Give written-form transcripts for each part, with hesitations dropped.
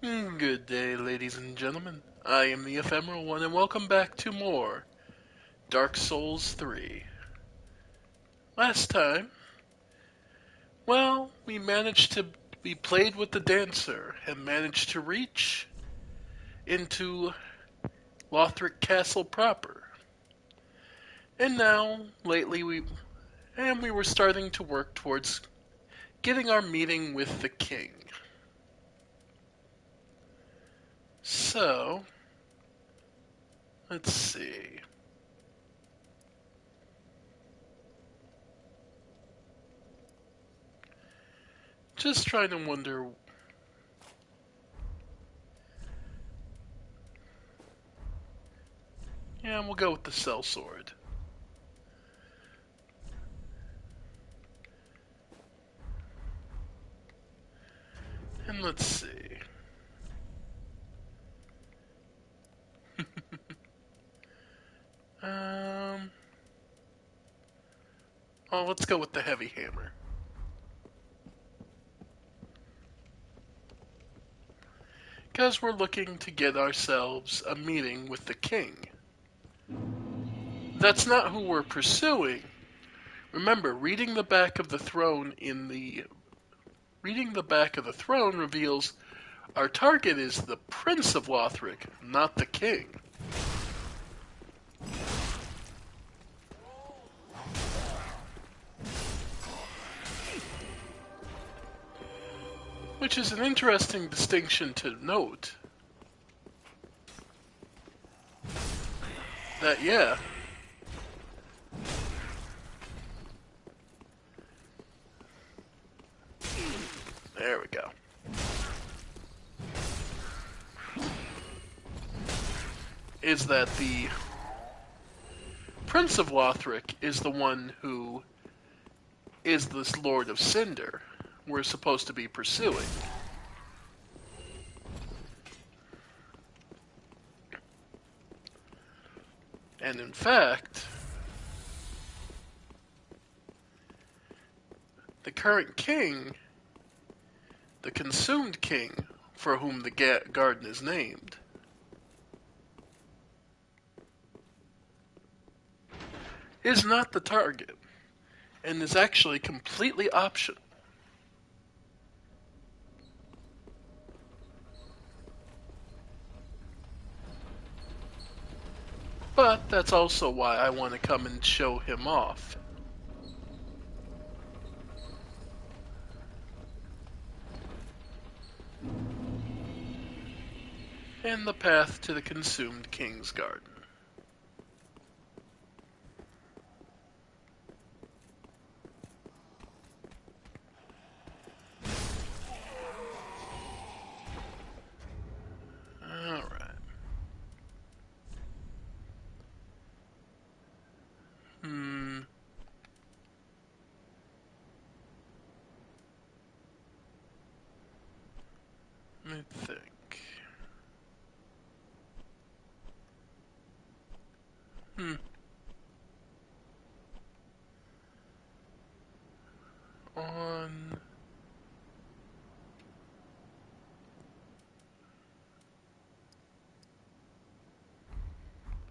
Good day, ladies and gentlemen. I am the Ephemeral One, and welcome back to more Dark Souls 3. Last time, we played with the dancer and managed to reach into Lothric Castle proper. And now, we were starting to work towards getting our meeting with the king. So, let's see. Just trying to wonder. Yeah, we'll go with the sellsword. And let's see. um. Oh, let's go with the heavy hammer. Because we're looking to get ourselves a meeting with the king. That's not who we're pursuing. Remember, reading the back of the throne reveals our target is the Prince of Lothric, not the king. Which is an interesting distinction to note. That, yeah. There we go. Is that the Prince of Lothric is the one who is this Lord of Cinder we're supposed to be pursuing. And in fact, the current king, the consumed king, for whom the garden is named, is not the target, and is actually completely optional. But that's also why I want to come and show him off. And the path to the consumed king's garden. Alright. Let me think. On...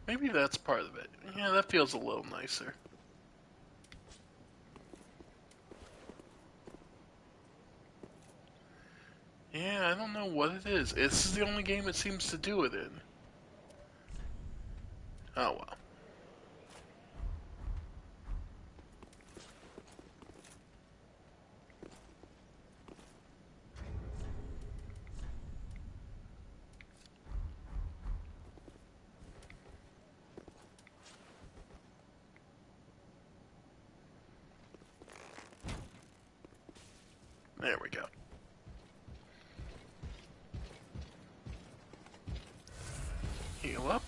Maybe that's part of it. Yeah, that feels a little nicer. Yeah, I don't know what it is. This is the only game it seems to do it in. Oh well. There we go. Heal up.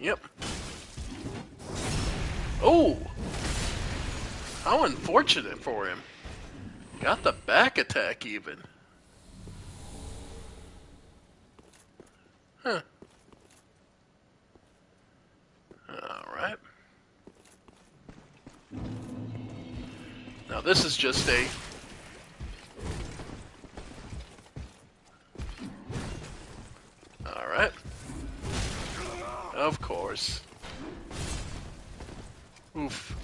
Yep. Oh! How unfortunate for him. Got the back attack even. Huh. Alright. this is just a... Alright. Of course. Oof.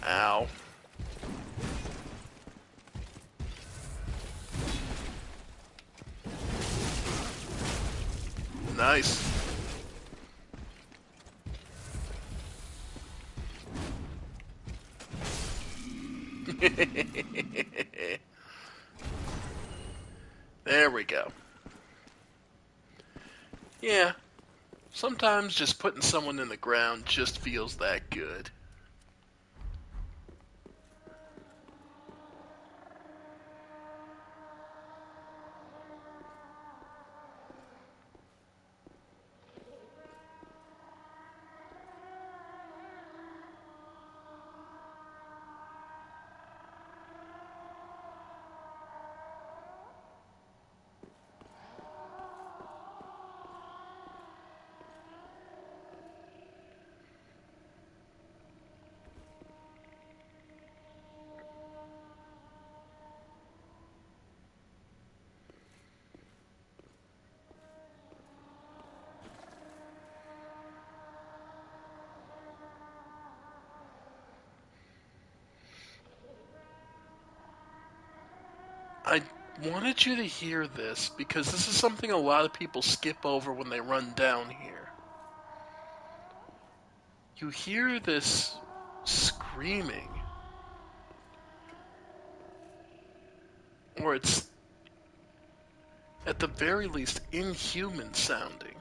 Ow. Nice. There we go. Yeah, sometimes just putting someone in the ground just feels that good. I wanted you to hear this because this is something a lot of people skip over when they run down here. You hear this screaming, or it's at the very least inhuman sounding.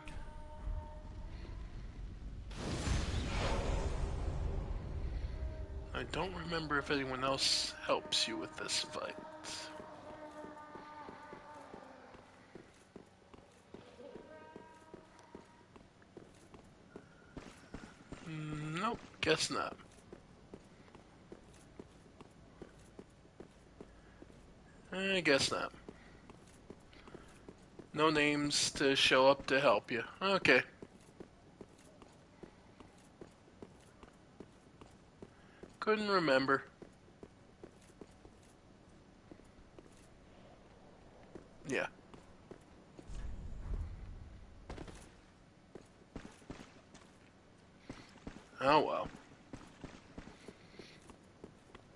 I don't remember if anyone else helps you with this fight. Nope, guess not. I guess not. No names to show up to help you. Okay. Couldn't remember. Yeah. Oh well.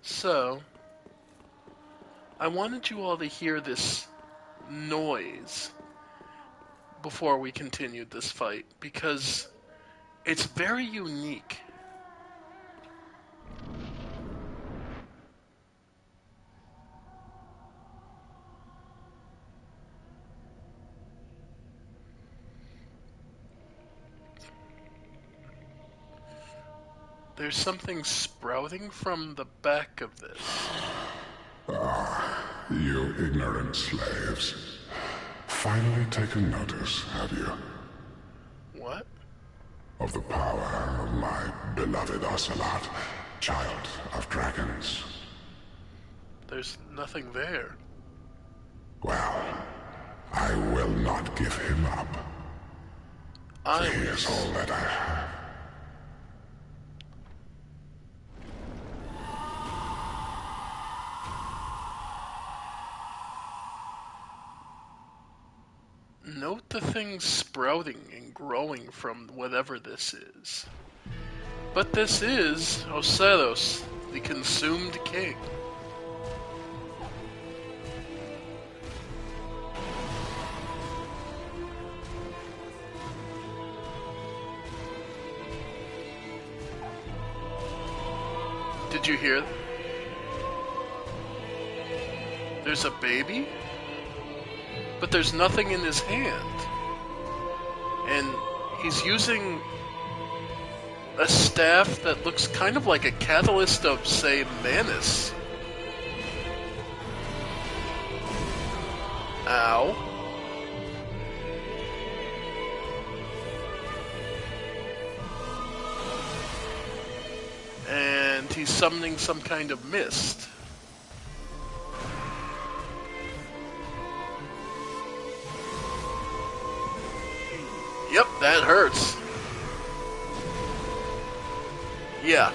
So, I wanted you all to hear this noise before we continued this fight because it's very unique. There's something sprouting from the back of this. Ah, you ignorant slaves. Finally taken notice, have you? What? Of the power of my beloved Ocelot, child of dragons. There's nothing there. Well, I will not give him up. He is all that I have. Note the thing sprouting and growing from whatever this is. But this is Oceros, the consumed king. Did you hear? There's a baby? But there's nothing in his hand. And he's using a staff that looks kind of like a catalyst of, say, Manus. Ow. And he's summoning some kind of mist. Yep, that hurts. Yeah.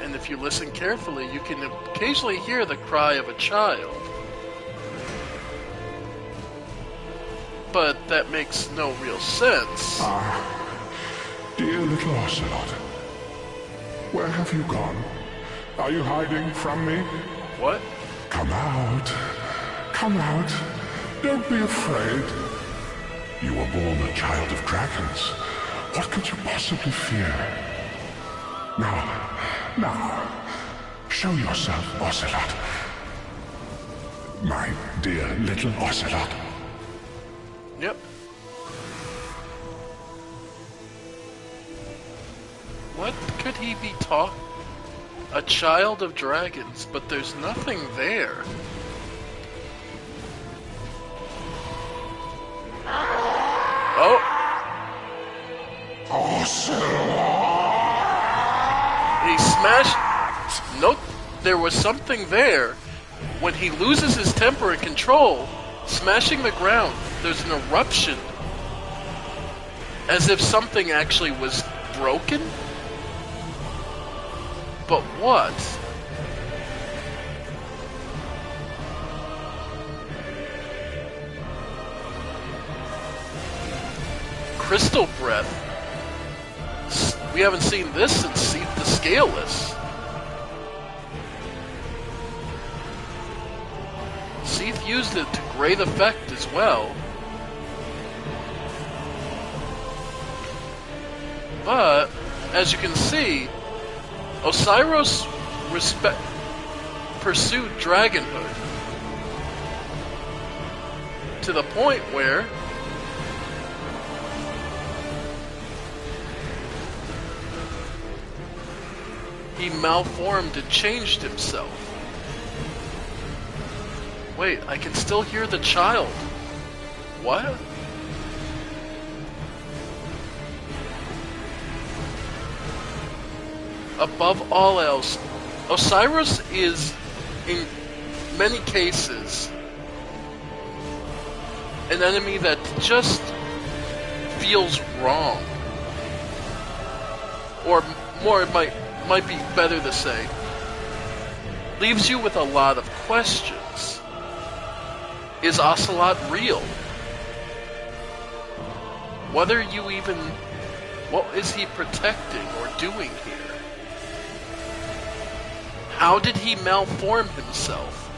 And if you listen carefully, you can occasionally hear the cry of a child. But that makes no real sense. Dear little Ocelot, where have you gone? Are you hiding from me? What? Come out. Come out. Don't be afraid. You were born a child of dragons. What could you possibly fear? Now, show yourself, Ocelot. My dear little Ocelot. Yep. What could he be talking? A child of dragons, but there's nothing there. Oh. He smashed. Nope. There was something there. When he loses his temper and control, smashing the ground, there's an eruption. As if something actually was broken? But what? Crystal breath. We haven't seen this since Seath the Scaleless. Seath used it to great effect as well. But, as you can see, Osiris pursued dragonhood to the point where he malformed and changed himself. Wait, I can still hear the child. What? Above all else, Osiris is, in many cases, an enemy that just feels wrong. Or more, it might be better to say, leaves you with a lot of questions. Is Ocelot real? What is he protecting or doing here? How did he malform himself?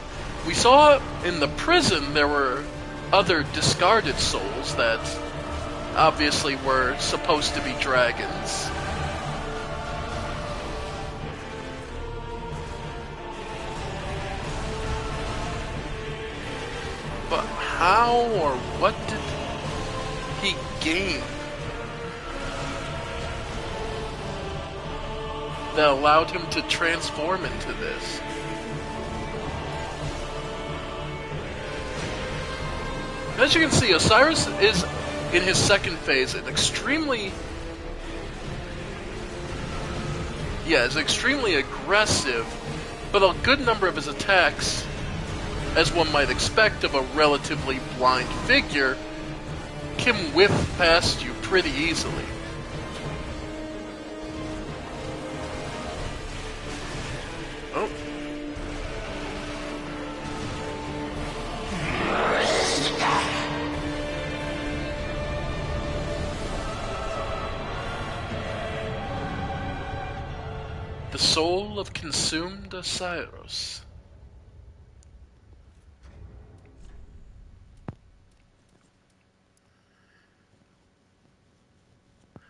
We saw in the prison there were other discarded souls that obviously were supposed to be dragons. But how or what did he gain that allowed him to transform into this? As you can see, Osiris is in his second phase an extremely aggressive, but a good number of his attacks, as one might expect of a relatively blind figure, can whiff past you pretty easily. Oh. The soul of consumed Osiris.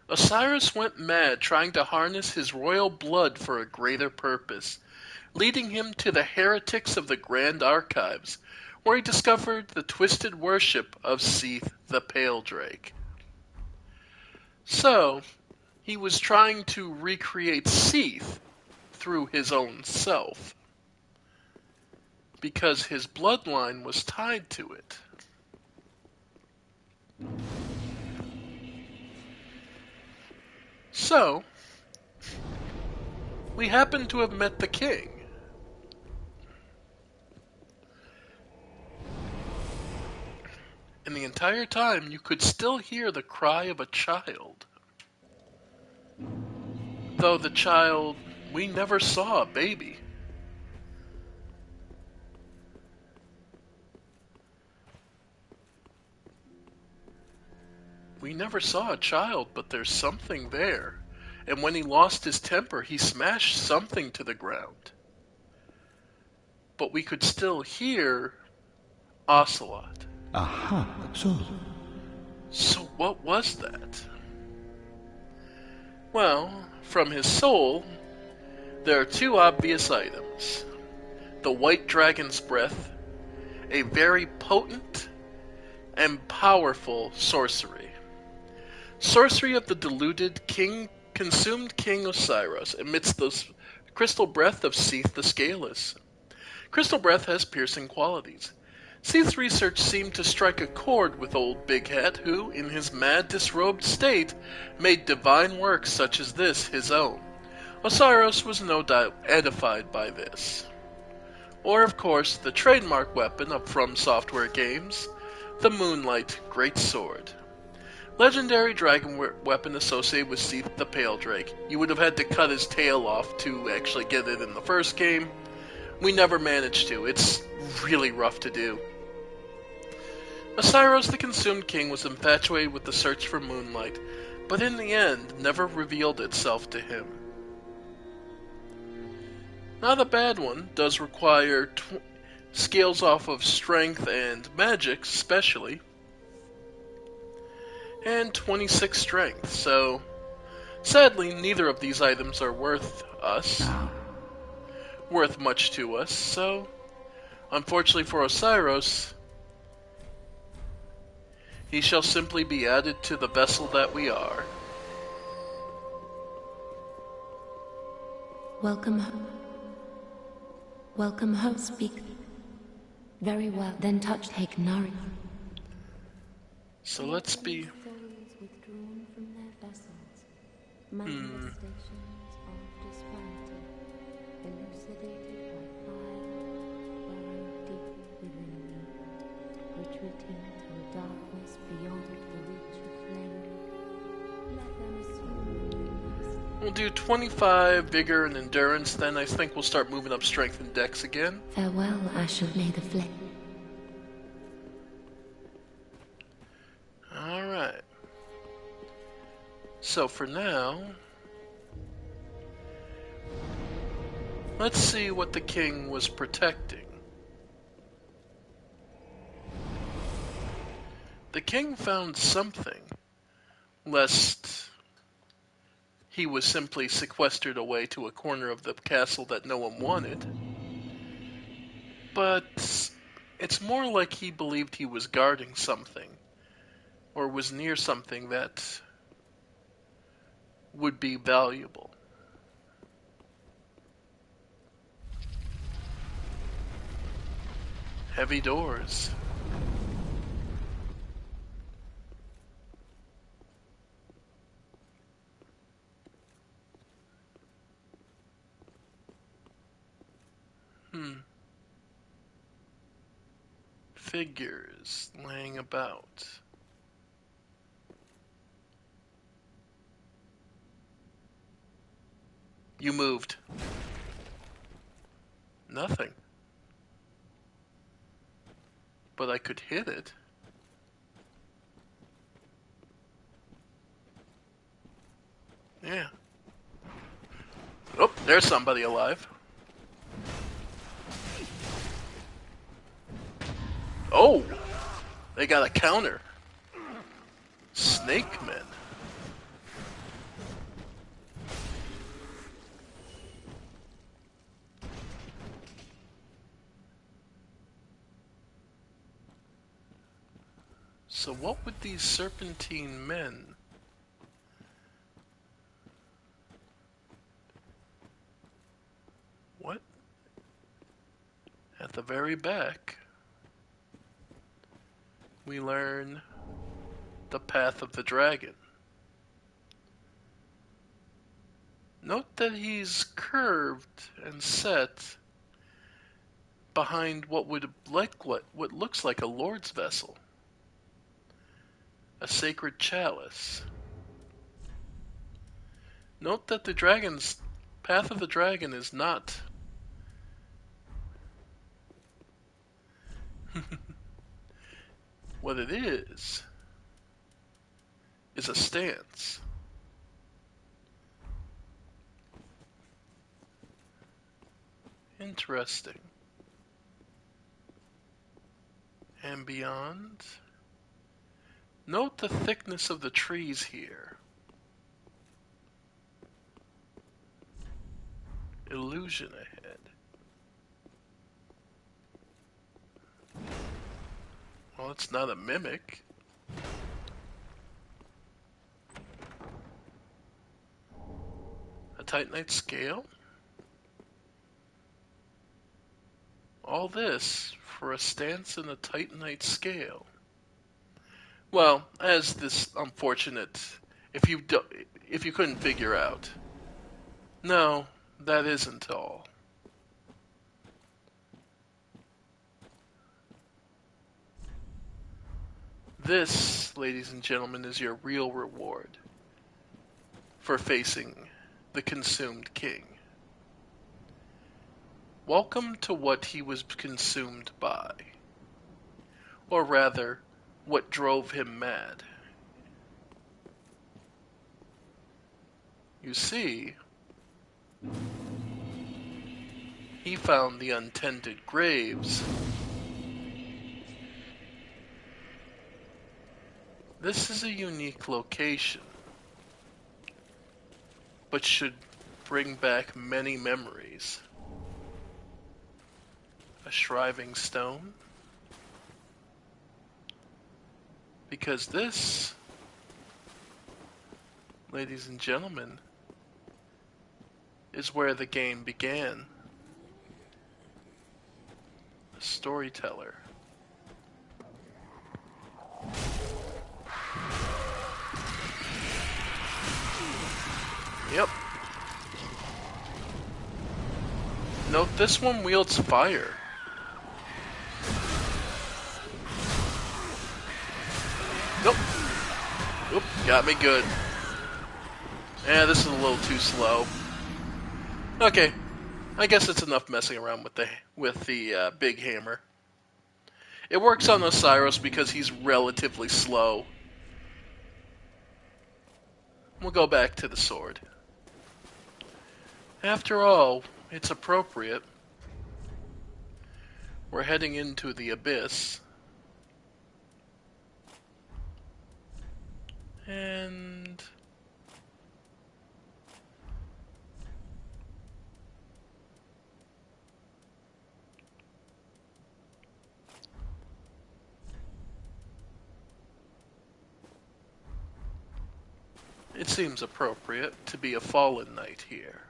Osiris went mad trying to harness his royal blood for a greater purpose, leading him to the heretics of the Grand Archives, where he discovered the twisted worship of Seath the Pale Drake. So, he was trying to recreate Seath through his own self, because his bloodline was tied to it. So, we happen to have met the king. And the entire time you could still hear the cry of a child. Though the child, we never saw a baby. We never saw a child, but there's something there. And when he lost his temper, he smashed something to the ground. But we could still hear Ocelot. Aha, so. So what was that? Well, from his soul, there are two obvious items. The white dragon's breath, a very potent and powerful sorcery. Sorcery of the deluded consumed King Osiris amidst the crystal breath of Seath the Scaleless. Crystal breath has piercing qualities. Seath's research seemed to strike a chord with old Big Hat, who, in his mad, disrobed state, made divine works such as this his own. Osiris was no doubt edified by this. Or, of course, the trademark weapon of From Software games, the Moonlight Great Sword. Legendary dragon weapon associated with Seath the Pale Drake. You would have had to cut his tail off to actually get it in the first game. We never managed to. It's really rough to do. Osiris the Consumed King was infatuated with the search for moonlight, but in the end never revealed itself to him. Not a bad one, does require scales off of strength and magic especially, and 26 strength, so sadly neither of these items are worth much to us, so unfortunately for Osiris, he shall simply be added to the vessel that we are. Welcome home. Welcome home, speak. Very well, then touch take Nari. So let's be... Withdrawn from their vessels. Manifestations of disquietude, elucidated by fire, burrowed deep within me, retreating through darkness beyond the reach of flame. Let them assume We'll do 25 vigor and endurance, then I think we'll start moving up strength and dex again. farewell, Ash of May the Flame. Alright. So for now, let's see what the king was protecting. The king found something, lest he was simply sequestered away to a corner of the castle that no one wanted. But it's more like he believed he was guarding something, or was near something that would be valuable. Heavy doors. Figures laying about. You moved. Nothing. But I could hit it. Yeah. Oh, there's somebody alive. Oh! They got a counter. Snake men. So what would these serpentine men... What? At the very back, we learn the path of the dragon. Note that he's curved and set behind what looks like a lord's vessel. a sacred chalice. Note that the dragon's path of the dragon is not what it is a stance. Interesting. And beyond, note the thickness of the trees here. Illusion ahead. Well, it's not a mimic. A Titanite scale? All this for a stance in a Titanite scale. Well, as this unfortunate, if you couldn't figure out, no, that isn't all. This, ladies and gentlemen, is your real reward for facing the consumed king. Welcome to what he was consumed by. Or rather, what drove him mad. You see, he found the untended graves. This is a unique location, but should bring back many memories. A shriving stone? Because this, ladies and gentlemen, is where the game began. A storyteller. Yep. Note this one wields fire. Nope. Oop, got me good. Yeah, this is a little too slow. Okay, I guess it's enough messing around with the big hammer. It works on Osiris because he's relatively slow. We'll go back to the sword. After all, it's appropriate. We're heading into the abyss. And it seems appropriate to be a fallen knight here.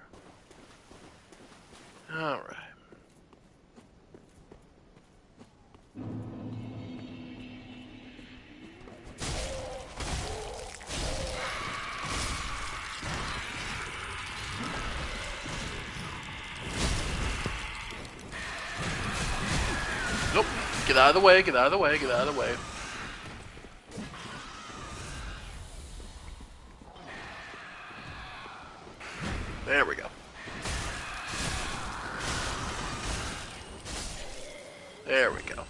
Alright. Nope. Get out of the way, get out of the way, get out of the way. There we go. There we go.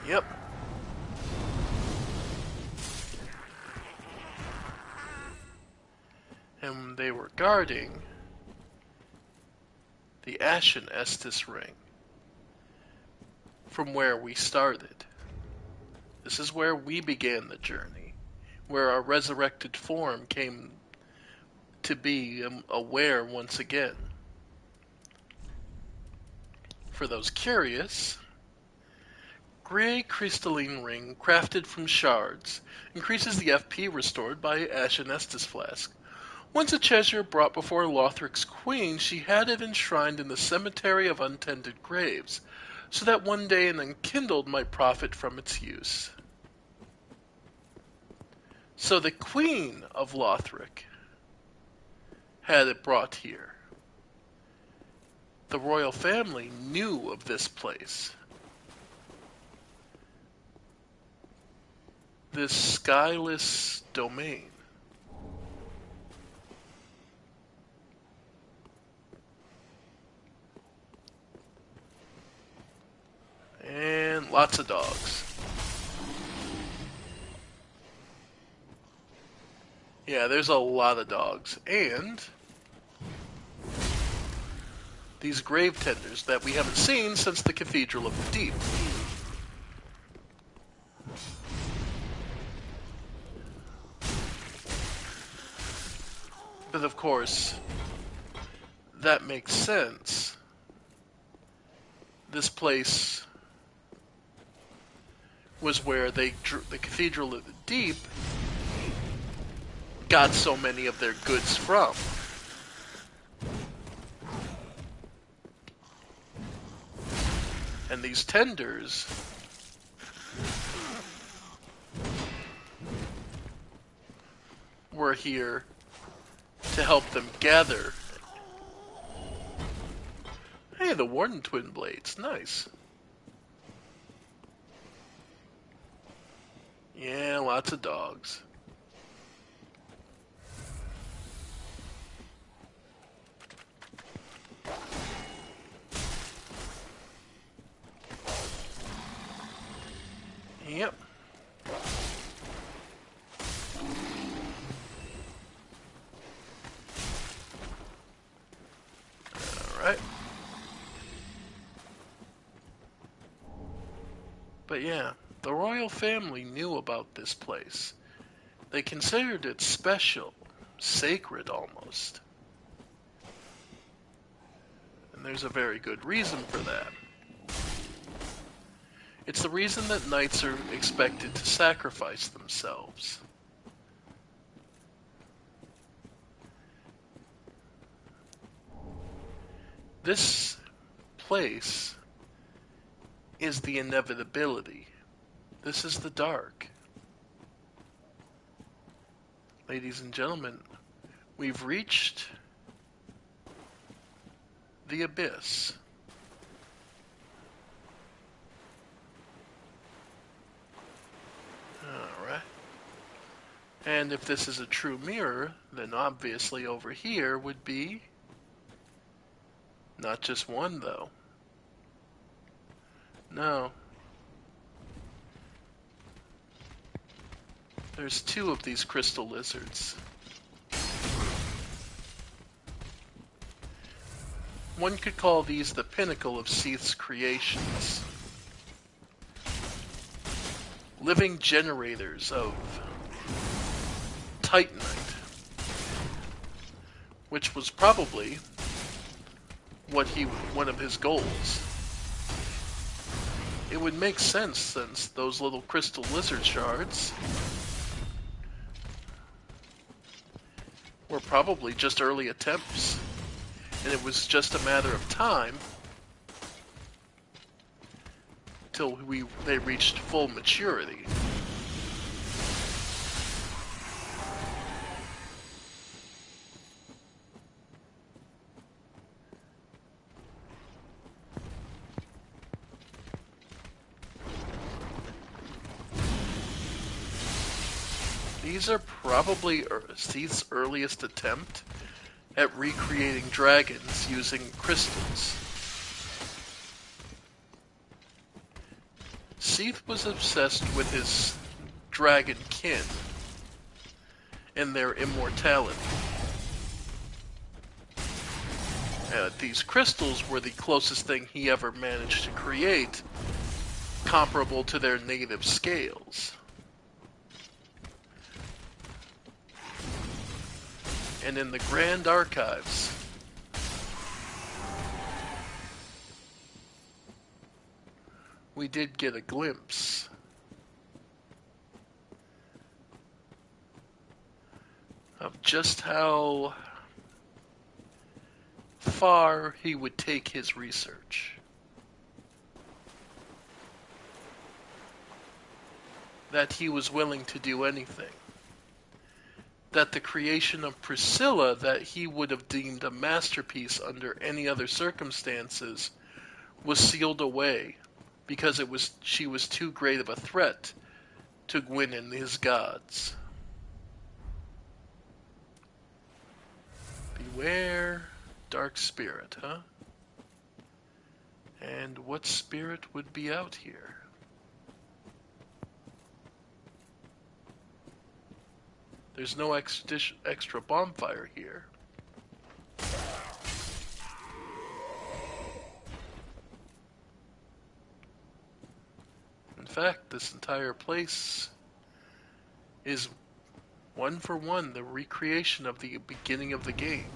Yep. And they were guarding the Ashen Estus ring from where we started. This is where we began the journey, where our resurrected form came to be aware once again. For those curious, gray crystalline ring crafted from shards increases the FP restored by Ashen Estus flask. Once a treasure brought before Lothric's queen, she had it enshrined in the cemetery of untended graves, so that one day an unkindled might profit from its use. So the queen of Lothric had it brought here. The royal family knew of this place. this skyless domain. And lots of dogs. Yeah, there's a lot of dogs. And these grave tenders that we haven't seen since the Cathedral of the Deep. But of course, that makes sense. This place was where the Cathedral of the Deep got so many of their goods from. And these tenders were here to help them gather. Hey, the Warden Twin Blades. Nice. Yeah, lots of dogs. Yep. Alright. But yeah, the royal family knew about this place. They considered it special, sacred almost. And there's a very good reason for that. It's the reason that knights are expected to sacrifice themselves. This place is the inevitability. This is the dark. Ladies and gentlemen, we've reached the abyss. Alright. And if this is a true mirror, then obviously over here would be not just one, though. No. There's two of these crystal lizards. One could call these the pinnacle of Seath's creations. Living generators of Titanite, which was probably one of his goals. It would make sense since those little crystal lizard shards were probably just early attempts, and it was just a matter of time till they reached full maturity. These are probably Seath's earliest attempt at recreating dragons using crystals. Seath was obsessed with his dragon kin and their immortality. These crystals were the closest thing he ever managed to create, comparable to their native scales. And in the Grand Archives, we did get a glimpse of just how far he would take his research. That he was willing to do anything. That the creation of Priscilla, that he would have deemed a masterpiece under any other circumstances, was sealed away because she was too great of a threat to Gwyn and his gods. Beware, dark spirit, huh? And what spirit would be out here? There's no extra bonfire here. In fact, this entire place is one for one the recreation of the beginning of the game.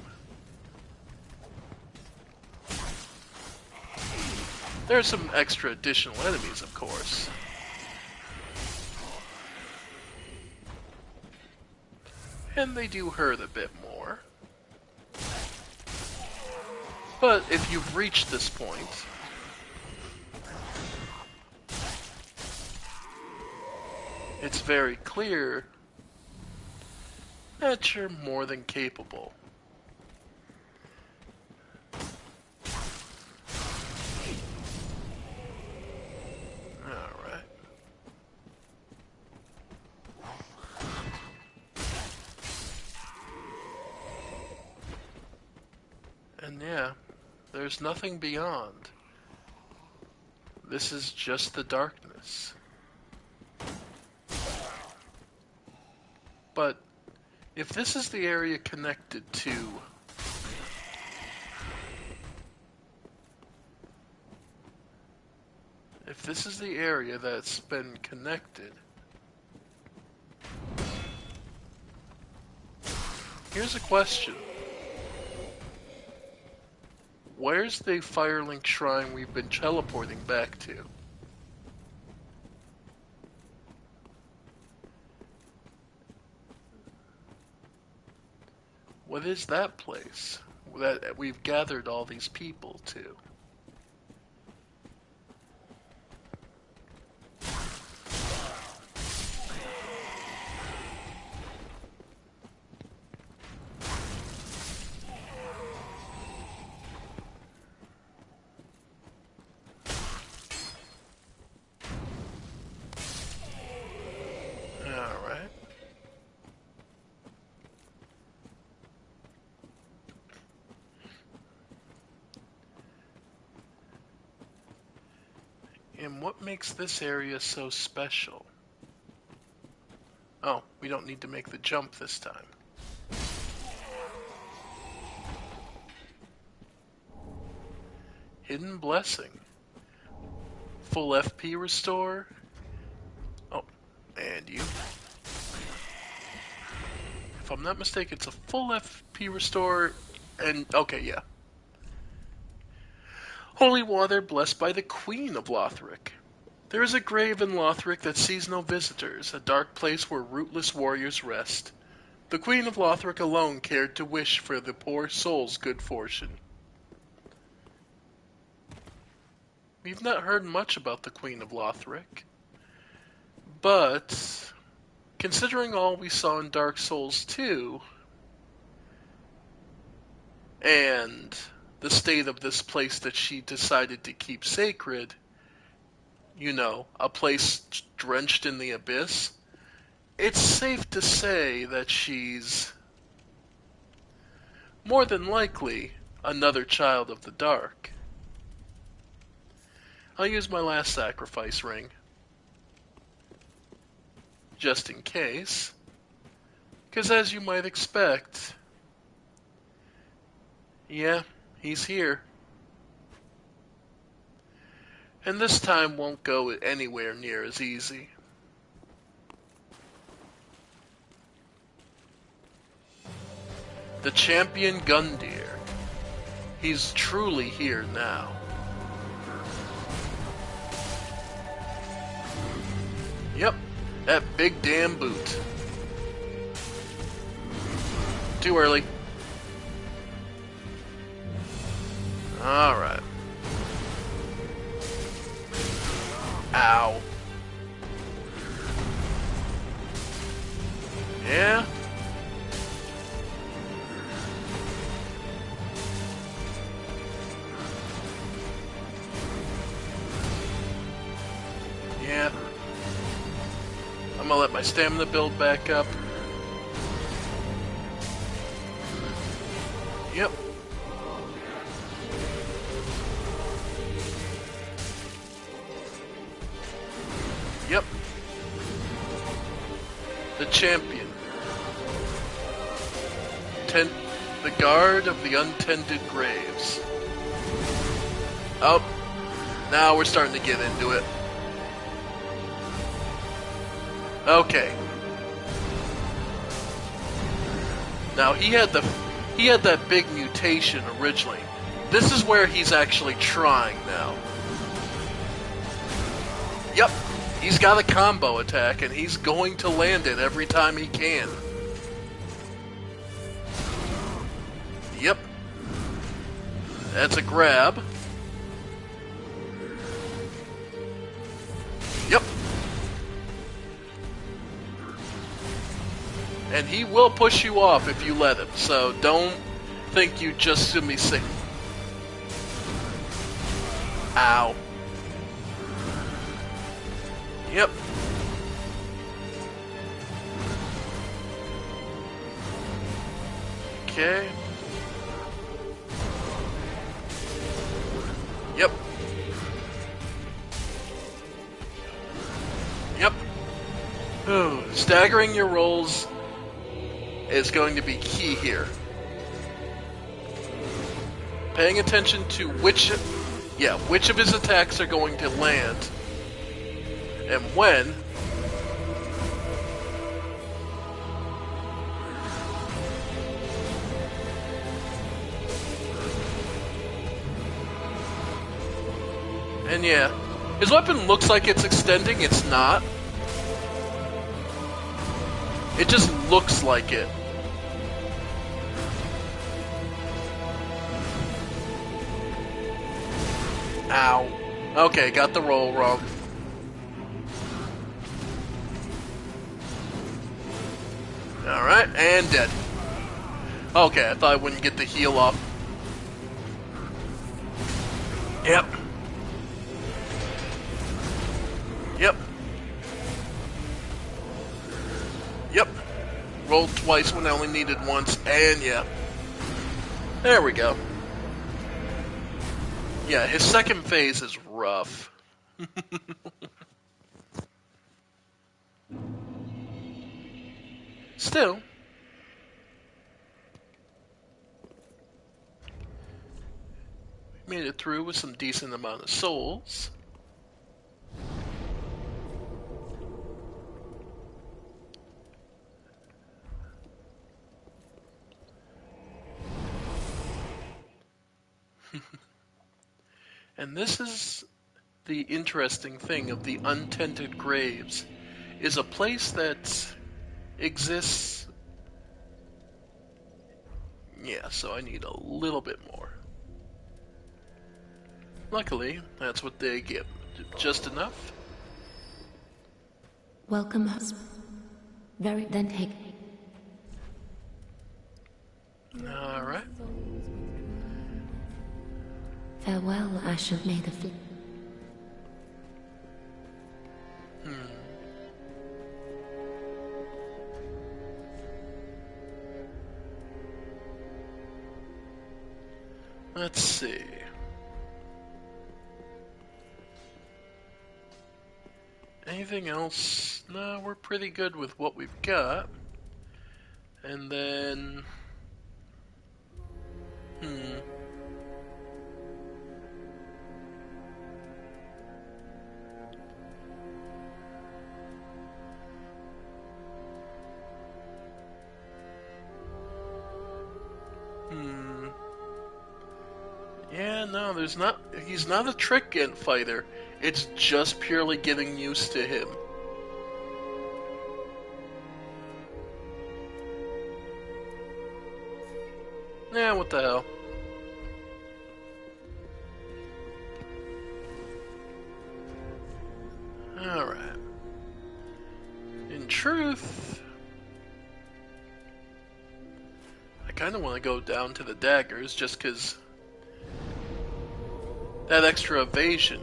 There are some extra additional enemies, of course. And they do hurt a bit more. But if you've reached this point, it's very clear that you're more than capable. Alright. And yeah, there's nothing beyond. This is just the darkness. But if this is the area connected to if this is the area that's been connected, here's a question. Where's the Firelink Shrine we've been teleporting back to? What is that place that we've gathered all these people to? Alright. And what makes this area so special? Oh, we don't need to make the jump this time. Hidden Blessing. Full FP restore. Oh, and you. If I'm not mistaken, it's a full FP restore, and okay, yeah. Holy water blessed by the Queen of Lothric. There is a grave in Lothric that sees no visitors, a dark place where rootless warriors rest. The Queen of Lothric alone cared to wish for the poor soul's good fortune. We've not heard much about the Queen of Lothric, but considering all we saw in Dark Souls 2, and the state of this place that she decided to keep sacred, you know, a place drenched in the abyss, it's safe to say that she's more than likely another child of the dark. I'll use my last sacrifice ring, just in case, because as you might expect, yeah, he's here. And this time won't go anywhere near as easy. The champion Gundyr. He's truly here now. Yep, that big damn boot. Too early. Alright. Ow. Yeah? Yeah. I'll let my stamina build back up. Yep. Yep. The champion. The guard of the untended graves. Oh, now we're starting to get into it. Okay. Now he had that big mutation originally. This is where he's actually trying now. Yep. He's got a combo attack and he's going to land it every time he can. Yep. That's a grab. Yep. And he will push you off if you let him, so don't think you just should be safe. Ow. Yep. Okay. Yep. Yep. Ooh, staggering your rolls is going to be key here. Paying attention to which of his attacks are going to land and when. And yeah, his weapon looks like it's extending, it's not. It just looks like it. Ow. Okay, got the roll wrong. Alright, and dead. Okay, I thought I wouldn't get the heal off. Yep. Yep. Yep. Rolled twice when I only needed once, and yeah. There we go. Yeah, his second phase is rough. Still. We made it through with some decent amount of souls. And this is the interesting thing of the untended graves, is a place that exists. Yeah, so I need a little bit more. Luckily, that's what they give. Just enough. Welcome, husband. Then take. Alright. Farewell, Ash of May the Fleet. Let's see. Anything else? No, we're pretty good with what we've got. And then... Yeah, no, he's not a trick fighter. It's just purely getting used to him. Yeah, what the hell. Alright. In truth, I kind of want to go down to the daggers just because that extra evasion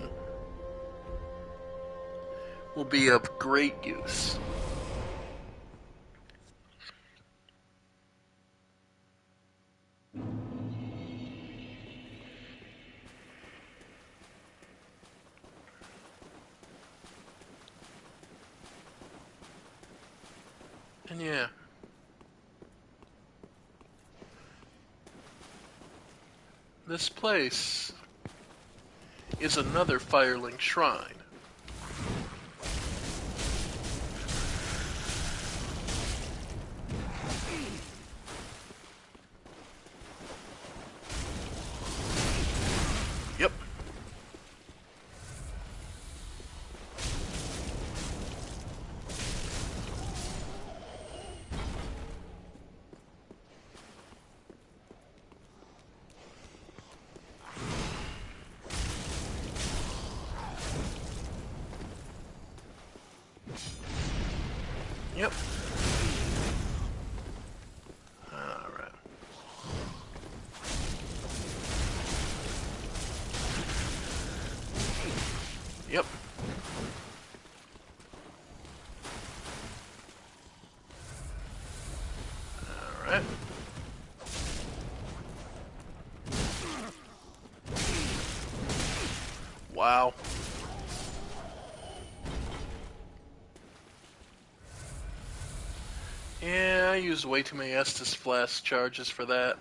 will be of great use. And yeah, this place is another Firelink shrine. Yep. Yep. Alright. Yep. Alright. Wow. Yeah, I used way too many Estus Flask charges for that.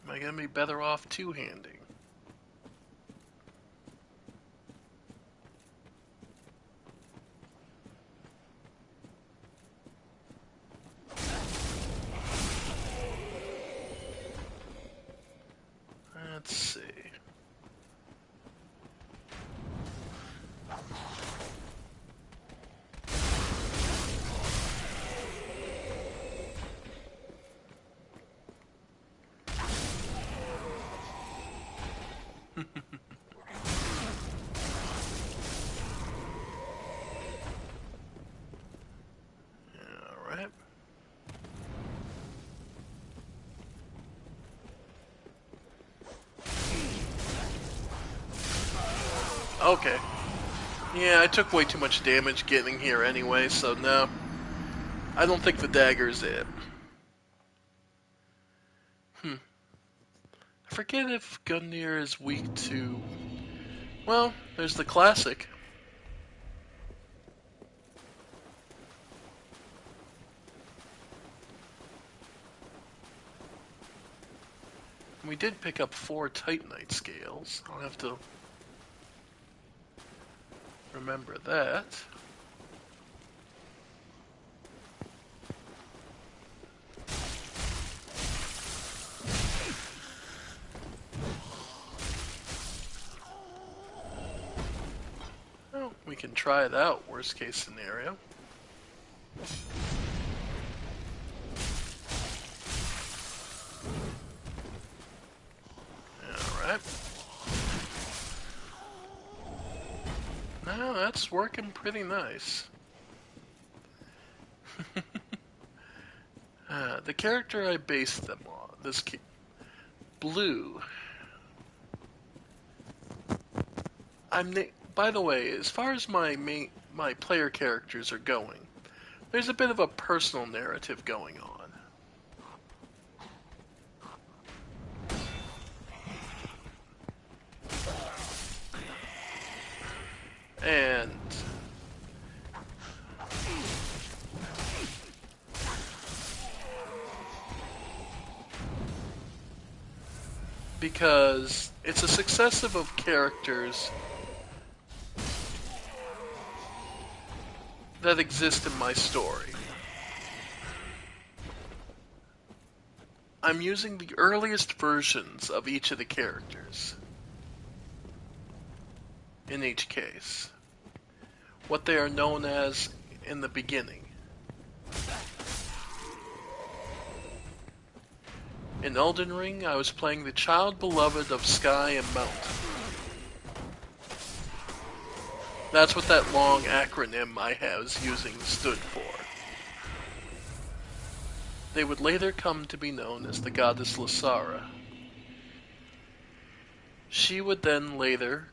Am I gonna be better off two-handing? Let's see. Alright. Okay. Yeah, I took way too much damage getting here anyway, so no. I don't think the dagger's it. I forget if Gungnir is weak to... Well, there's the classic. We did pick up 4 Titanite scales. I'll have to remember that. Well, we can try it out, worst case scenario. Alright. Now that's working pretty nice. The character I based them on, Blue. By the way, as far as my player characters are going, there's a bit of a personal narrative going on. And because it's a successive of characters that exist in my story. I'm using the earliest versions of each of the characters in each case. What they are known as in the beginning. In Elden Ring, I was playing the child beloved of Sky and Mountain. That's what that long acronym I was using stood for. They would later come to be known as the goddess Lasara. She would then later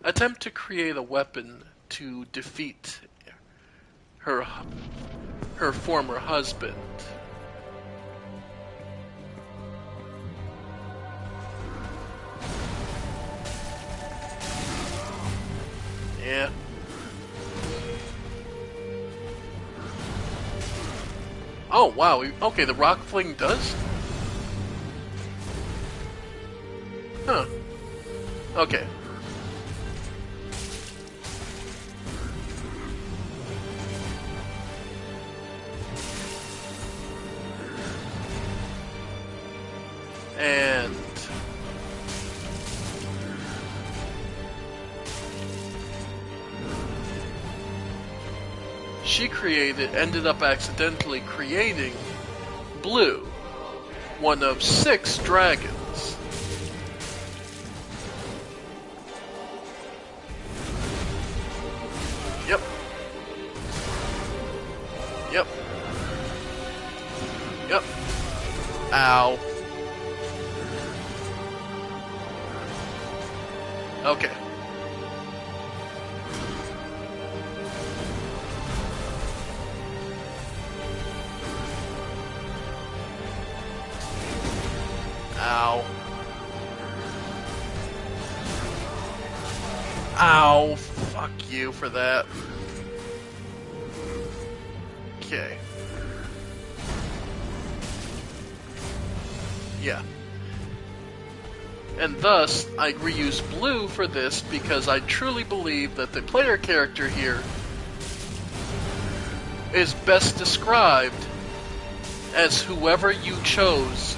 attempt to create a weapon to defeat her former husband. Yeah. Oh, wow. Okay, the rock fling does? Huh. Okay. And she ended up accidentally creating Blue, one of 6 dragons. Yep. Yep. Yep. Ow. Okay. Ow. Ow. Fuck you for that. Okay. Yeah. And thus, I reuse Blue for this because I truly believe that the player character here is best described as whoever you chose,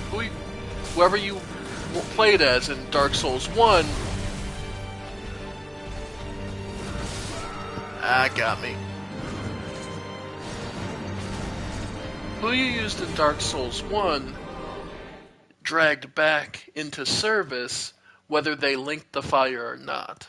whoever you played as in Dark Souls 1. Ah, got me. Who you used in Dark Souls 1 dragged back into service whether they linked the fire or not.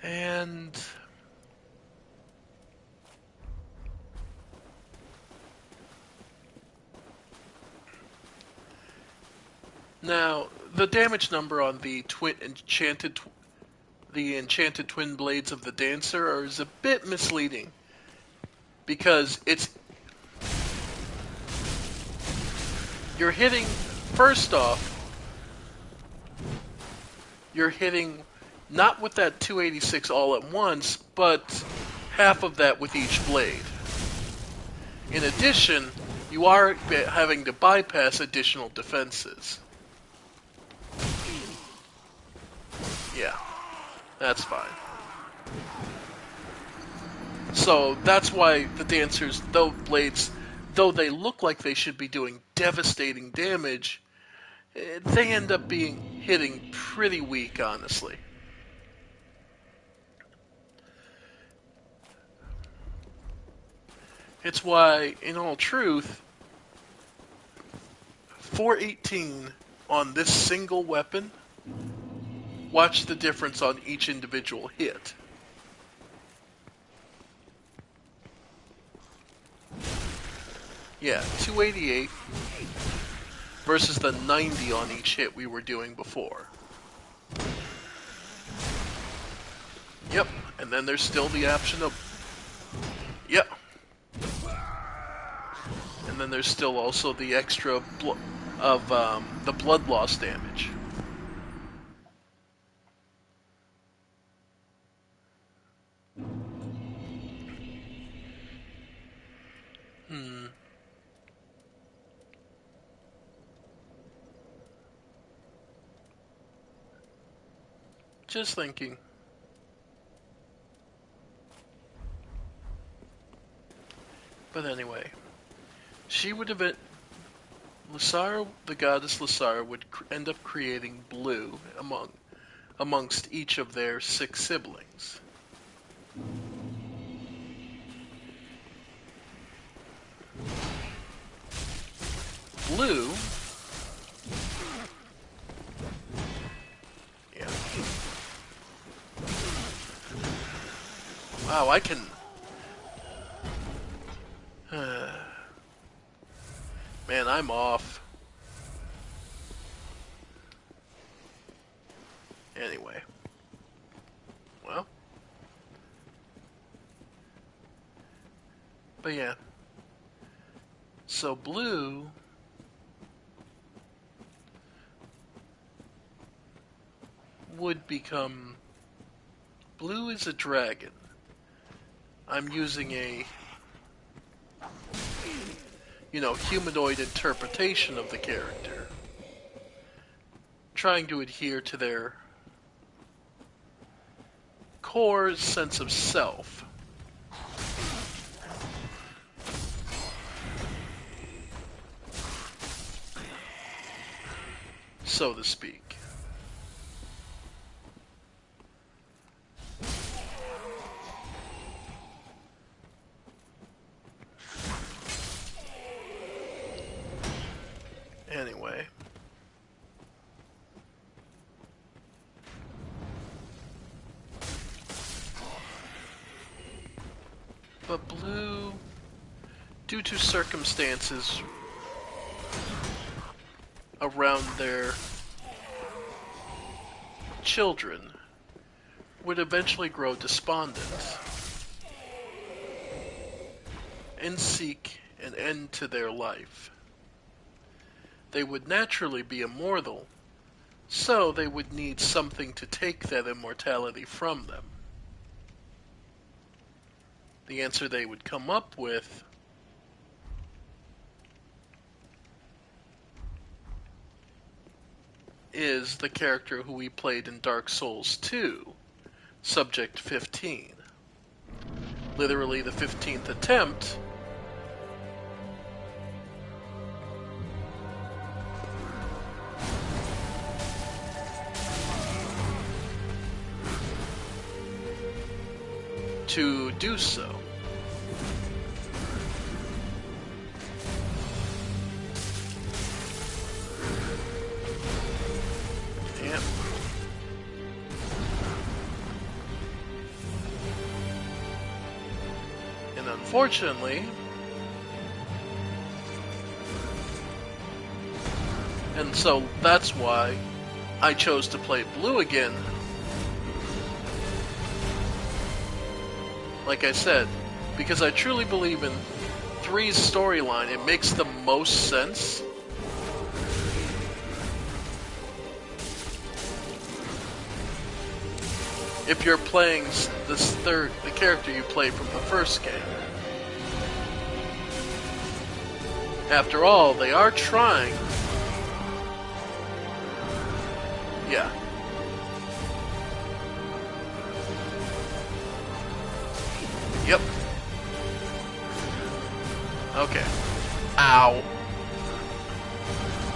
And now the damage number on the enchanted twin blades of the dancer is a bit misleading because you're hitting first off you're hitting not with that 286 all at once, but half of that with each blade. In addition, you are having to bypass additional defenses. Yeah, that's fine. So that's why the dancers, though they look like they should be doing devastating damage, they end up hitting pretty weak, honestly. It's why, in all truth, 418 on this single weapon, watch the difference on each individual hit. Yeah, 288 versus the 90 on each hit we were doing before. Yep, and then there's still the option of... Yep. And then there's still also the extra of the blood loss damage. Just thinking. But anyway, she would have been... Lysara, the goddess Lysara, would end up creating Blue amongst each of their 6 siblings. Blue... Yeah. Wow, I can... Man, I'm off. Anyway. Well. But yeah. So Blue would become... Blue is a dragon. I'm using a, humanoid interpretation of the character. Trying to adhere to their core sense of self. So to speak. Anyway. But Blue, due to circumstances around their children, would eventually grow despondent and seek an end to their life. They would naturally be immortal, so they would need something to take that immortality from them. The answer they would come up with is the character who we played in Dark Souls 2, Subject 15. Literally the 15th attempt to do so. Yep. And unfortunately, and so that's why I chose to play Blue again. Like I said, because I truly believe in 3's storyline, it makes the most sense. If you're playing the character you played from the first game. After all, they are trying. Yeah. Yep. Okay. Ow.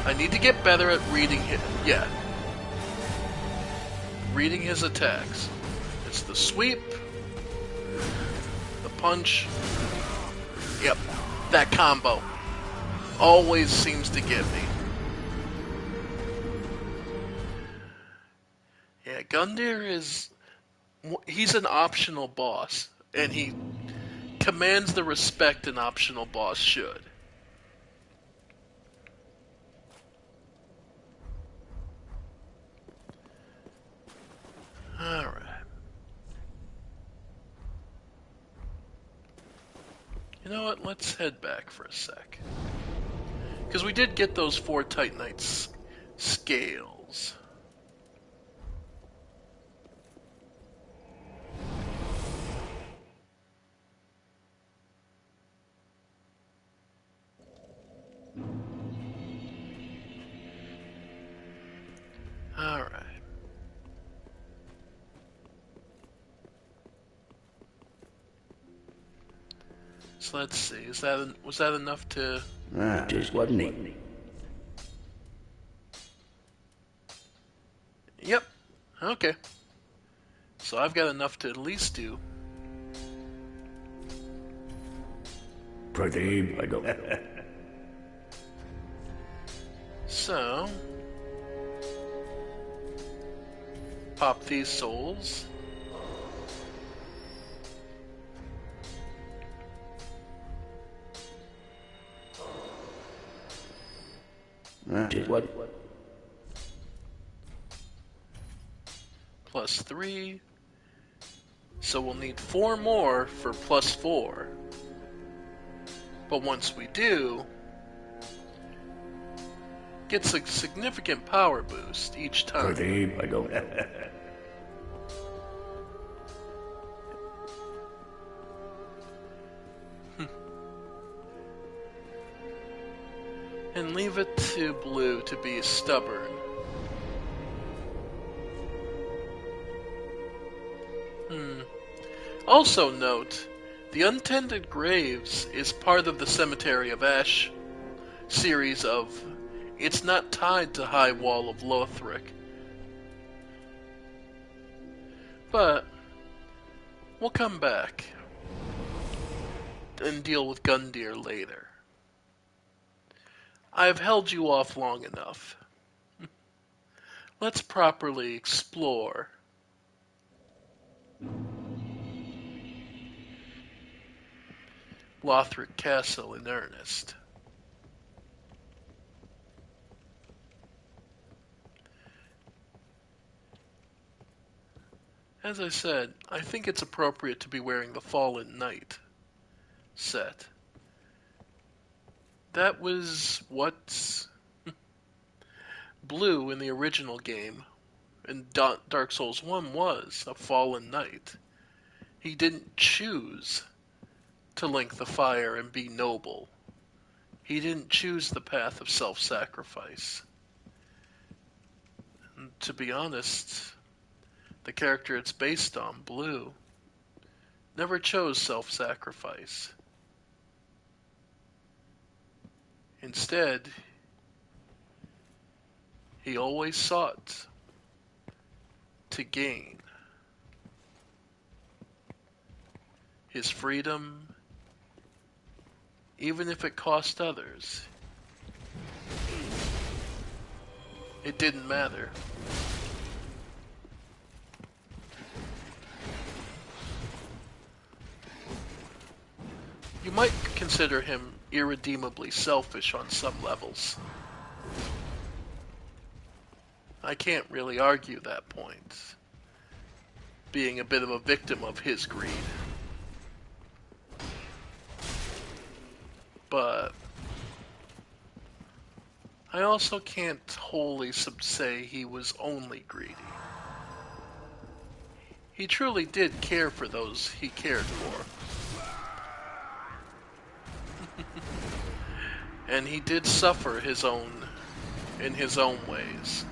I need to get better at reading his... Yeah. Reading his attacks. It's the sweep. The punch. Yep. That combo. Always seems to get me. Yeah, Gundyr is... He's an optional boss. And he commands the respect an optional boss should. Alright. You know what? Let's head back for a sec. Because we did get those 4 Titanite scales. Alright. So let's see. Was that enough to... Just wasn't it? Yep. Okay. So I've got enough to at least do... Pretty, I don't. So... Pop these souls. Just what? Plus 3. So we'll need 4 more for plus 4. But once we do, gets a significant power boost each time. I don't. And leave it to Blue to be stubborn. Also note, the Untended Graves is part of the Cemetery of Ash series of... It's not tied to High Wall of Lothric. But we'll come back and deal with Gundyr later. I've held you off long enough. Let's properly explore Lothric Castle in earnest. As I said, I think it's appropriate to be wearing the Fallen Knight set. That was what Blue in the original game in Dark Souls 1 was, a Fallen Knight. He didn't choose to link the fire and be noble. He didn't choose the path of self-sacrifice. And to be honest, the character it's based on, Blue, never chose self-sacrifice. Instead, he always sought to gain his freedom, even if it cost others. It didn't matter. You might consider him irredeemably selfish on some levels. I can't really argue that point, being a bit of a victim of his greed. But I also can't wholly say he was only greedy. He truly did care for those he cared for. And he did suffer in his own ways.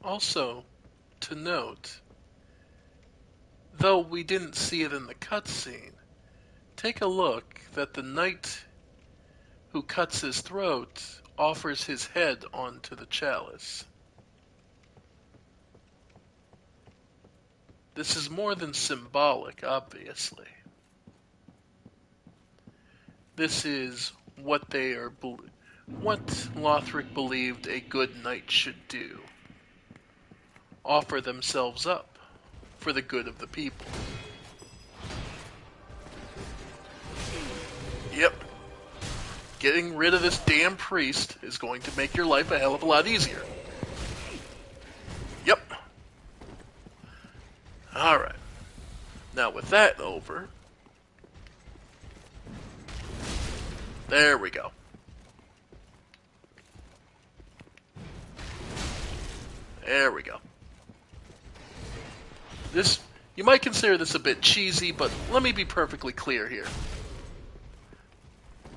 Also, to note, though we didn't see it in the cutscene, take a look that the knight who cuts his throat offers his head onto the chalice. This is more than symbolic, obviously. This is what what Lothric believed a good knight should do. Offer themselves up for the good of the people. Yep. Getting rid of this damn priest is going to make your life a hell of a lot easier. Yep. Alright. Now with that over, there we go. There we go. You might consider this a bit cheesy, but let me be perfectly clear here.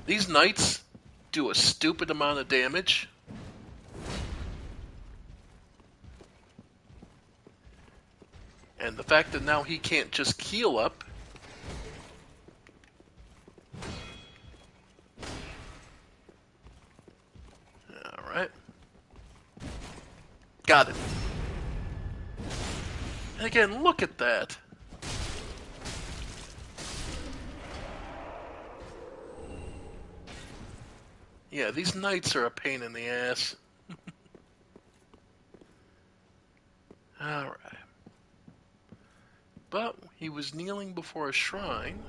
These knights do a stupid amount of damage. And the fact that now he can't just heal up. Alright. Got it. And again, look at that. Yeah, these knights are a pain in the ass. Alright. But he was kneeling before a shrine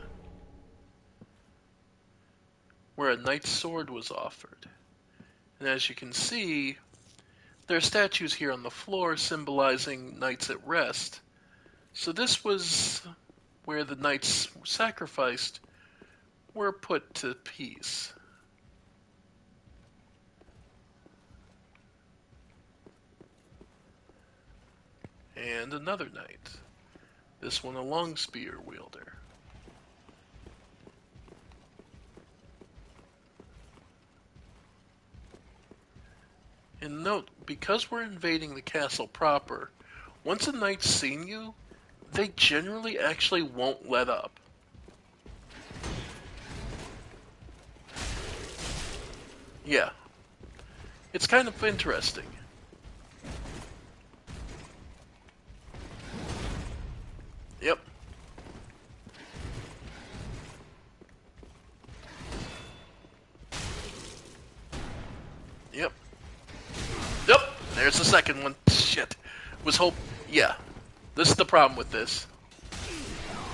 where a knight's sword was offered. And as you can see, there are statues here on the floor symbolizing knights at rest. So this was where the knights sacrificed were put to peace. And another knight. This one a long spear wielder. And note, because we're invading the castle proper, once a knight's seen you, they generally actually won't let up. Yeah. It's kind of interesting. Yep. Yep. Yep. There's the second one. Shit. Was hope. Yeah. This is the problem with this.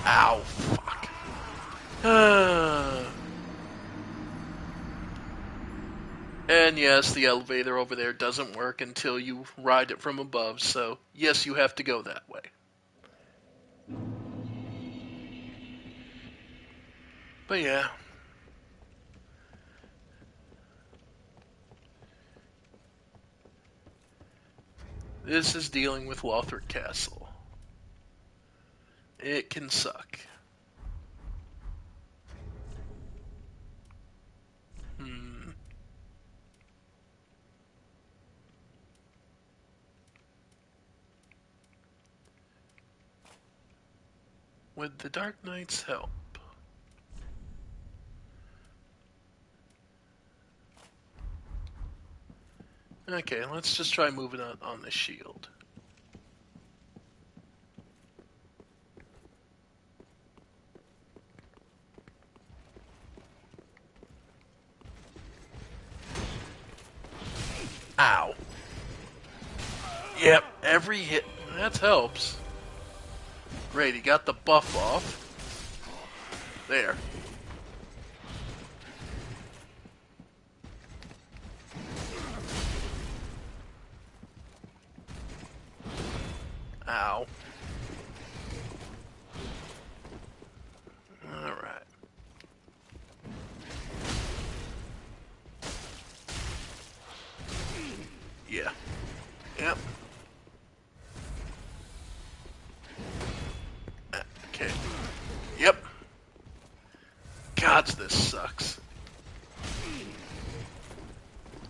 Ow. Fuck. And yes, the elevator over there doesn't work until you ride it from above, so yes, you have to go that way. But yeah. This is dealing with Lothric Castle. It can suck. With the Dark Knight's help. Okay, let's just try moving on the shield. Ow. Yep, every hit. That helps. Great, he got the buff off. There. Ow. Alright. Yeah. Yep. Okay. Yep. God, this sucks.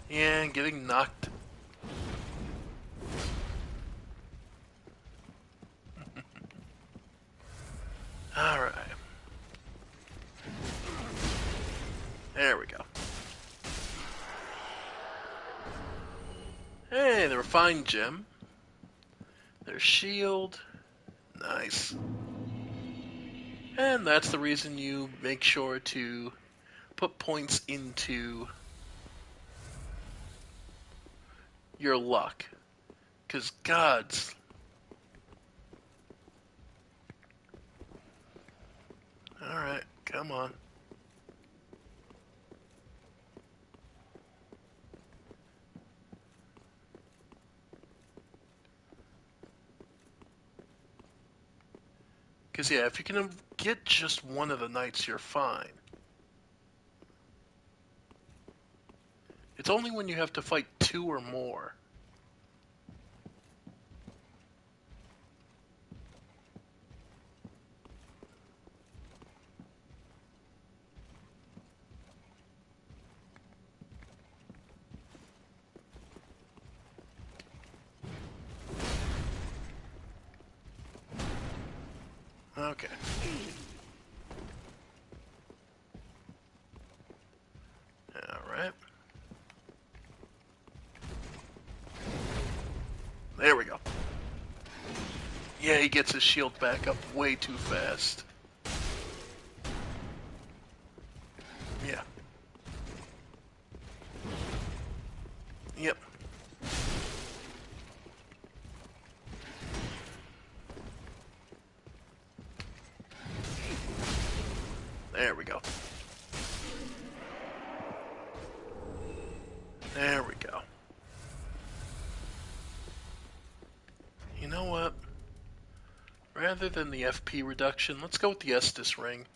Yeah, getting knocked. Alright. There we go. Hey, the refined gem. Their shield. Nice. And that's the reason you make sure to put points into your luck. Because gods. Alright, come on. Because, yeah, if you can get just one of the knights, you're fine. It's only when you have to fight two or more. Okay. Alright. There we go. Yeah, he gets his shield back up way too fast. Yeah. Yep. There we go. There we rather than the FP reduction, let's go with the Estus ring.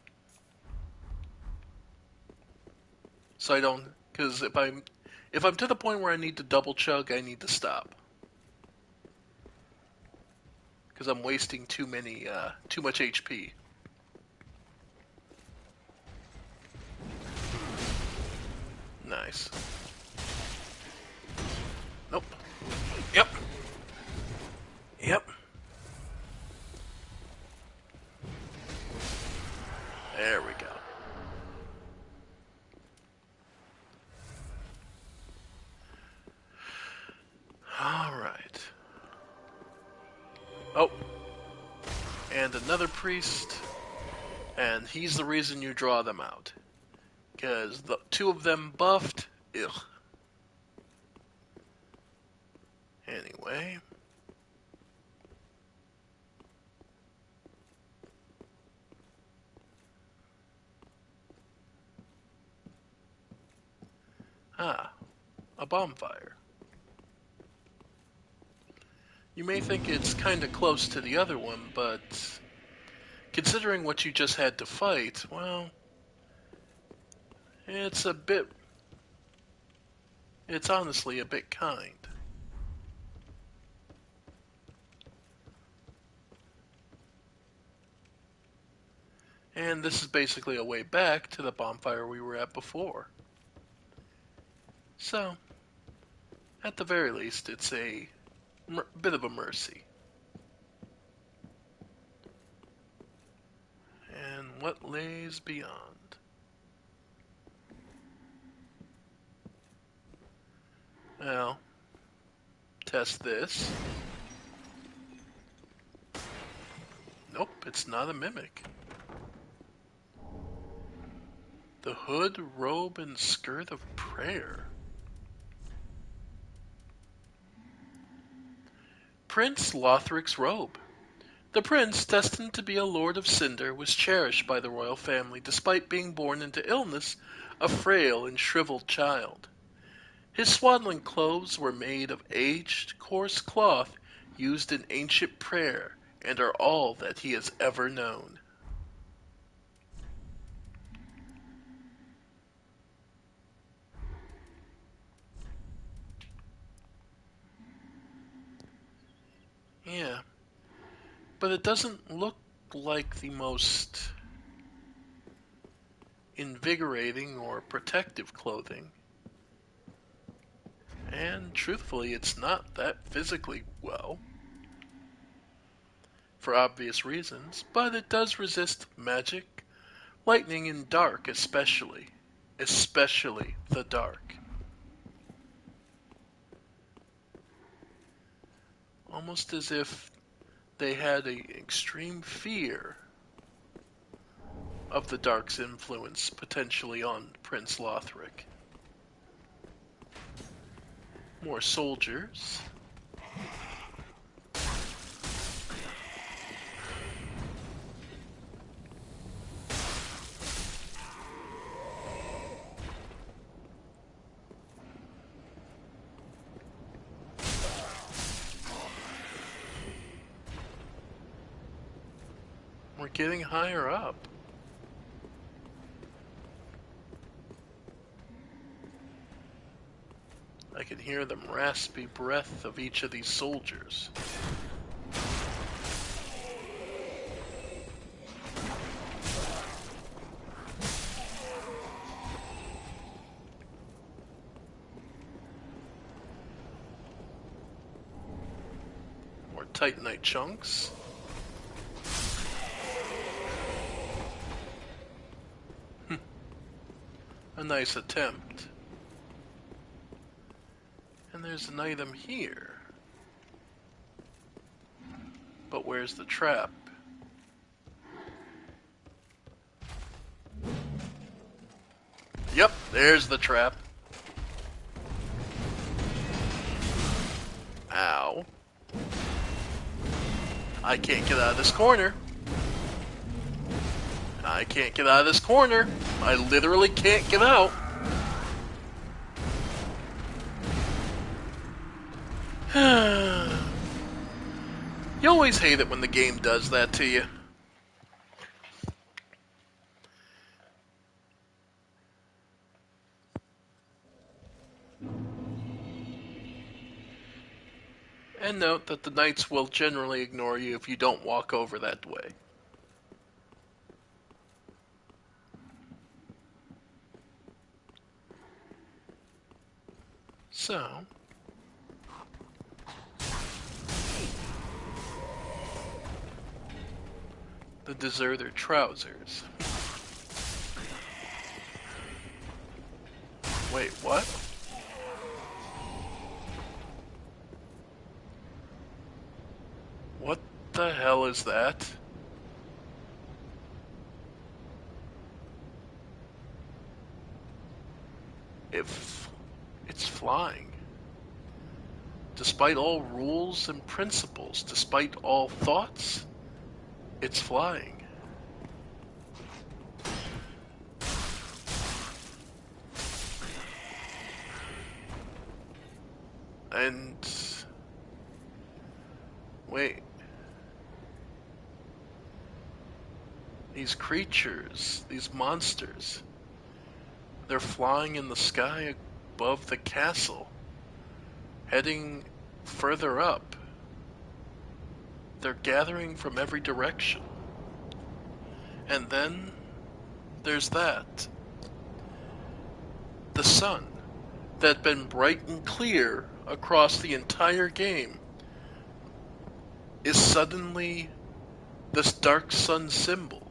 So I don't, because if I'm to the point where I need to double chug, I need to stop. Because I'm wasting too much HP. Nice. Nope. Yep. Yep. There we go. Alright. Oh. And another priest. And he's the reason you draw them out. Because the two of them buffed. Ugh. Anyway. Ah. A bonfire. You may think it's kinda close to the other one, but considering what you just had to fight, well, it's honestly a bit kind. And this is basically a way back to the bonfire we were at before. So, at the very least, it's a bit of a mercy. And what lays beyond? Well, test this. Nope, it's not a mimic. The hood, robe, and skirt of prayer. Prince Lothric's robe. The prince, destined to be a Lord of Cinder, was cherished by the royal family despite being born into illness, a frail and shriveled child. His swaddling clothes were made of aged, coarse cloth used in ancient prayer and are all that he has ever known. Yeah, but it doesn't look like the most invigorating or protective clothing. And truthfully, it's not that physically well. For obvious reasons, but it does resist magic, lightning, and dark especially. Especially the dark. Almost as if they had an extreme fear of the dark's influence potentially on Prince Lothric. More soldiers. We're getting higher up. I can hear the raspy breath of each of these soldiers. More Titanite chunks. A nice attempt. And there's an item here. But where's the trap? Yep, there's the trap. Ow. I can't get out of this corner. I can't get out of this corner. I literally can't get out. You always hate it when the game does that to you. And note that the knights will generally ignore you if you don't walk over that way. So, the deserter trousers. Wait, what? What the hell is that? If it's flying. Despite all rules and principles, despite all thoughts, it's flying. And wait. These creatures, these monsters, they're flying in the sky above the castle, heading further up. They're gathering from every direction. And then there's that. The sun that had been bright and clear across the entire game is suddenly this dark sun symbol.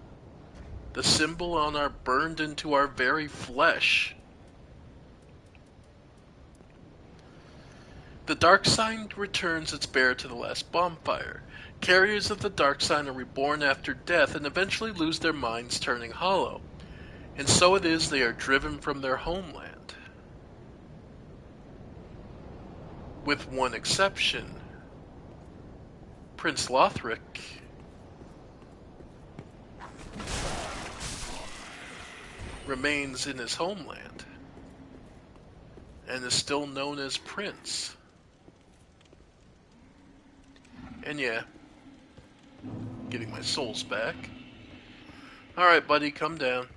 The symbol on our burned into our very flesh. The dark sign returns its bearer to the last bonfire. Carriers of the dark sign are reborn after death and eventually lose their minds, turning hollow. And so it is they are driven from their homeland. With one exception. Prince Lothric remains in his homeland and is still known as Prince. And yeah, getting my souls back. Alright, buddy, come down.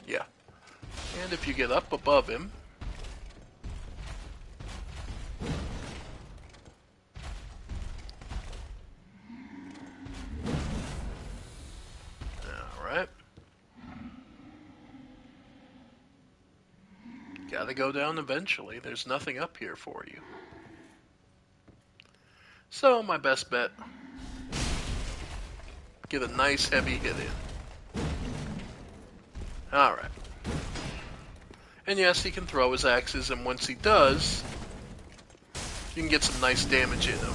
Yeah. And if you get up above him, alright. Gotta go down eventually. There's nothing up here for you. So, my best bet, get a nice heavy hit in. Alright. And yes, he can throw his axes, and once he does, you can get some nice damage in him.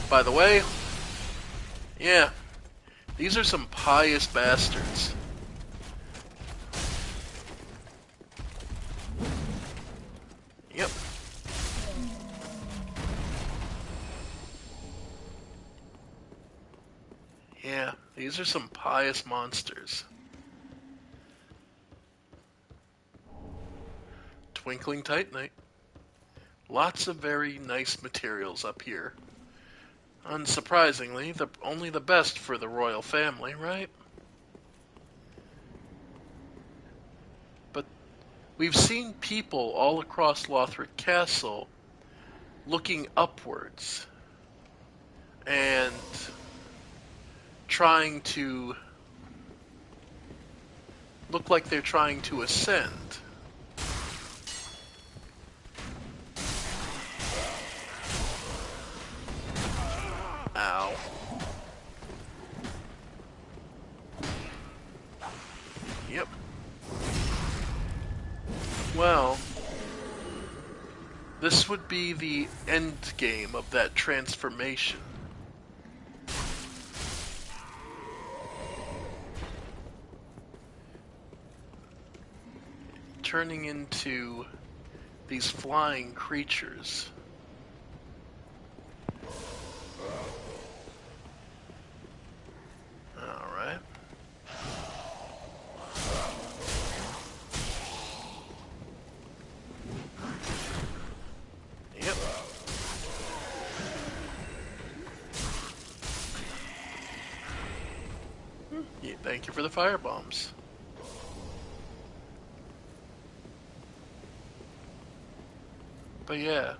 By the way, yeah, these are some pious bastards. Yep. Yeah, these are some pious monsters. Twinkling Titanite. Lots of very nice materials up here. Unsurprisingly, only the best for the royal family, right? But we've seen people all across Lothric Castle looking upwards and trying to look like they're trying to ascend. Ow. Yep. Well, this would be the end game of that transformation. Turning into these flying creatures. Thank you for the fire bombs. But yeah.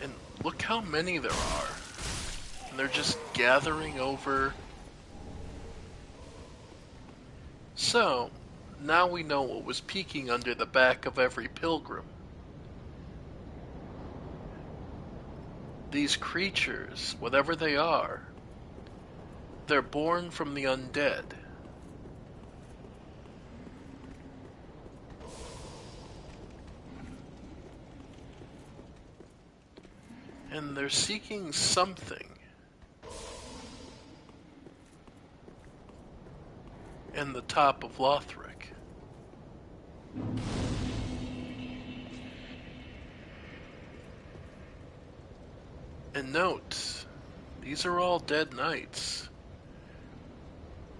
And look how many there are. And they're just gathering over. So, now we know what was peeking under the back of every pilgrim. These creatures, whatever they are, they're born from the undead. And they're seeking something. In the top of Lothric. And note, these are all dead knights.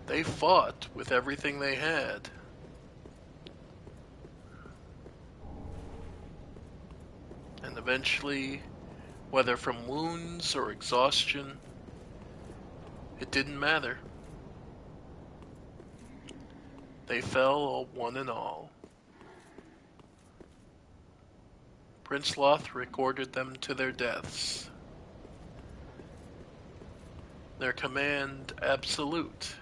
They fought with everything they had. And eventually, whether from wounds or exhaustion, it didn't matter. They fell one and all. Prince Lothric ordered them to their deaths. Their command absolute.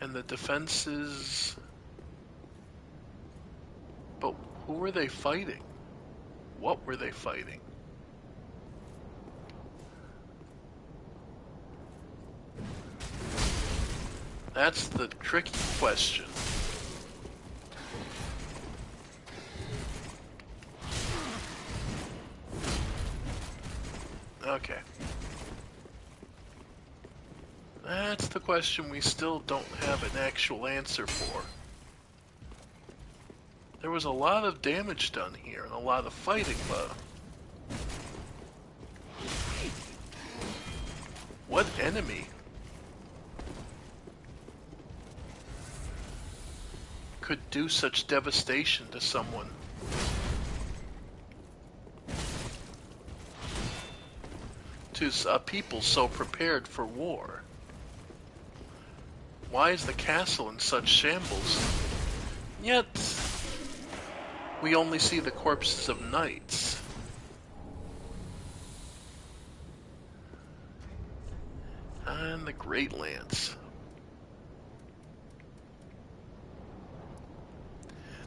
And the defenses... But who were they fighting? What were they fighting? That's the tricky question. Okay. That's the question we still don't have an actual answer for. There was a lot of damage done here and a lot of fighting, but... What enemy could do such devastation to someone? To a people so prepared for war? Why is the castle in such shambles? Yet, we only see the corpses of knights. And the Great Lance.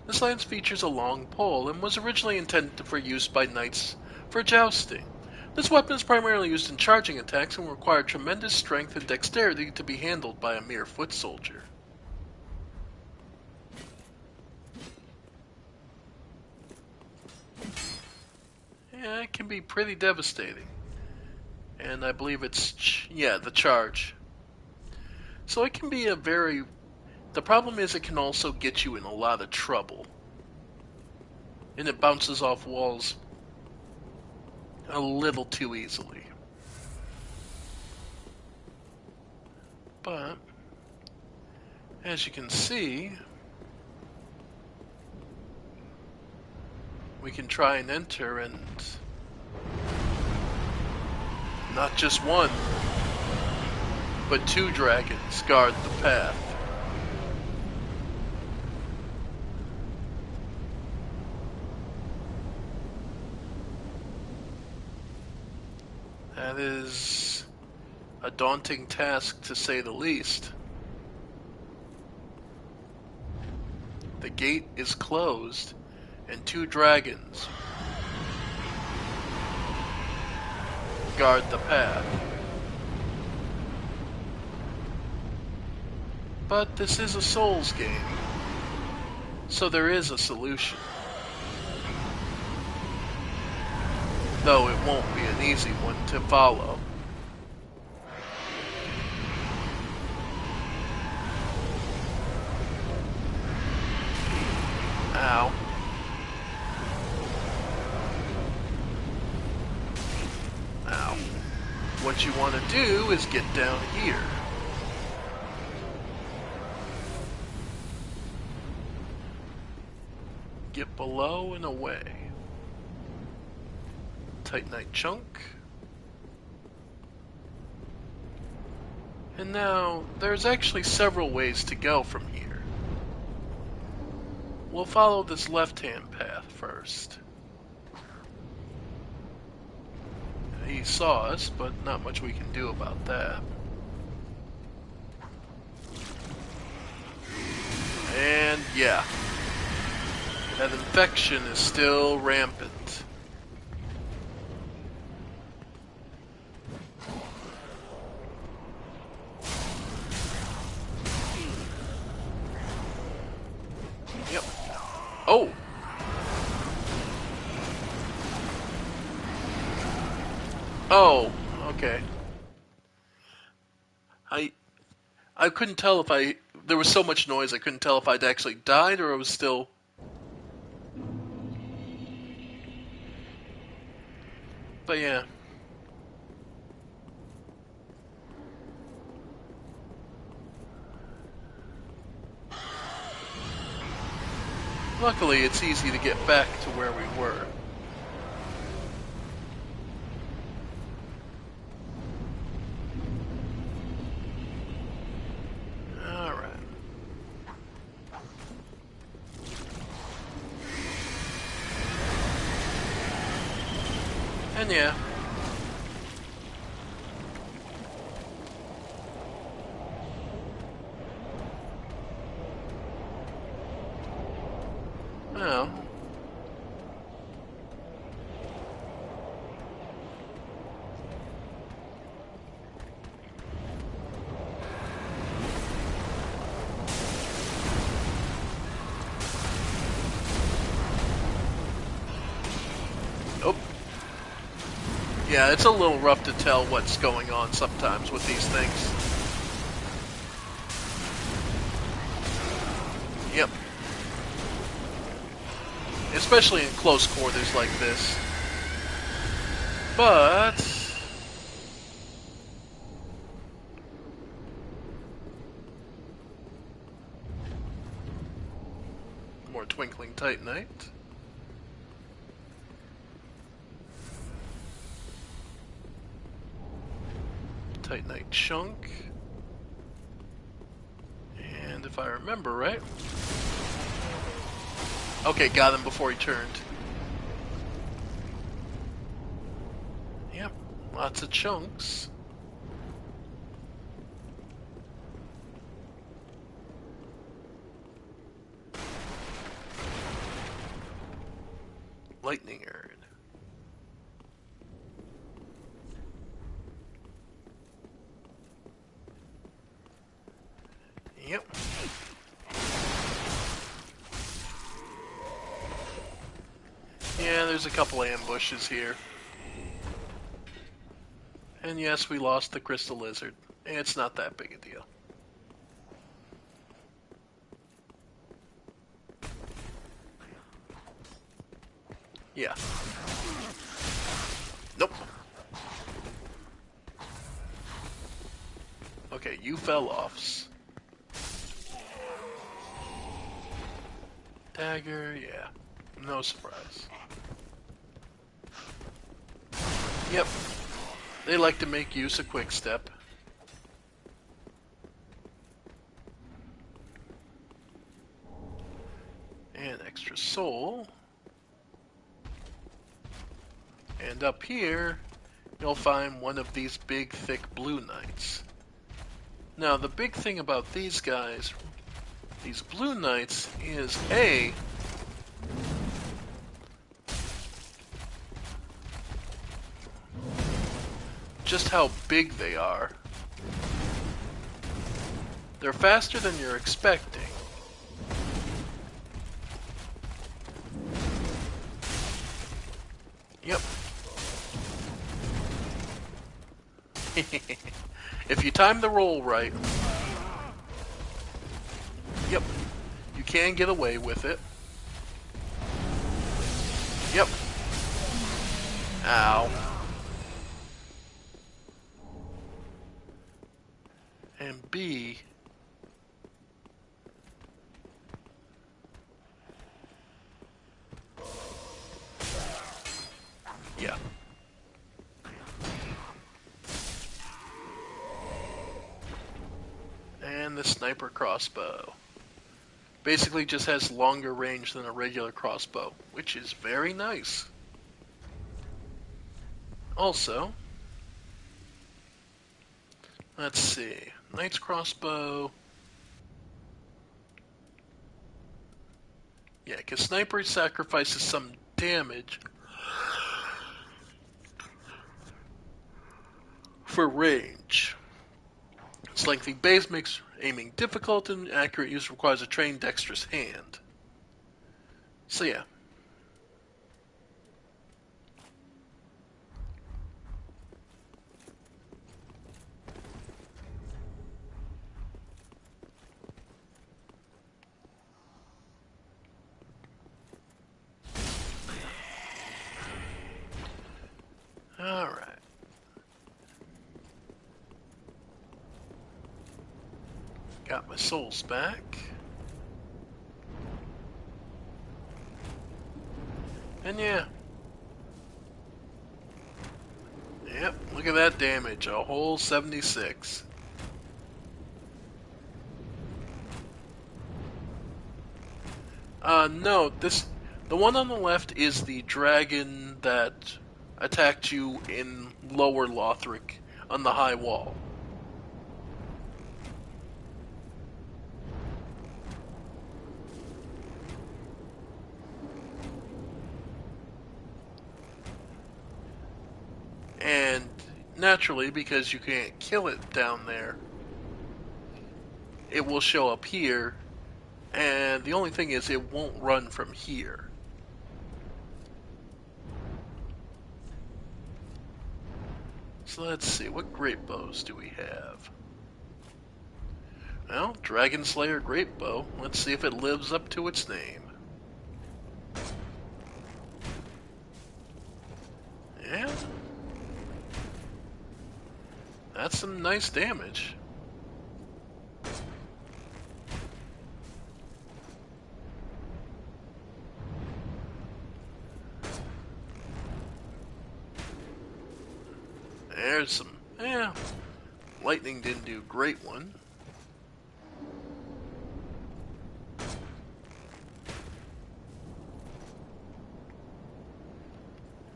This lance features a long pole and was originally intended for use by knights for jousting. This weapon is primarily used in charging attacks and will require tremendous strength and dexterity to be handled by a mere foot soldier. Yeah, it can be pretty devastating. And I believe it's, the charge. So it can be a very... The problem is it can also get you in a lot of trouble. And it bounces off walls a little too easily. But, as you can see, we can try and enter and not just one, but 2 dragons guard the path. That is a daunting task, to say the least. The gate is closed, and 2 dragons guard the path. But this is a Souls game, so there is a solution. Though it won't be an easy one to follow. Ow. Ow. What you want to do is get down here. Get below and away. Titanite chunk. And now, there's actually several ways to go from here. We'll follow this left-hand path first. He saw us, but not much we can do about that. And yeah, that infection is still rampant. Yep. Oh! Oh, okay. I couldn't tell if there was so much noise I couldn't tell if I'd actually died or I was still. But yeah. Luckily, it's easy to get back to where we were. Alright. And yeah. Well. Oh. Yeah, it's a little rough to tell what's going on sometimes with these things. Yep. Especially in close quarters like this. But more twinkling titanite. Titanite chunk. And if I remember right. Okay, got him before he turned. Yep, lots of chunks. Lightning urn. Yep. Yeah, there's a couple ambushes here. And yes, we lost the crystal lizard. It's not that big a deal. Yeah. Nope. Okay, you fell offs. Dagger, yeah. No surprise. Yep. They like to make use of quick step. And extra soul. And up here, you'll find one of these big, thick blue knights. Now, the big thing about these guys, these blue knights, is A, just how big they are. They're faster than you're expecting. Yep. If you time the roll right, yep, you can get away with it. Yep. Ow. And B, yeah. the sniper crossbow. Basically just has longer range than a regular crossbow, which is very nice. Also, let's see. Knight's crossbow. Yeah, because sniper sacrifices some damage for range. Its lengthy base makes aiming difficult, and accurate use requires a trained, dexterous hand. So yeah. Alright. Got my souls back. And yeah. Yep, look at that damage. A whole 76. No, the one on the left is the dragon that attacked you in Lower Lothric on the high wall. And naturally, because you can't kill it down there, it will show up here, and the only thing is it won't run from here. So let's see, what great bows do we have? Well, Dragon Slayer Great Bow. Let's see if it lives up to its name. Yeah. That's some nice damage. There's some, yeah. Lightning didn't do a great one.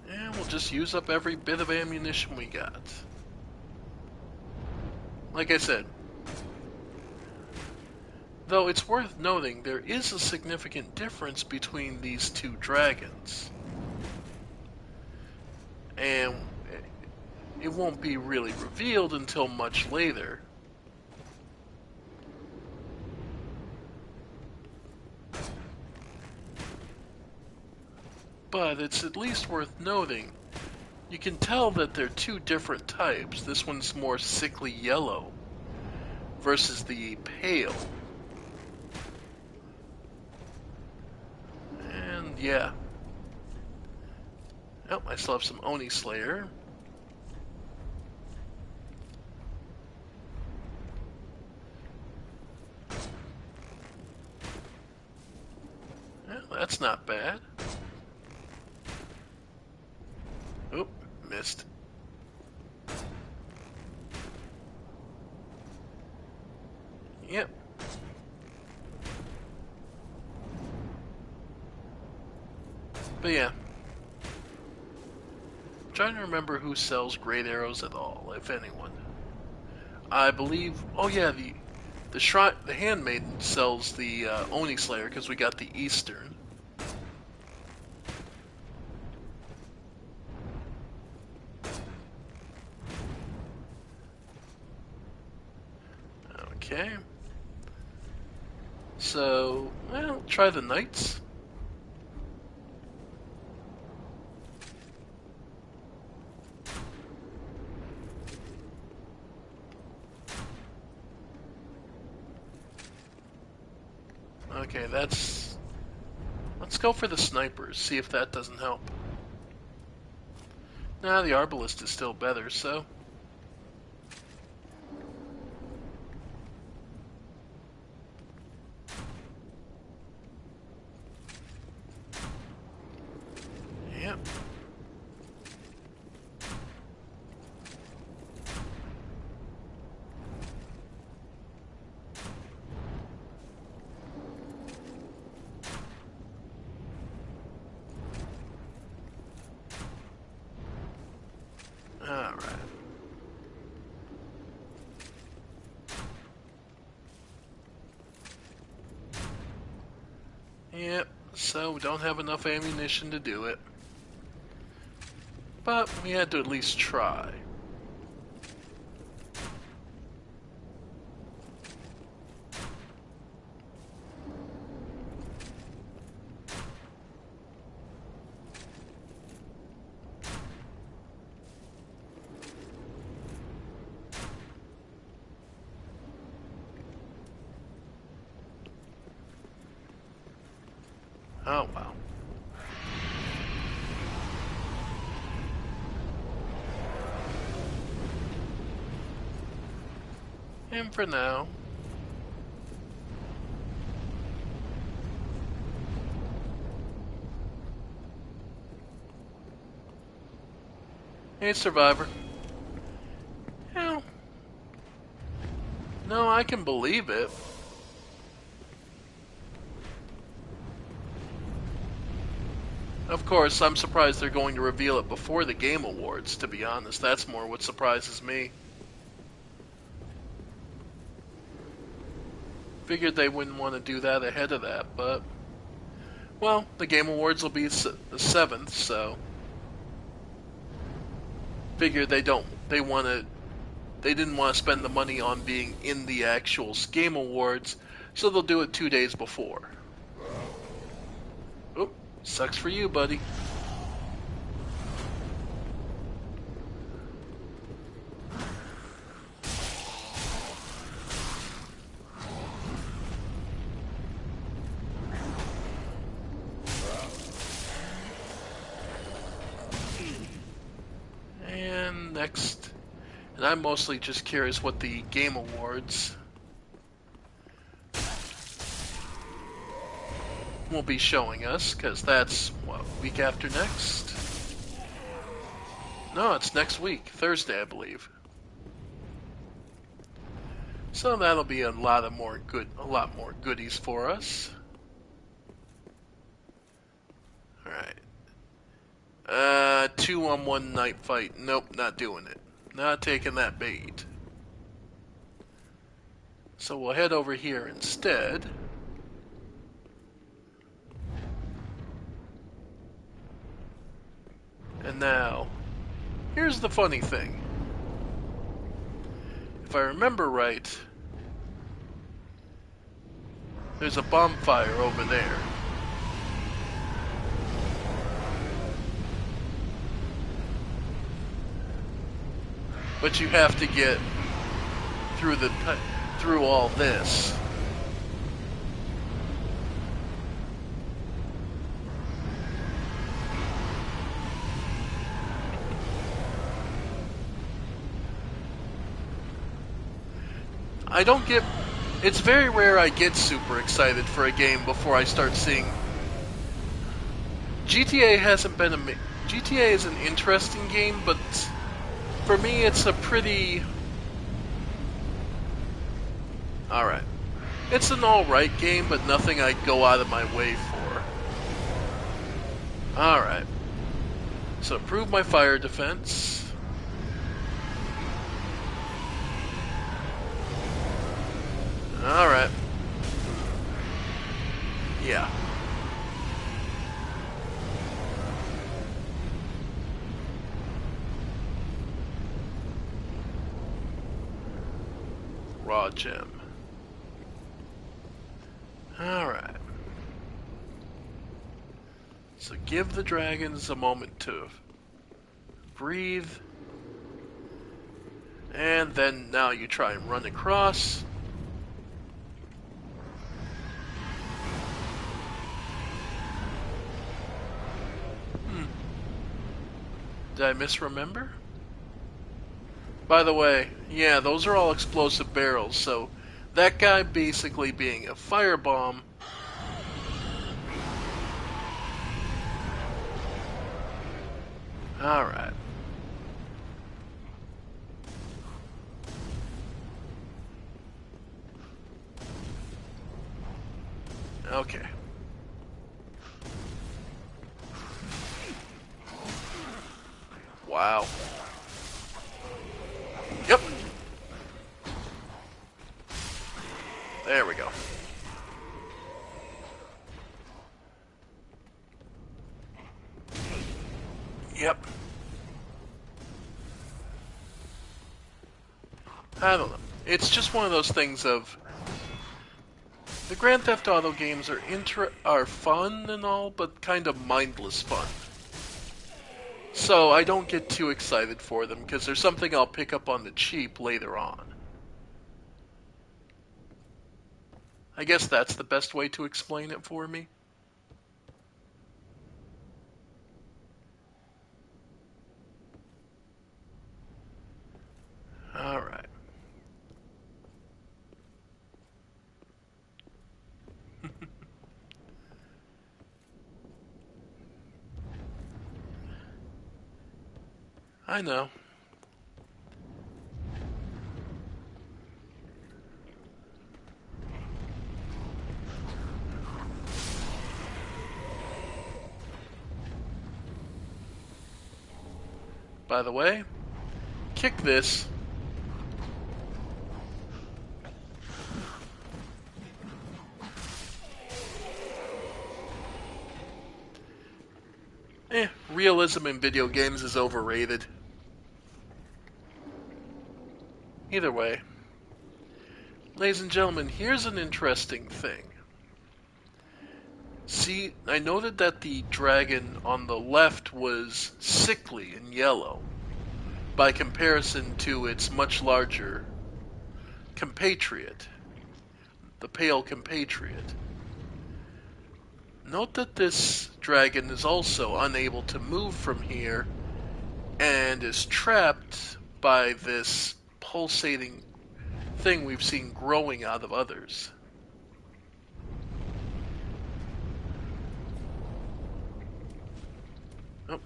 And we'll just use up every bit of ammunition we got. Like I said, though it's worth noting, there is a significant difference between these two dragons. And it won't be really revealed until much later. But it's at least worth noting. You can tell that they're two different types. This one's more sickly yellow versus the pale. And yeah. Oh, I still have some Oni Slayer. Well, that's not bad. Oop, missed. Yep. But yeah. I'm trying to remember who sells great arrows at all, if anyone. I believe. Oh yeah, the shrine, the handmaiden sells the Oni Slayer because we got the Eastern. Okay. So, well, try the Knights. Okay, that's... Let's go for the snipers, see if that doesn't help. Nah, the Arbalist is still better, so... Yep. Yep, so we don't have enough ammunition to do it. But we had to at least try. Oh, wow. And for now... Hey, Survivor. Yeah. No, I can believe it. Of course, I'm surprised they're going to reveal it before the Game Awards, to be honest. That's more what surprises me. Figured they wouldn't want to do that ahead of that, but... Well, the Game Awards will be the 7th, so... Figured they didn't want to spend the money on being in the actual Game Awards, so they'll do it 2 days before. Oop, sucks for you, buddy. And next, and I'm mostly just curious what the Game Awards will be showing us, because that's, what, week after next? No, it's next week, Thursday, I believe. So that'll be a lot more goodies for us. Alright. 2-on-1 night fight. Nope, not doing it. Not taking that bait. So we'll head over here instead. And now, here's the funny thing. If I remember right, there's a bonfire over there. But you have to get through all this. It's very rare I get super excited for a game before I start seeing. GTA is an interesting game, but for me it's a pretty... Alright. It's an alright game, but nothing I'd go out of my way for. Alright. So improve my fire defense. Alright. Yeah. Raw gem. Alright. So give the dragons a moment to breathe. And then now you try and run across. Did I misremember? By the way, yeah, those are all explosive barrels, so that guy basically being a firebomb. Alright. Okay. Wow. Yep. There we go. Yep. I don't know. It's just one of those things of the Grand Theft Auto games are fun and all, but kind of mindless fun. So I don't get too excited for them because there's something I'll pick up on the cheap later on. I guess that's the best way to explain it for me. Alright. I know. By the way, kick this. Realism in video games is overrated. Either way. Ladies and gentlemen, here's an interesting thing. See, I noted that the dragon on the left was sickly and yellow, by comparison to its much larger compatriot, the pale compatriot. Note that this dragon is also unable to move from here and is trapped by this pulsating thing we've seen growing out of others. Oh.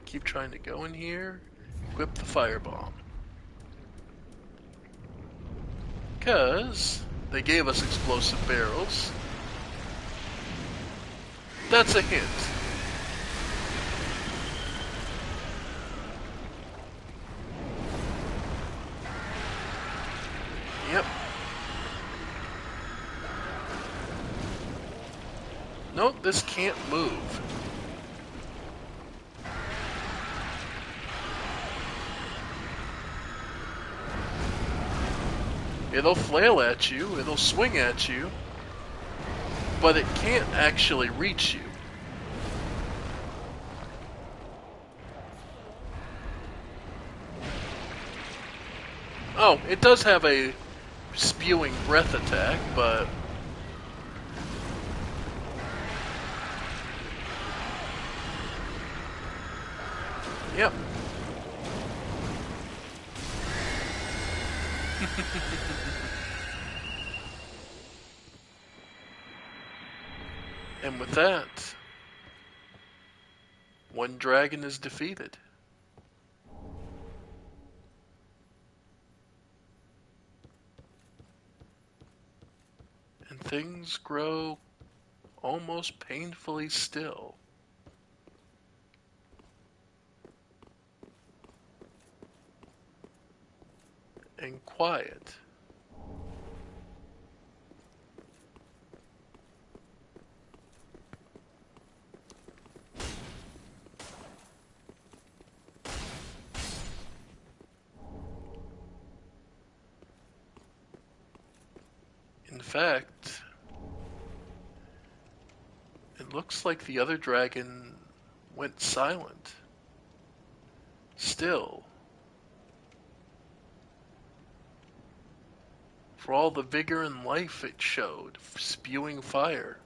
Keep trying to go in here. Equip the firebomb. Because they gave us explosive barrels. That's a hint. Yep. Nope, this can't move. It'll flail at you, it'll swing at you, but it can't actually reach you. Oh, it does have a spewing breath attack, but yep. And with that, one dragon is defeated. And things grow almost painfully still. And quiet. In fact, it looks like the other dragon went silent. Still. For all the vigor and life it showed, spewing fire,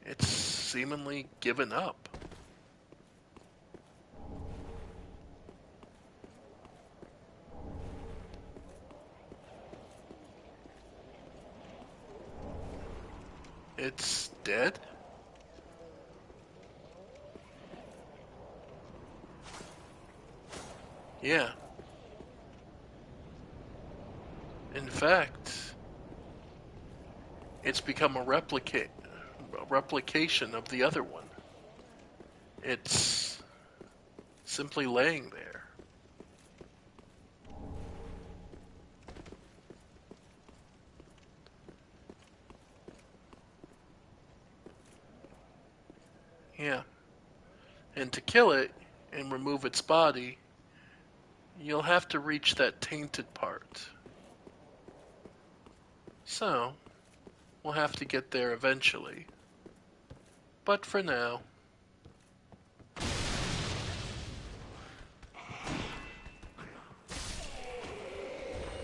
it's seemingly given up. It's dead? Yeah. In fact, it's become a replication of the other one. It's simply laying there. Yeah. And to kill it and remove its body, you'll have to reach that tainted part. So, we'll have to get there eventually. But for now,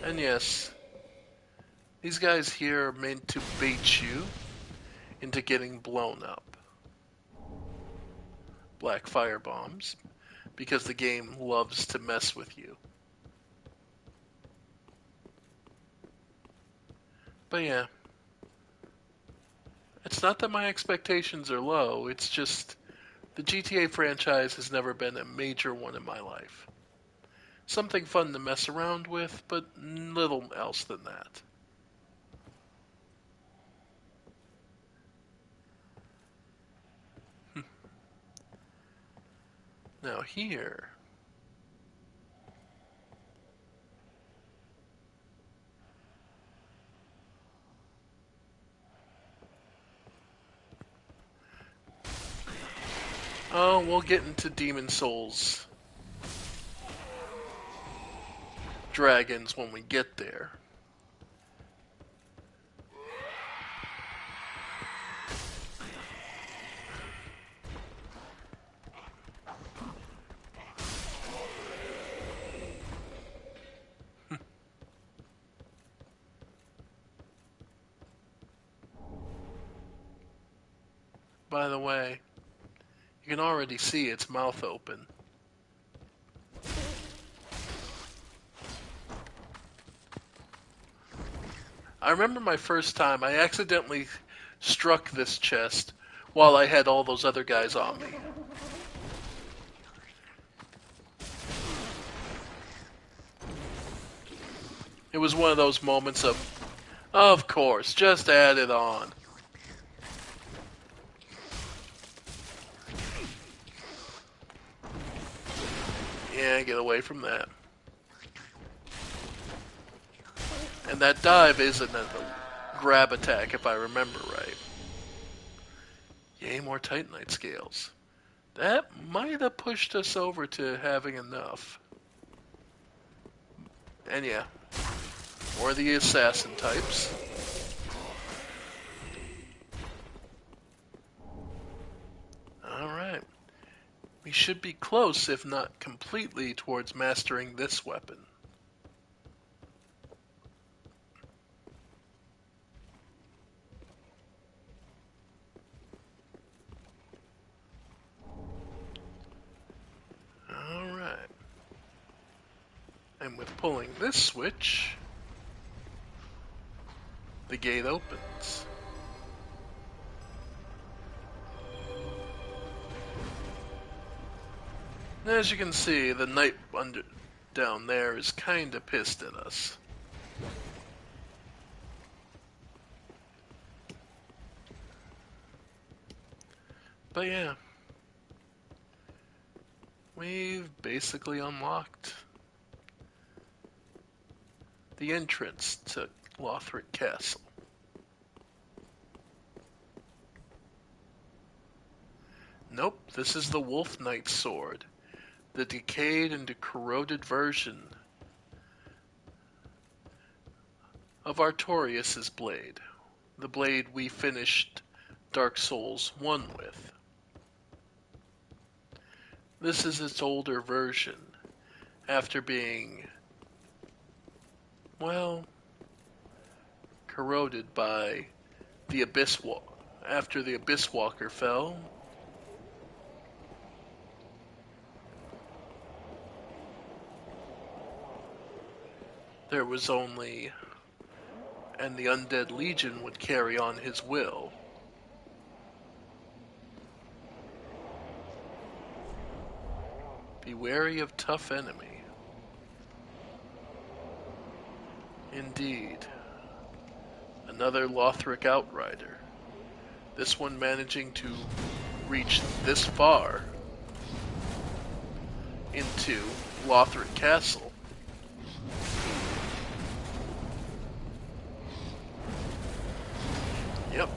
and yes, these guys here are meant to bait you into getting blown up. Black fire bombs, because the game loves to mess with you. But yeah, it's not that my expectations are low, it's just the GTA franchise has never been a major one in my life. Something fun to mess around with, but little else than that. Now here, oh, we'll get into Demon Souls dragons when we get there. By the way, you can already see its mouth open. I remember my first time, I accidentally struck this chest while I had all those other guys on me. It was one of those moments of course, just add it on. Yeah, get away from that. And that dive isn't a grab attack, if I remember right. Yay, more Titanite scales. That might have pushed us over to having enough. And yeah, more of the assassin types. Alright. We should be close, if not completely, towards mastering this weapon. Alright. And with pulling this switch, the gate opens. And as you can see, the knight down there is kinda pissed at us. But yeah, we've basically unlocked the entrance to Lothric Castle. Nope, this is the Wolf Knight's sword, the decayed and corroded version of Artorias' blade, the blade we finished Dark Souls 1 with. This is its older version, after being, well, corroded by the after the Abyss Walker fell. There was only, and the Undead Legion would carry on his will. Be wary of tough enemy. Indeed. Another Lothric Outrider. This one managing to reach this far into Lothric Castle. Yep.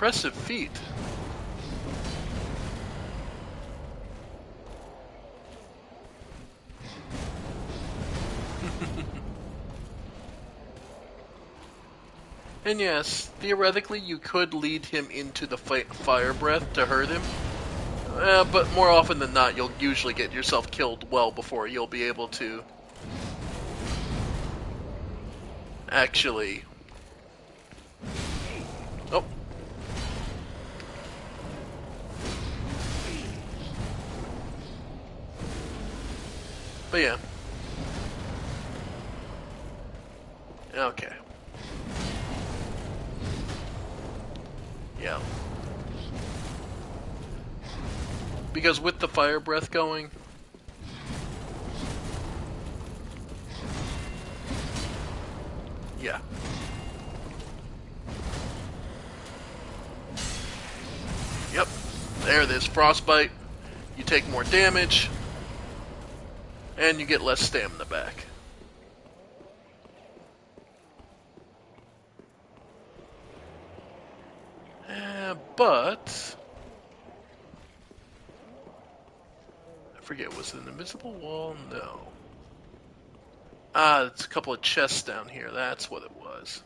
impressive feat. And yes, theoretically you could lead him into the fire breath to hurt him, but more often than not you'll usually get yourself killed well before you'll be able to actually... Oh. But yeah. Okay. Yeah. Because with the fire breath going, yeah. Yep. There it is. Frostbite. You take more damage, and you get less stamina back. But I forget, was it an invisible wall? No. Ah, it's a couple of chests down here. That's what it was.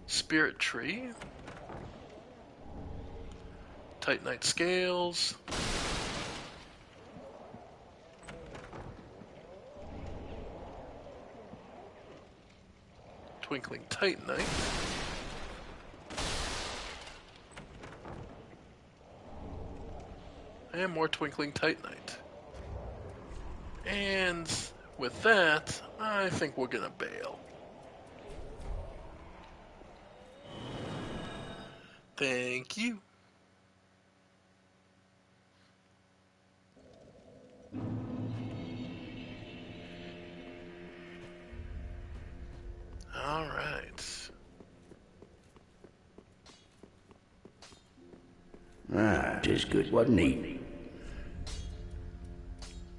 Spirit tree. Titanite scales. Twinkling titanite. And more twinkling titanite. And with that, I think we're gonna bail. Thank you. Alright. Ah, 'tis good, wasn't he?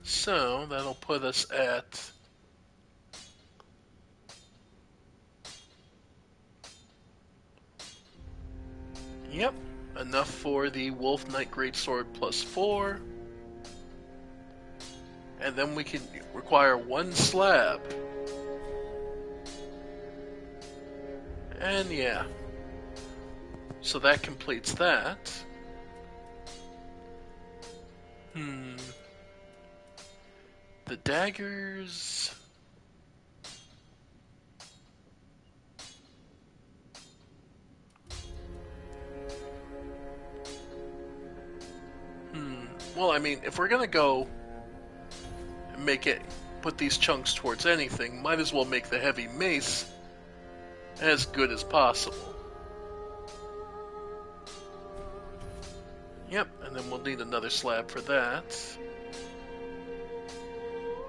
So, that'll put us at... Yep, enough for the Wolf Knight Greatsword +4. And then we can require 1 slab. And yeah. So that completes that. The daggers... Well, I mean, if we're gonna go and put these chunks towards anything, might as well make the heavy mace as good as possible. Yep, and then we'll need another slab for that.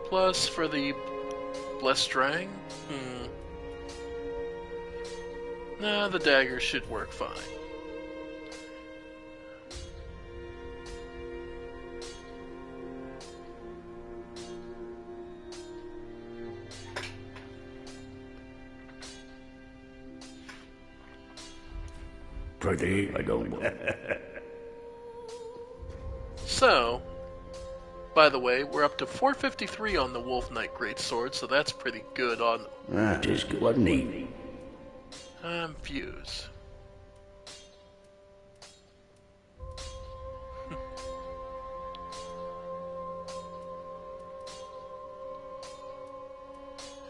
Plus, for the Blessed Drang, nah, the dagger should work fine. Pretty, I don't know. So, by the way, we're up to 453 on the Wolf Knight Greatsword, so that's pretty good on Ah, 'tis good, wasn't he? Fuse.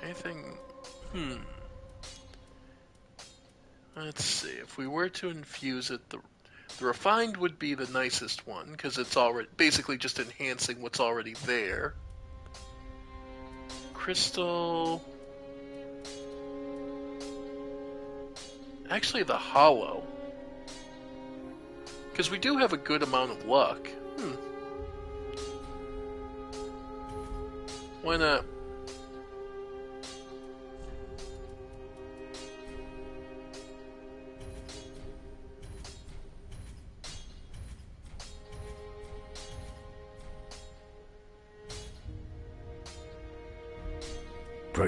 Anything... Let's see, if we were to infuse it, the refined would be the nicest one, because it's already basically just enhancing what's already there. Crystal... Actually, the hollow. Because we do have a good amount of luck. Why not?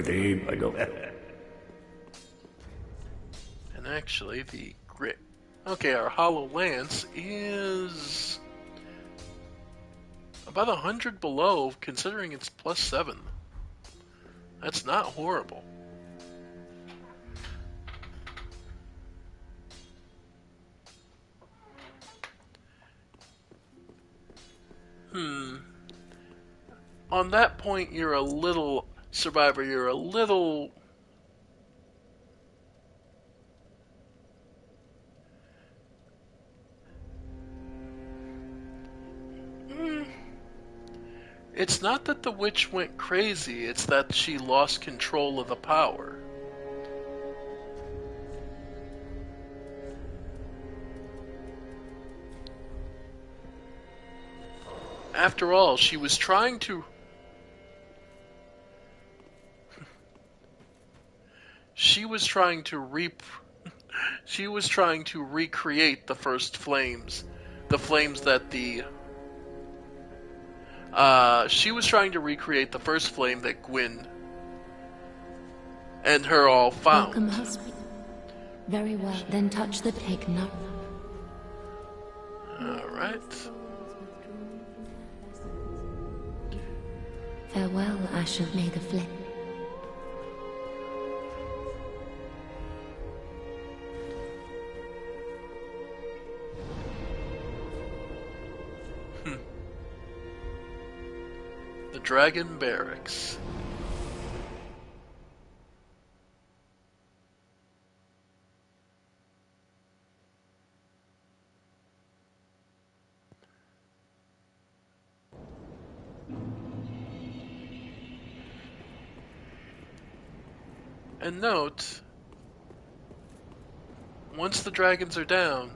Pretty, I don't... And actually, the grit. Okay, our hollow lance is about 100 below, considering it's +7. That's not horrible. On that point, you're a little... Survivor, you're a little... It's not that the witch went crazy, it's that she lost control of the power. After all, she was trying to... She was trying to She was trying to recreate the first flames. The flames that the... she was trying to recreate the first flame that Gwyn and her all found. Welcome, husband. Very well. Then touch the take no. Alright. Farewell, ash of may the flame. The Dragon Barracks. And note, once the dragons are down,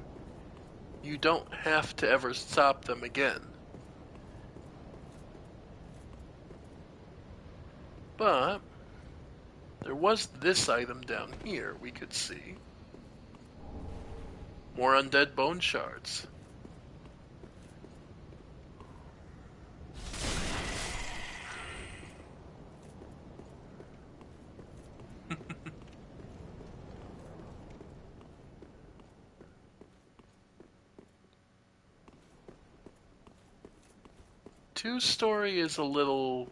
you don't have to ever stop them again. But there was this item down here we could see. More undead bone shards. Two-story is a little...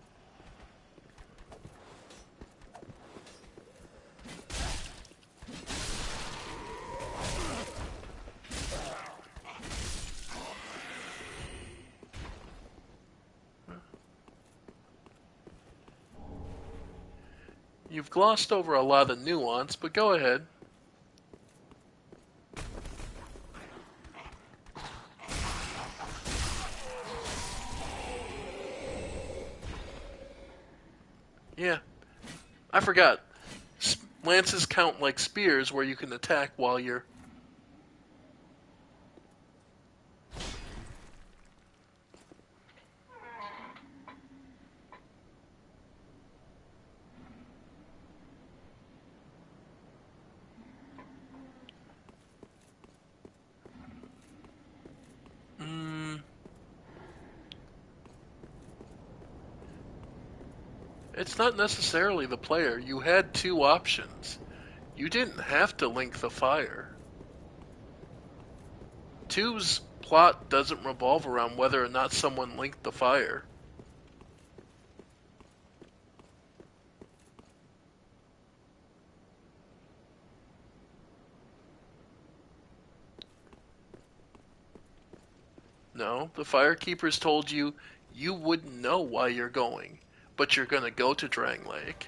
You've glossed over a lot of nuance, but go ahead. Yeah, I forgot. Lances count like spears where you can attack while you're... It's not necessarily the player. You had two options. You didn't have to link the fire. Two's plot doesn't revolve around whether or not someone linked the fire. No, the Firekeepers told you you wouldn't know why you're going, but you're gonna go to Drang Lake.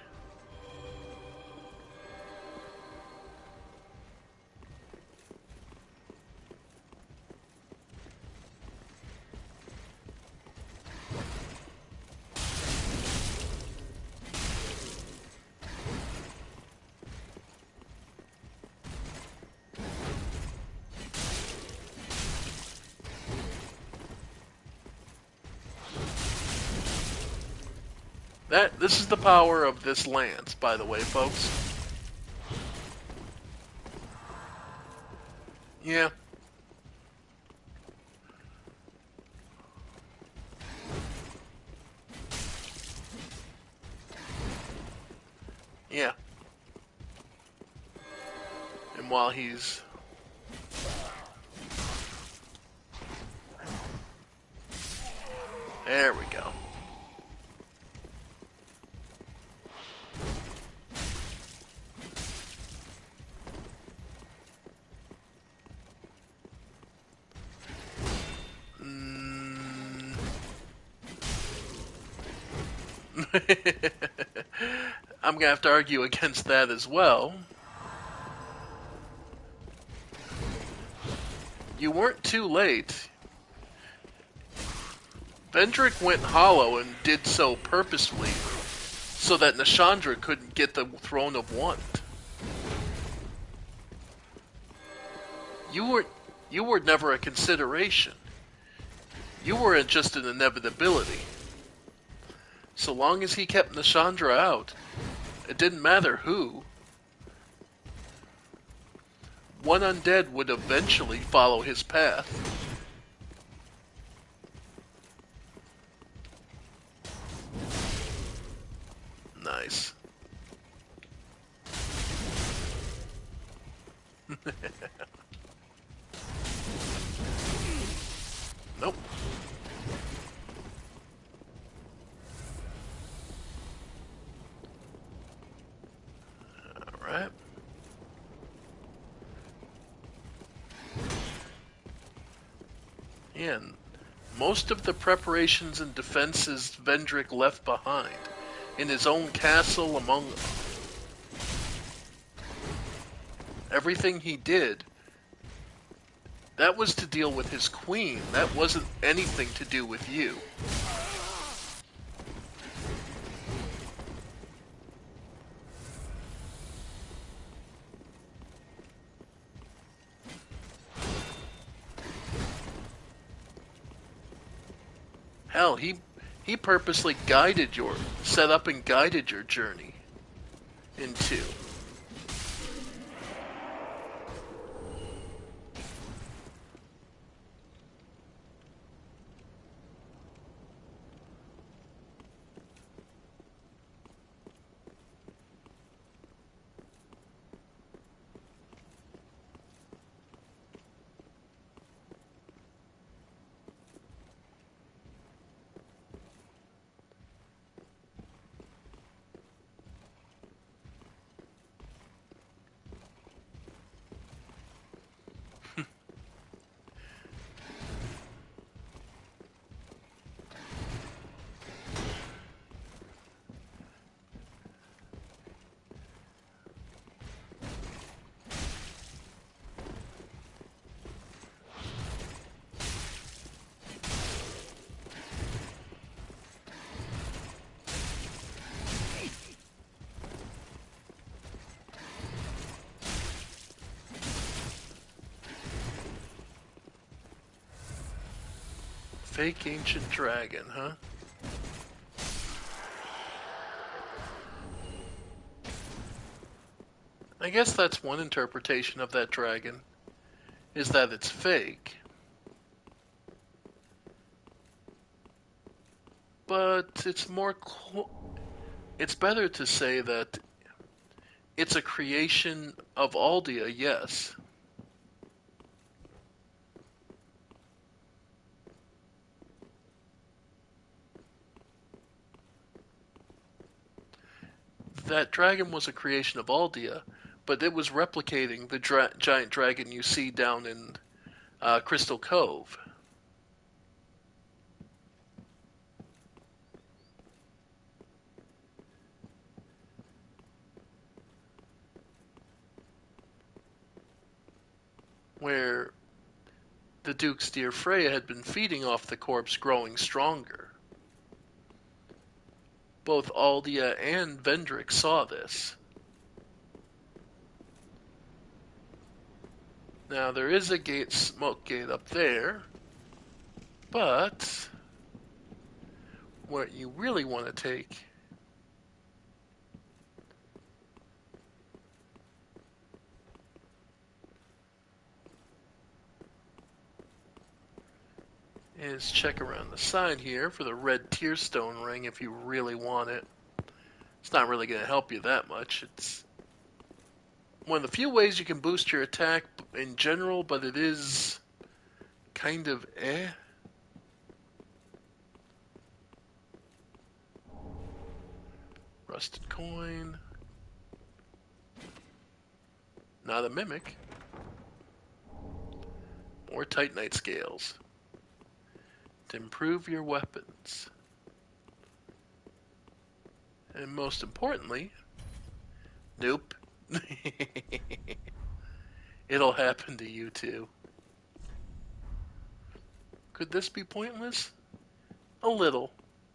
This is the power of this lance, by the way, folks. Yeah. him while he's... There we go. I'm gonna have to argue against that as well. You weren't too late. Vendrick went hollow and did so purposefully so that Nashandra couldn't get the Throne of Want. You were never a consideration. You were just an inevitability. So long as he kept Nashandra out, it didn't matter who. One undead would eventually follow his path. Nice. Nope. Alright. And most of the preparations and defenses Vendrick left behind in his own castle among everything he did, that was to deal with his queen. That wasn't anything to do with you. Hell, he purposely set up and guided your journey into. Fake ancient dragon, huh? I guess that's one interpretation of that dragon, is that it's fake. But it's better to say that it's a creation of Aldia, yes. That dragon was a creation of Aldia, but it was replicating the giant dragon you see down in Crystal Cove. Where the Duke's dear Freya had been feeding off the corpse, growing stronger. Both Aldia and Vendrick saw this. Now, there is a smoke gate up there, but what you really want to take is check around the side here for the red tearstone ring if you really want it. It's not really going to help you that much. It's one of the few ways you can boost your attack in general, but it is kind of eh. Rusted coin. Not a mimic. More Titanite scales. To improve your weapons. And most importantly, nope. It'll happen to you too. Could this be pointless? A little,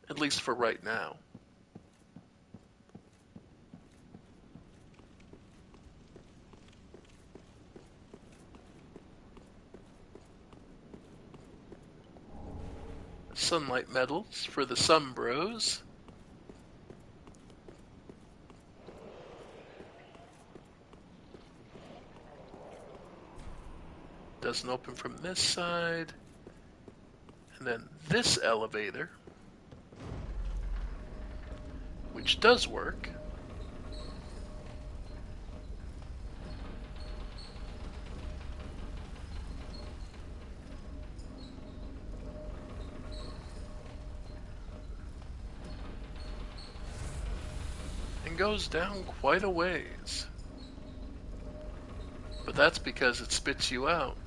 at least for right now. Sunlight medals for the Sun Bros. Doesn't open from this side. And then this elevator, which does work. And goes down quite a ways. But that's because it spits you out.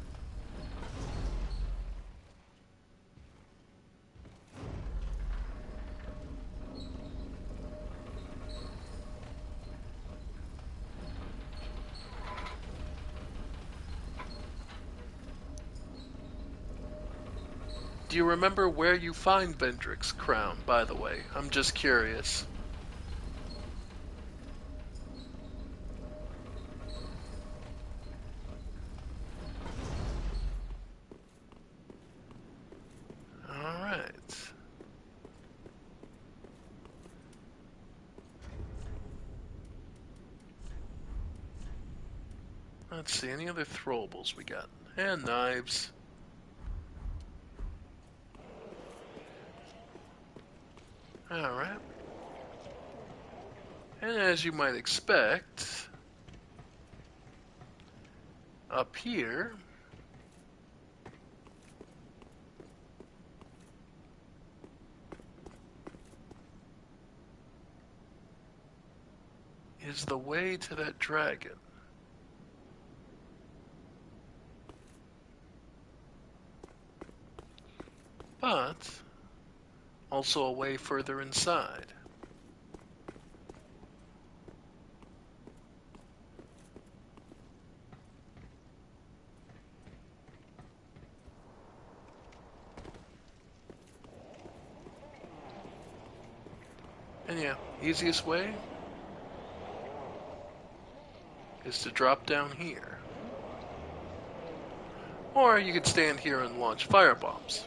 Do you remember where you find Vendrick's crown, by the way? I'm just curious. Alright. Let's see, any other throwables we got? And knives. Alright. And as you might expect, up here is the way to that dragon. But also a way further inside. And yeah, easiest way is to drop down here. Or you could stand here and launch firebombs.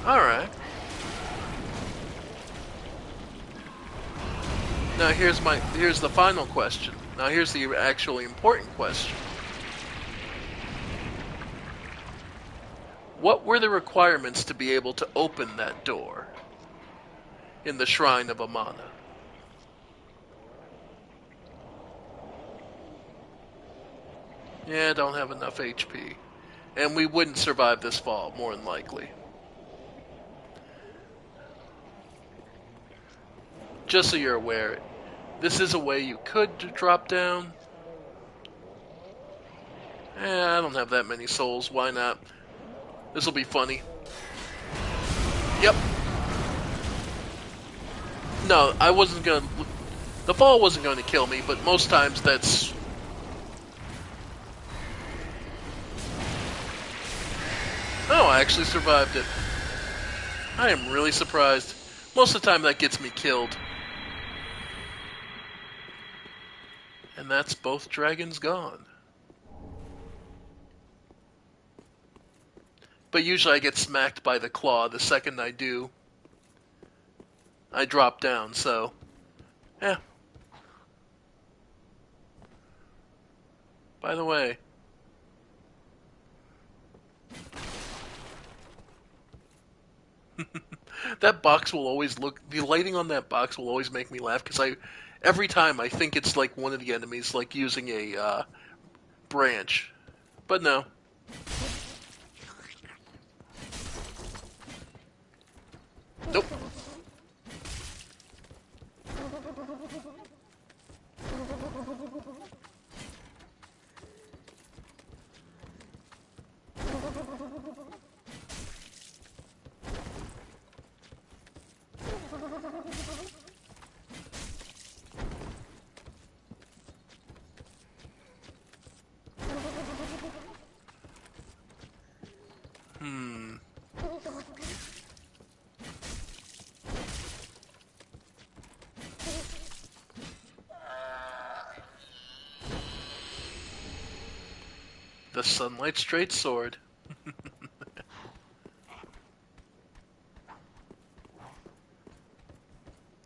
Alright. Now here's the final question. Now here's the actually important question. What were the requirements to be able to open that door in the Shrine of Amana? Yeah, don't have enough HP. And we wouldn't survive this fall, more than likely. Just so you're aware, this is a way you could drop down. I don't have that many souls, why not? This'll be funny. Yep. No, I wasn't gonna... The fall wasn't going to kill me, but most times that's... Oh, I actually survived it. I am really surprised. Most of the time that gets me killed. And that's both dragons gone. But usually I get smacked by the claw the second I do. I drop down, so... yeah. By the way... that box will always look... the lighting on that box will always make me laugh, because every time I think it's like one of the enemies, like using a branch. But no. Nope. The Sunlight Straight Sword.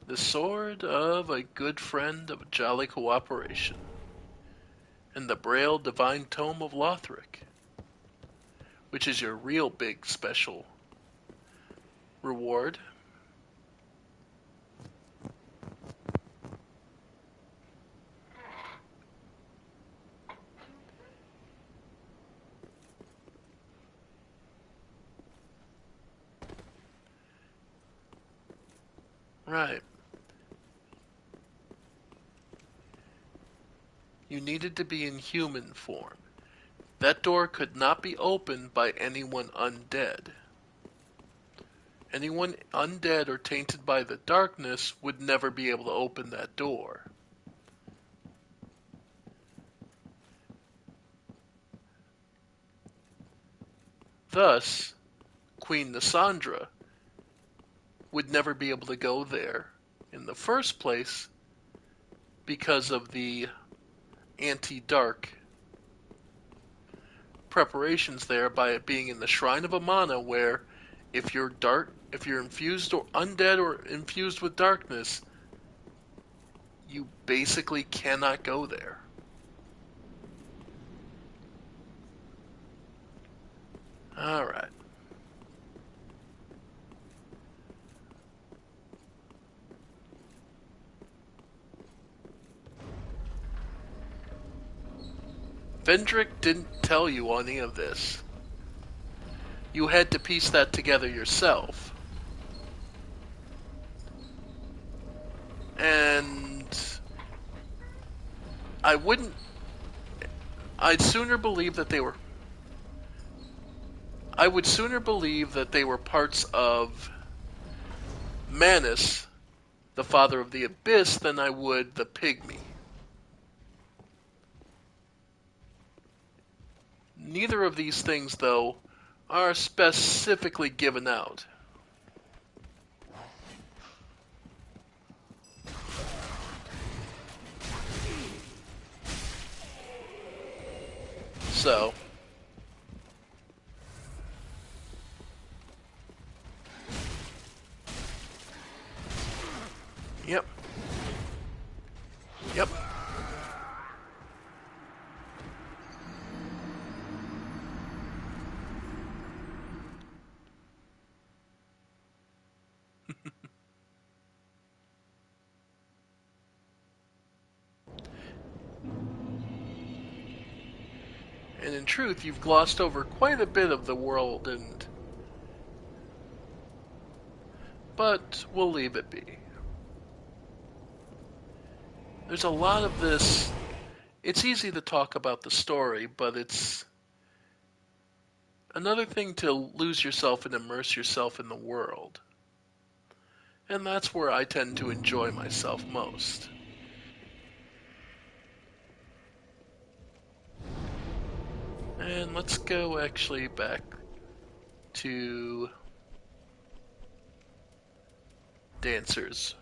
The sword of a good friend of jolly cooperation. And the Braille Divine Tome of Lothric, which is your real big special reward. Right. You needed to be in human form. That door could not be opened by anyone undead. Anyone undead or tainted by the darkness would never be able to open that door. Thus, Queen Nasandra would never be able to go there in the first place because of the anti-dark preparations there by it being in the Shrine of Amana, where if you're infused or undead or infused with darkness, you basically cannot go there. Alright. Vendrick didn't tell you any of this. You had to piece that together yourself. And I'd sooner believe that they were I would sooner believe that they were parts of Manus, the father of the Abyss, than I would the Pygmy. Neither of these things, though, are specifically given out. So, yep. Yep. And in truth, you've glossed over quite a bit of the world, but we'll leave it be. There's a lot of this. It's easy to talk about the story, but it's another thing to lose yourself and immerse yourself in the world. And that's where I tend to enjoy myself most. And let's go actually back to dancers.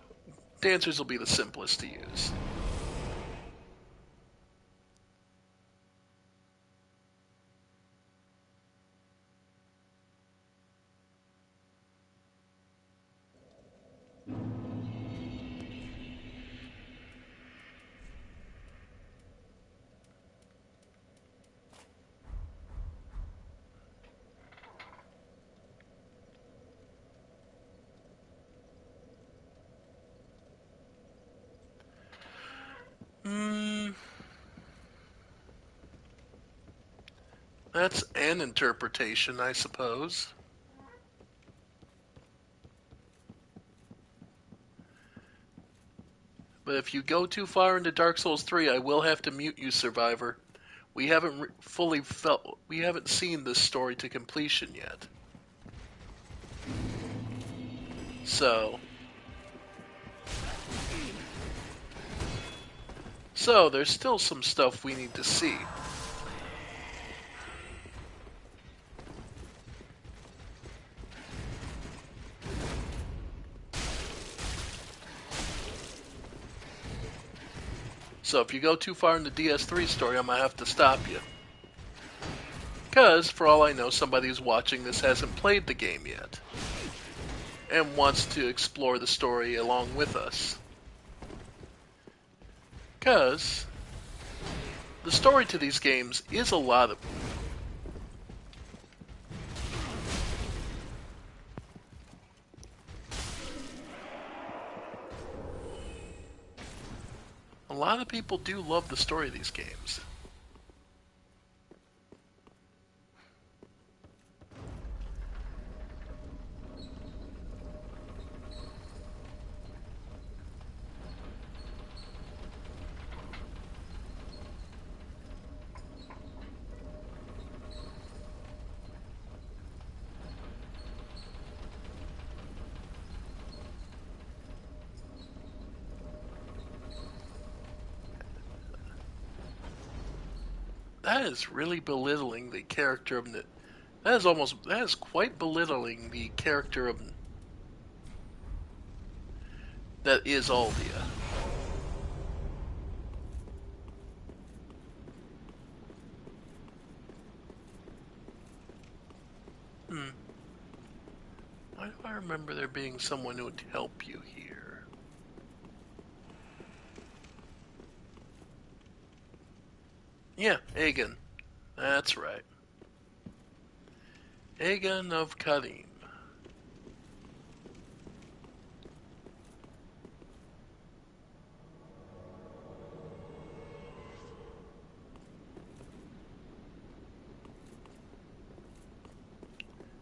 Dancers will be the simplest to use. That's an interpretation, I suppose. But if you go too far into Dark Souls 3, I will have to mute you, Survivor. We haven't we haven't seen this story to completion yet. So there's still some stuff we need to see. So if you go too far in the DS3 story, I'm going to have to stop you. Because, for all I know, somebody who's watching this hasn't played the game yet. And wants to explore the story along with us. Because the story to these games is a lot of... A lot of people do love the story of these games. That is really belittling the character of... That is quite belittling the character of... That is Aldia. Why do I remember there being someone who would help you here? Yeah, Aegon. That's right. Aegon of Karim.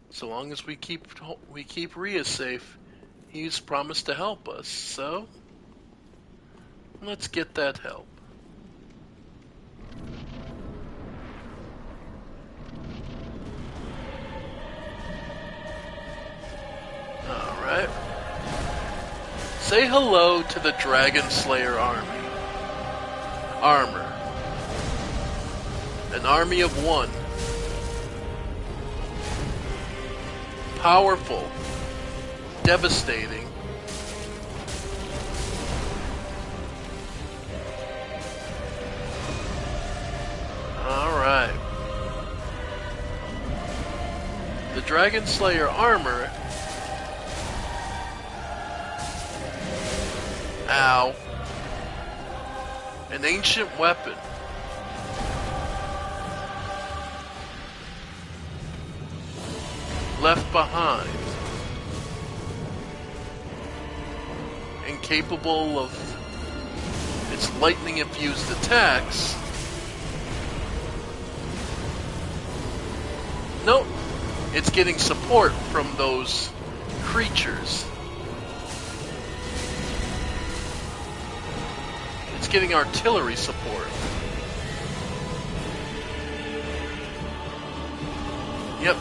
So long as we keep Rhea safe, he's promised to help us. So let's get that help. All right. Say hello to the Dragon Slayer armor. An army of one. Powerful, devastating, alright. The Dragon Slayer armor. Ow. An ancient weapon. Left behind, incapable of its lightning-infused attacks. Nope, it's getting support from those creatures. It's getting artillery support. Yep.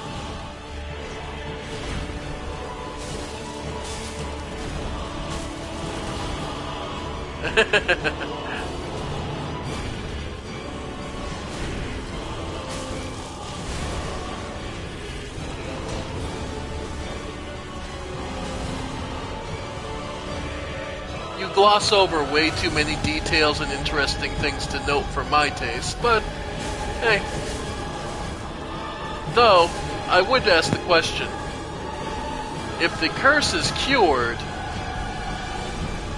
You gloss over way too many details and interesting things to note for my taste, but hey. Though, I would ask the question, if the curse is cured,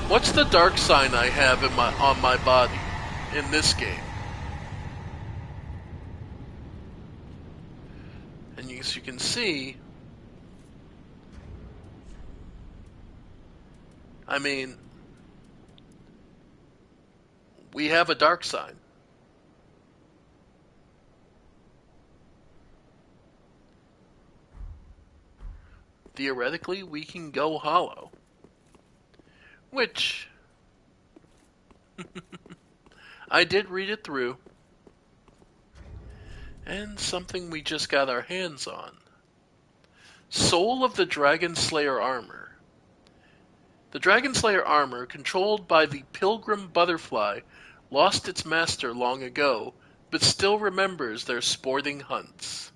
what's the dark sign I have on my body in this game? And as you can see, I mean, we have a dark sign. Theoretically, we can go hollow. Which, I did read it through. And something we just got our hands on. Soul of the Dragon Slayer Armor. The Dragon Slayer armor, controlled by the pilgrim butterfly, lost its master long ago, but still remembers their sporting hunts.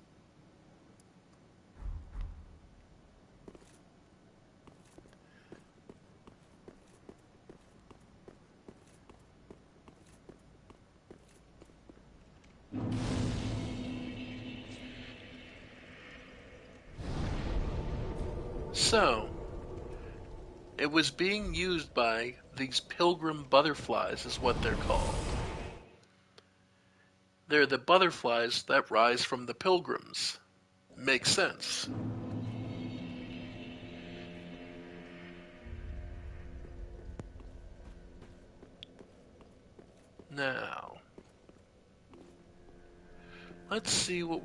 So, it was being used by these pilgrim butterflies, is what they're called. They're the butterflies that rise from the pilgrims. Makes sense. Now, let's see what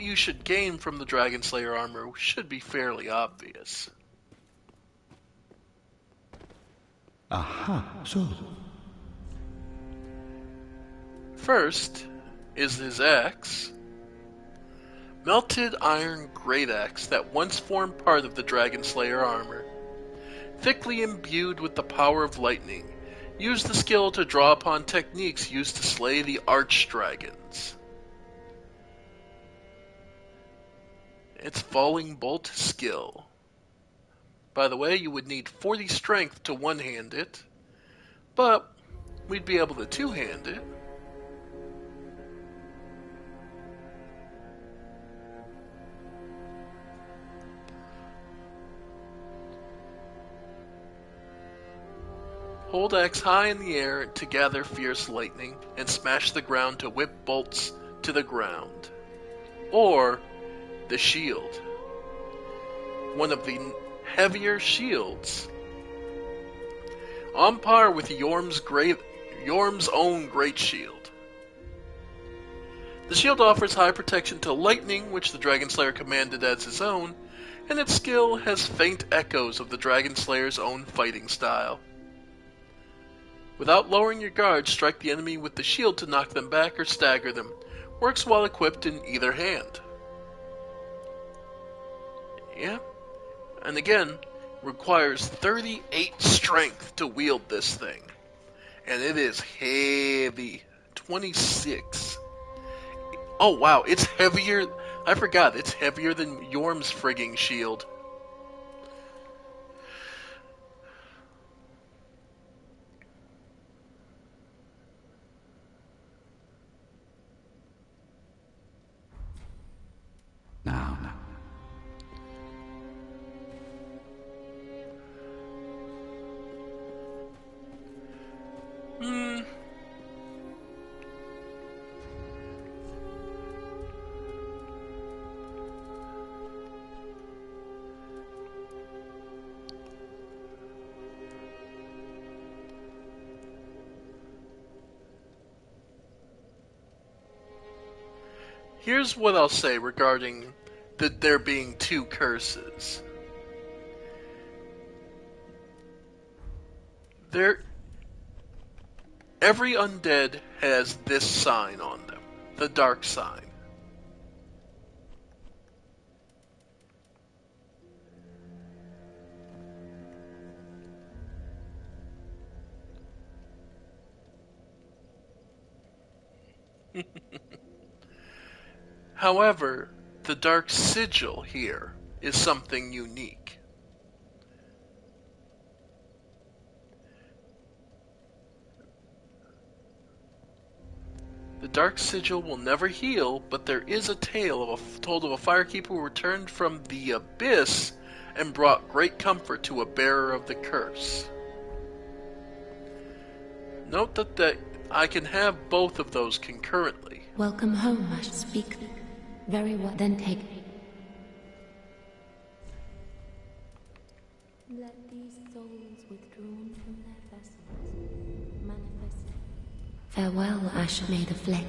you should gain from the Dragon Slayer armor should be fairly obvious. Aha, so. First is his axe. Melted iron great axe that once formed part of the Dragon Slayer armor. Thickly imbued with the power of lightning, use the skill to draw upon techniques used to slay the archdragons. Its falling bolt skill. By the way, you would need 40 strength to one-hand it, but we'd be able to two-hand it. Hold axe high in the air to gather fierce lightning, and smash the ground to whip bolts to the ground. Or the shield. One of the heavier shields. On par with Yorm's own great shield. The shield offers high protection to lightning, which the Dragon Slayer commanded as his own, and its skill has faint echoes of the Dragon Slayer's own fighting style. Without lowering your guard, strike the enemy with the shield to knock them back or stagger them. Works while equipped in either hand. Yeah. And again, requires 38 strength to wield this thing. And it is heavy. 26. Oh wow, it's heavier. I forgot, it's heavier than Yorm's frigging shield. Now. Here's what I'll say regarding there being two curses. Every undead has this sign on them, the dark sign. However, the dark sigil here is something unique. The dark sigil will never heal, but there is a tale told of a firekeeper who returned from the abyss and brought great comfort to a bearer of the curse. Note that I can have both of those concurrently. Welcome home, I speak. Very well, then take. Let these souls withdrawn from their vessels manifest. Farewell, Ash, may the flame.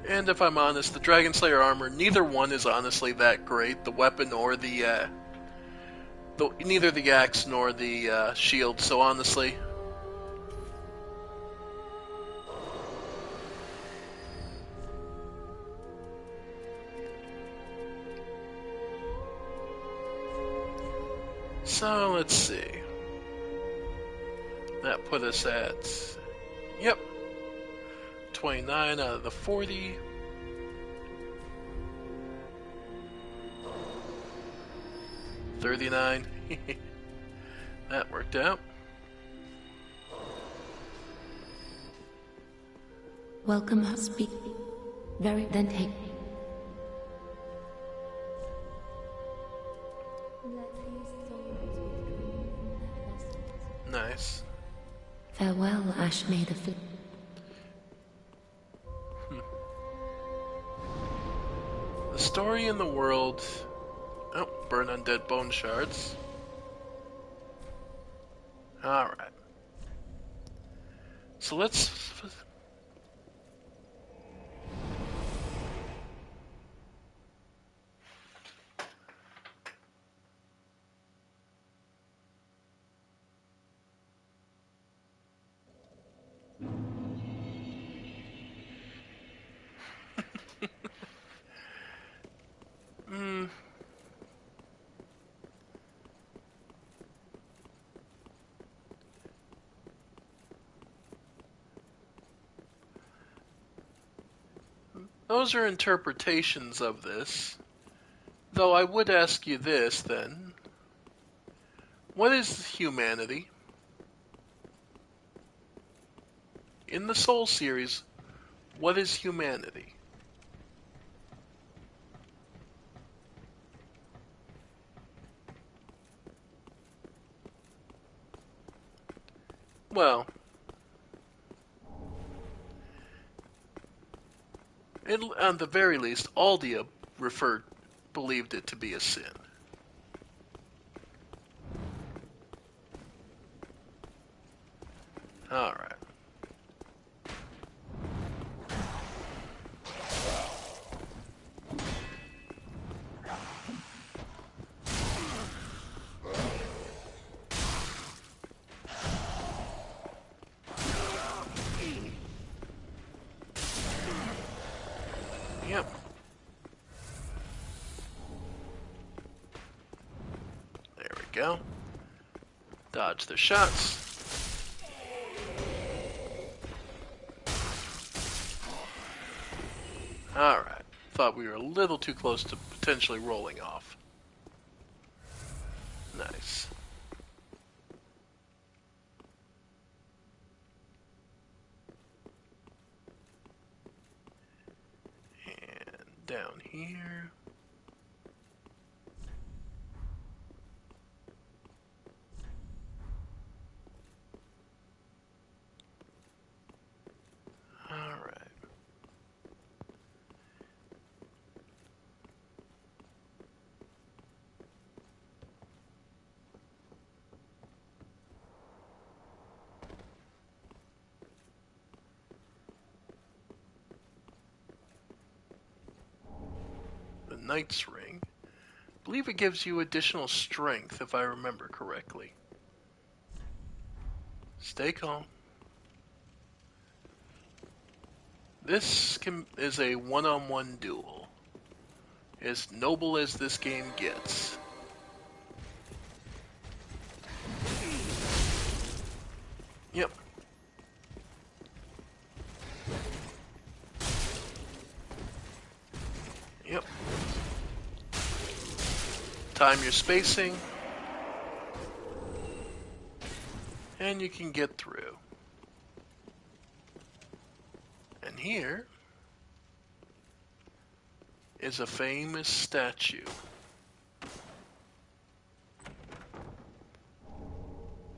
And if I'm honest, the Dragon Slayer armor, neither one is honestly that great. The weapon or neither the axe nor the shield. So honestly, so let's see. That put us at, yep, 29 out of the 40. $39. That worked out. Welcome, I speak. Very, then take. Let these souls withdrawn from their vessels. Nice. Farewell, Ash, may the flame. The story in the world. Oh, burn undead bone shards. Alright. So let's. Those are interpretations of this. Though I would ask you this, then. What is humanity? In the Soul series, what is humanity? Well, on the very least, Aldia believed it to be a sin. Alright. Yep. There we go. Dodge their shots. Alright. Thought we were a little too close to potentially rolling off. Nice. And down here. Alright. The Knight's Ring. I believe it gives you additional strength, if I remember correctly. Stay calm. This is a one-on-one duel. As noble as this game gets. Yep. Yep. Time your spacing. And you can get through. here is a famous statue,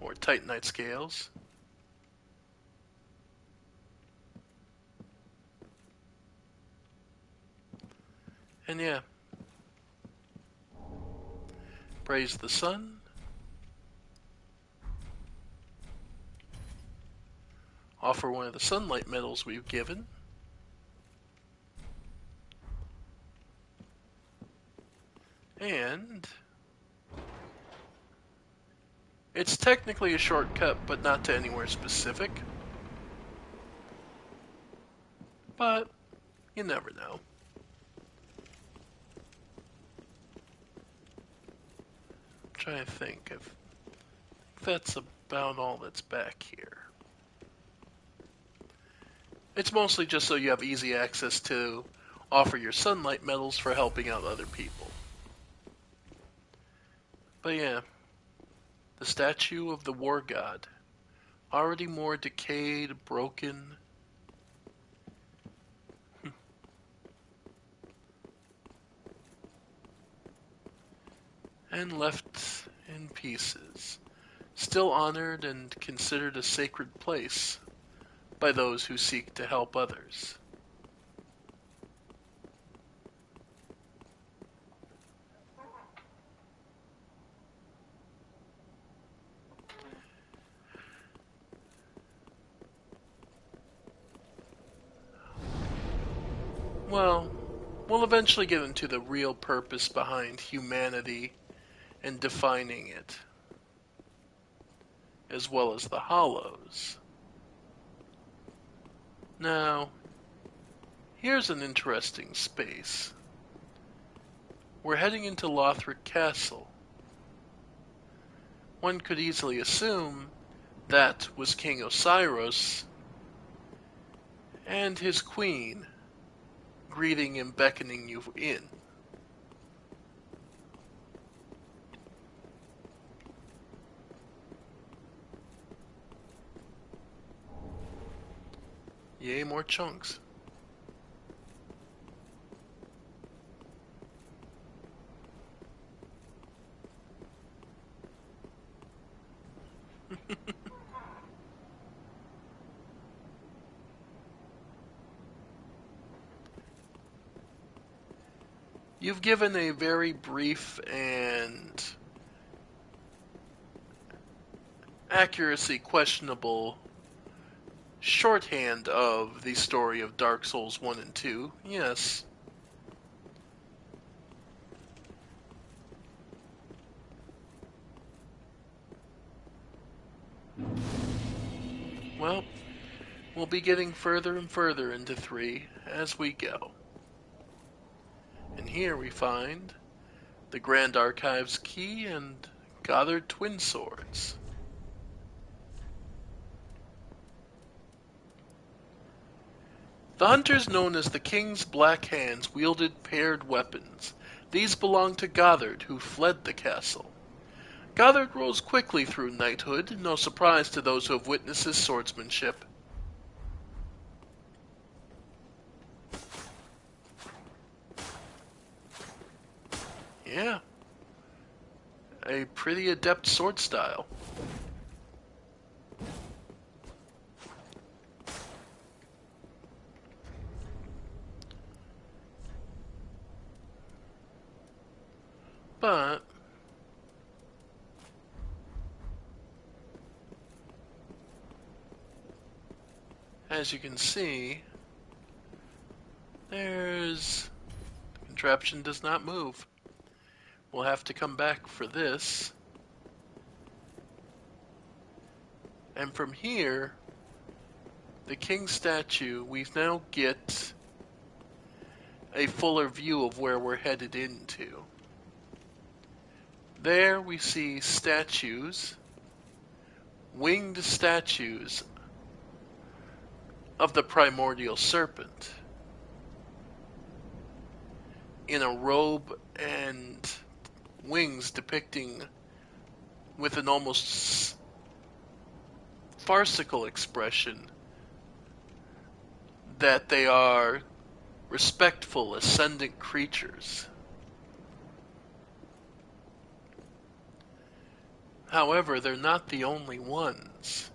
or Titanite scales. And yeah, praise the sun. Offer one of the sunlight medals we've given. And it's technically a shortcut, but not to anywhere specific. But you never know. I'm trying to think if that's about all that's back here. It's mostly just so you have easy access to offer your sunlight medals for helping out other people. But yeah, the statue of the war god, already more decayed, broken. And left in pieces, still honored and considered a sacred place by those who seek to help others. Well, we'll eventually get into the real purpose behind humanity and defining it, as well as the hollows. Now, here's an interesting space. We're heading into Lothric Castle. One could easily assume that was King Osiris and his queen greeting and beckoning you in. Yay, more chunks. You've given a very brief and accuracy questionable shorthand of the story of Dark Souls 1 and 2. Yes. Well, we'll be getting further and further into 3 as we go. And here we find the Grand Archives key and Goddard twin swords. The hunters known as the King's Black Hands wielded paired weapons. These belonged to Goddard, who fled the castle. Goddard rose quickly through knighthood, no surprise to those who have witnessed his swordsmanship. Yeah. A pretty adept sword style. But as you can see, the contraption does not move. We'll have to come back for this. And from here, the king statue, we now get a fuller view of where we're headed into. There we see statues, winged statues of the primordial serpent in a robe and wings depicting with an almost farcical expression that they are respectful, ascendant creatures. However, they're not the only ones.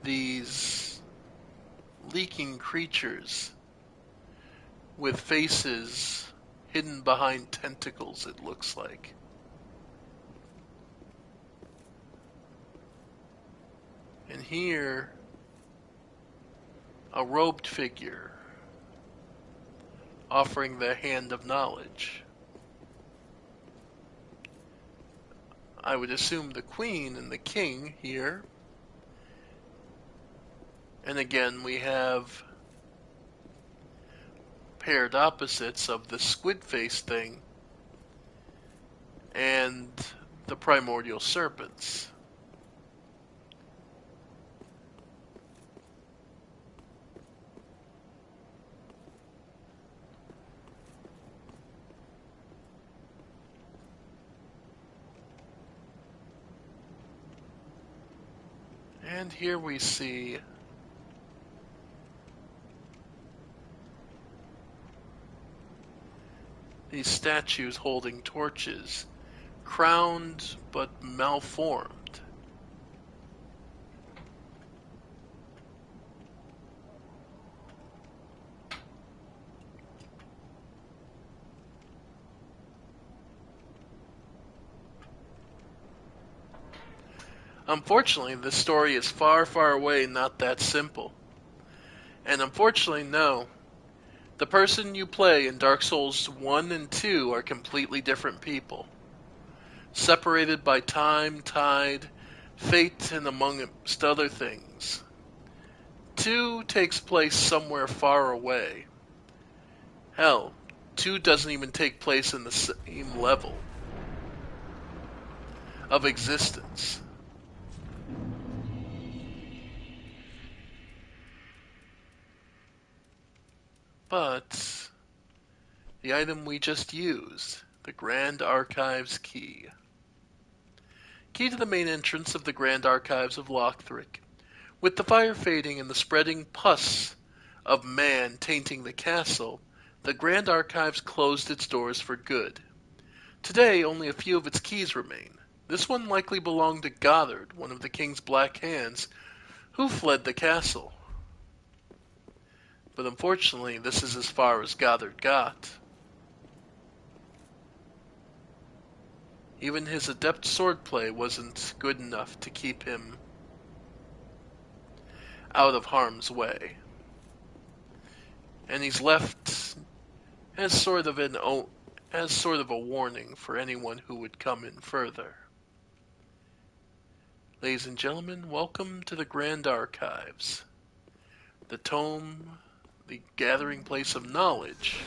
These leaking creatures with faces hidden behind tentacles, it looks like. And here, a robed figure offering the hand of knowledge. I would assume the queen and the king here. And again, we have paired opposites of the squid face thing and the primordial serpents. And here we see these statues holding torches, crowned but malformed. Unfortunately, this story is far, far away, not that simple. And unfortunately, no. The person you play in Dark Souls 1 and 2 are completely different people. Separated by time, tide, fate, and amongst other things. 2 takes place somewhere far away. Hell, 2 doesn't even take place in the same level of existence. But the item we just used, the Grand Archives Key. Key to the main entrance of the Grand Archives of Lothric. With the fire fading and the spreading pus of man tainting the castle, the Grand Archives closed its doors for good. Today, only a few of its keys remain. This one likely belonged to Goddard, one of the king's Black Hands, who fled the castle. But unfortunately, this is as far as Goddard got. Even his adept swordplay wasn't good enough to keep him out of harm's way. And he's left as sort of a warning for anyone who would come in further. Ladies and gentlemen, welcome to the Grand Archives, the tome, the gathering place of knowledge.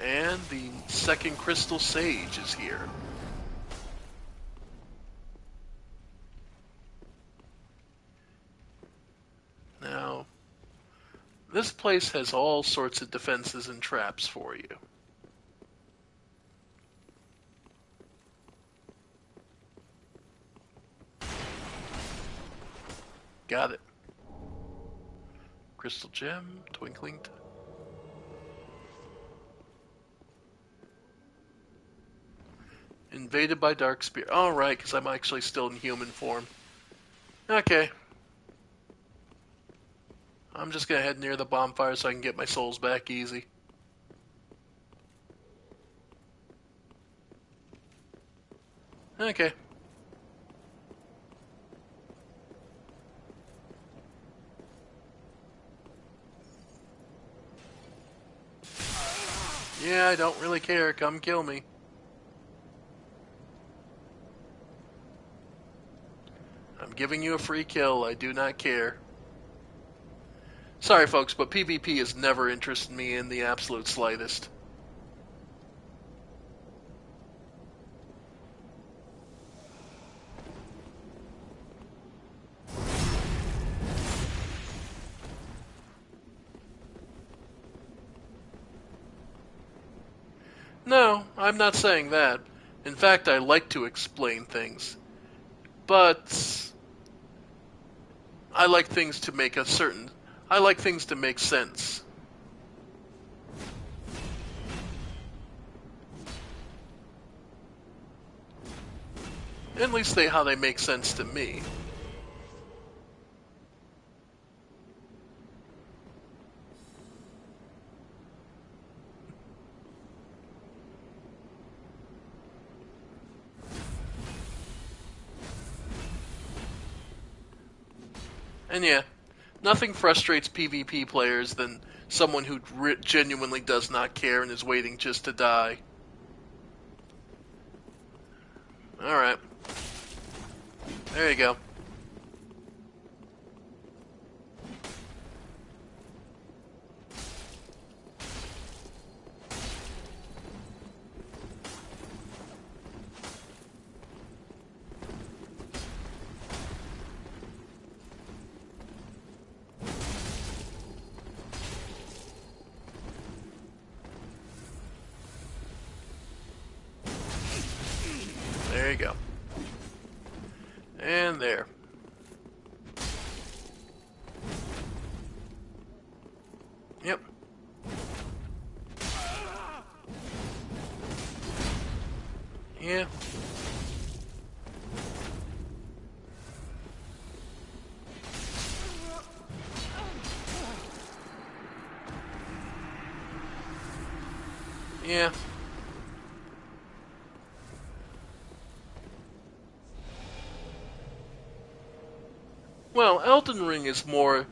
And the second crystal sage is here. Now, this place has all sorts of defenses and traps for you. Got it. Crystal gem, twinkling. Invaded by dark spirit. All right, because I'm actually still in human form. Okay. I'm just gonna head near the bonfire so I can get my souls back easy. Okay. Yeah, I don't really care. Come kill me. I'm giving you a free kill. I do not care. Sorry, folks, but PvP has never interested me in the absolute slightest. No, I'm not saying that. In fact, I like to explain things. but I like things to make I like things to make sense. At least how they make sense to me. And yeah, nothing frustrates PvP players than someone who genuinely does not care and is waiting just to die. Alright. There you go. There you go. And there. Yep. Yeah. Yeah. Well, Elden Ring is more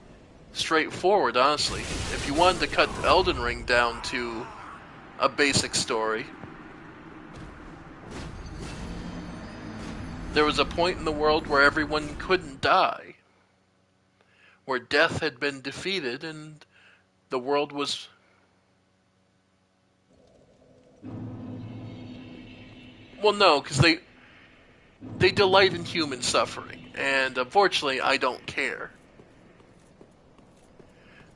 straightforward, honestly. If you wanted to cut Elden Ring down to a basic story, there was a point in the world where everyone couldn't die, where death had been defeated and the world was... Well, no, because they delight in human suffering, and unfortunately, I don't care.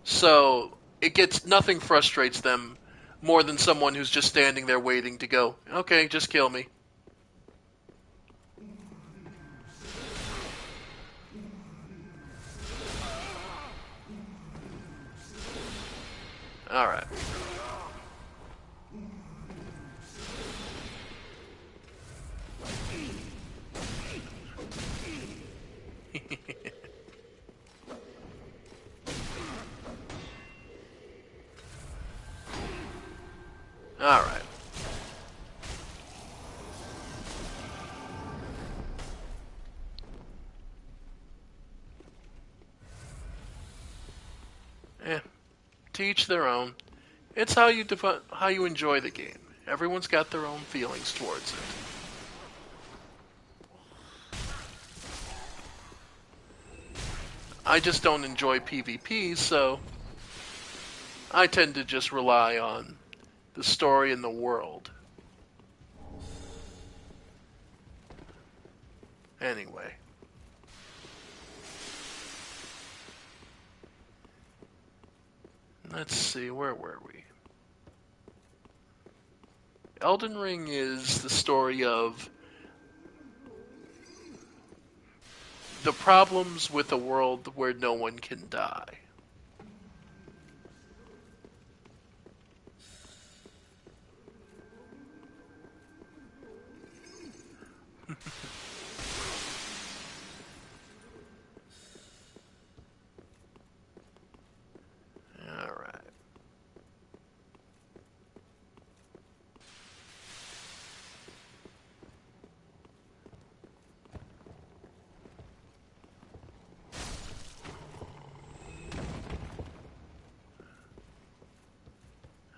So nothing frustrates them more than someone who's just standing there waiting to go, okay, just kill me. Alright. Alright. Eh, to each their own. It's how you enjoy the game. Everyone's got their own feelings towards it. I just don't enjoy PvP, so I tend to just rely on the story and the world. Anyway. Let's see, where were we? Elden Ring is the story of the problems with a world where no one can die. Alright.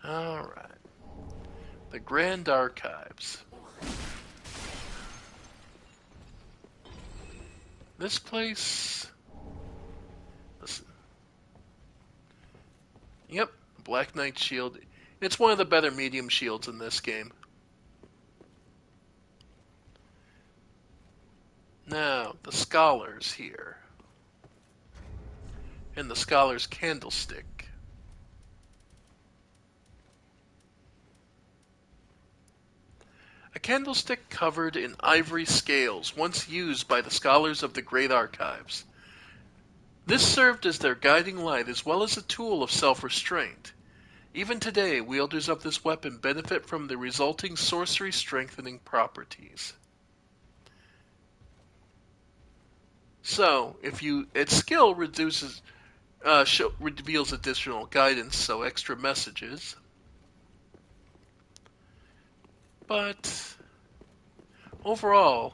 Alright. The Grand Archives. This place... Listen. Yep, Black Knight Shield. It's one of the better medium shields in this game. Now, the Scholars here. And the Scholar's Candlestick. A candlestick covered in ivory scales, once used by the scholars of the Great Archives. This served as their guiding light as well as a tool of self-restraint. Even today, wielders of this weapon benefit from the resulting sorcery-strengthening properties. So, its skill reveals additional guidance, so extra messages. But overall,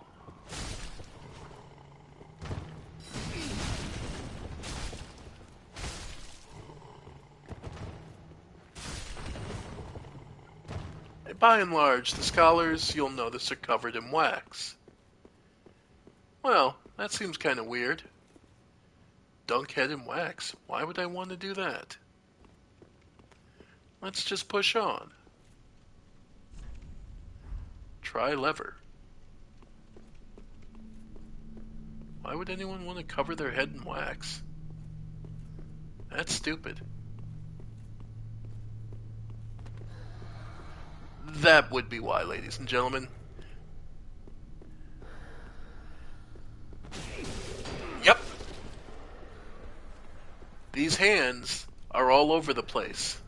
by and large, the scholars, you'll notice, are covered in wax. Well, that seems kind of weird. Dunk head in wax. Why would I want to do that? Let's just push on. Try lever. Why would anyone want to cover their head in wax? That's stupid. That would be why, ladies and gentlemen. Yep. These hands are all over the place.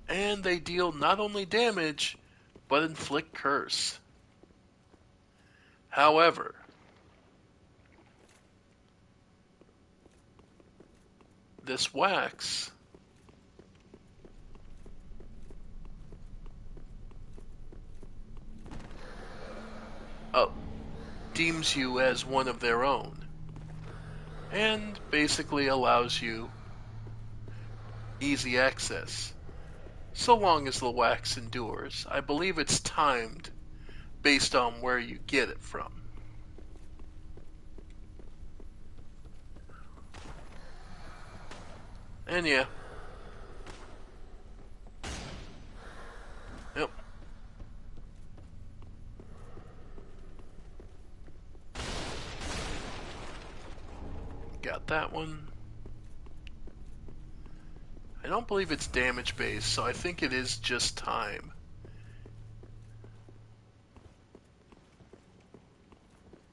And they deal not only damage, but inflict curse. However, this wax deems you as one of their own, and basically allows you easy access, so long as the wax endures. I believe it's timed based on where you get it from. And yeah. Yep. Got that one. I don't believe it's damage based, so I think it is just time.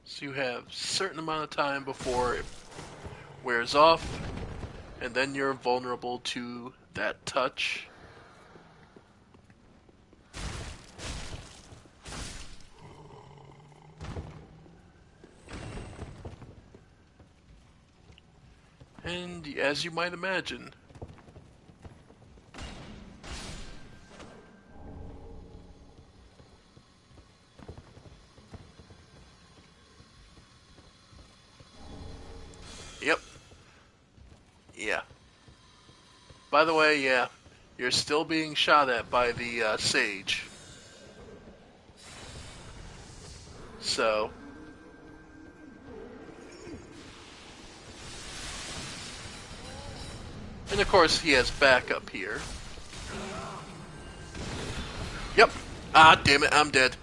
So you have a certain amount of time before it wears off, and then you're vulnerable to that touch. And as you might imagine, yep. Yeah. By the way, yeah, you're still being shot at by the sage. So, and of course he has backup here. Yep. Ah, damn it, I'm dead.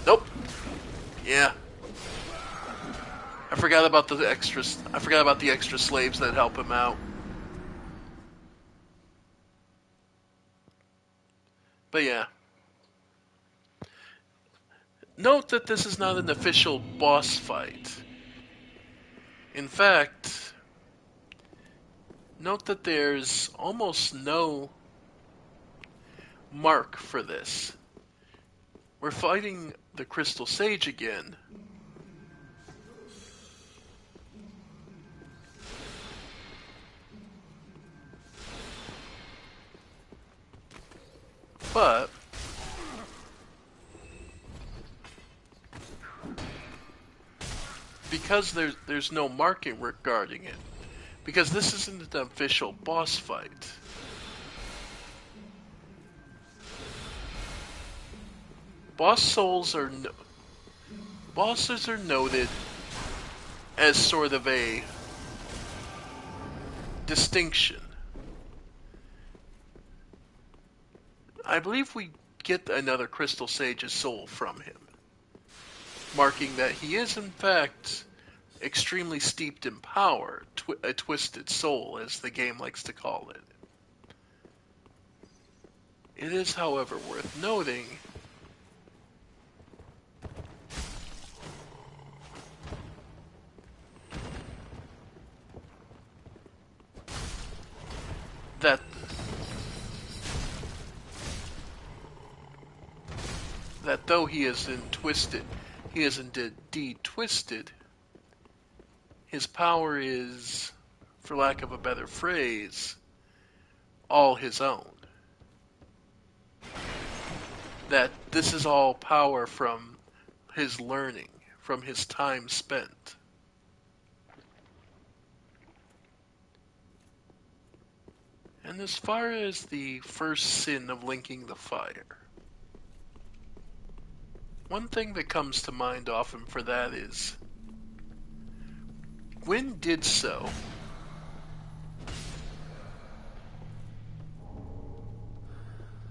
Nope. Yeah. I forgot about the extra slaves that help him out. But yeah. Note that this is not an official boss fight. In fact, note that there's almost no mark for this. We're fighting the Crystal Sage again. But because there's no marking regarding it, because this isn't an official boss fight, bosses are noted as sort of a distinction. I believe we get another Crystal Sage's soul from him, marking that he is in fact extremely steeped in power, a twisted soul, as the game likes to call it. It is, however, worth noting that though he isn't twisted, he isn't indeed twisted, his power is, for lack of a better phrase, all his own. That this is all power from his learning, from his time spent. And as far as the first sin of linking the fire, one thing that comes to mind often for that is Gwyn did so.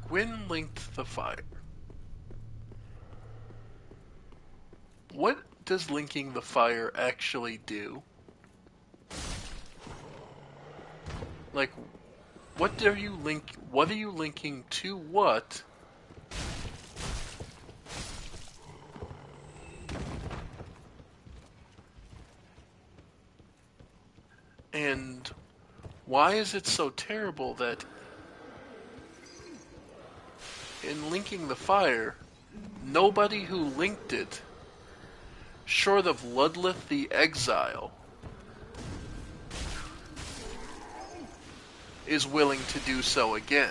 Gwyn linked the fire. What does linking the fire actually do? Like, what are you linking to what? And why is it so terrible that in linking the fire, nobody who linked it, short of Ludleth the Exile, is willing to do so again?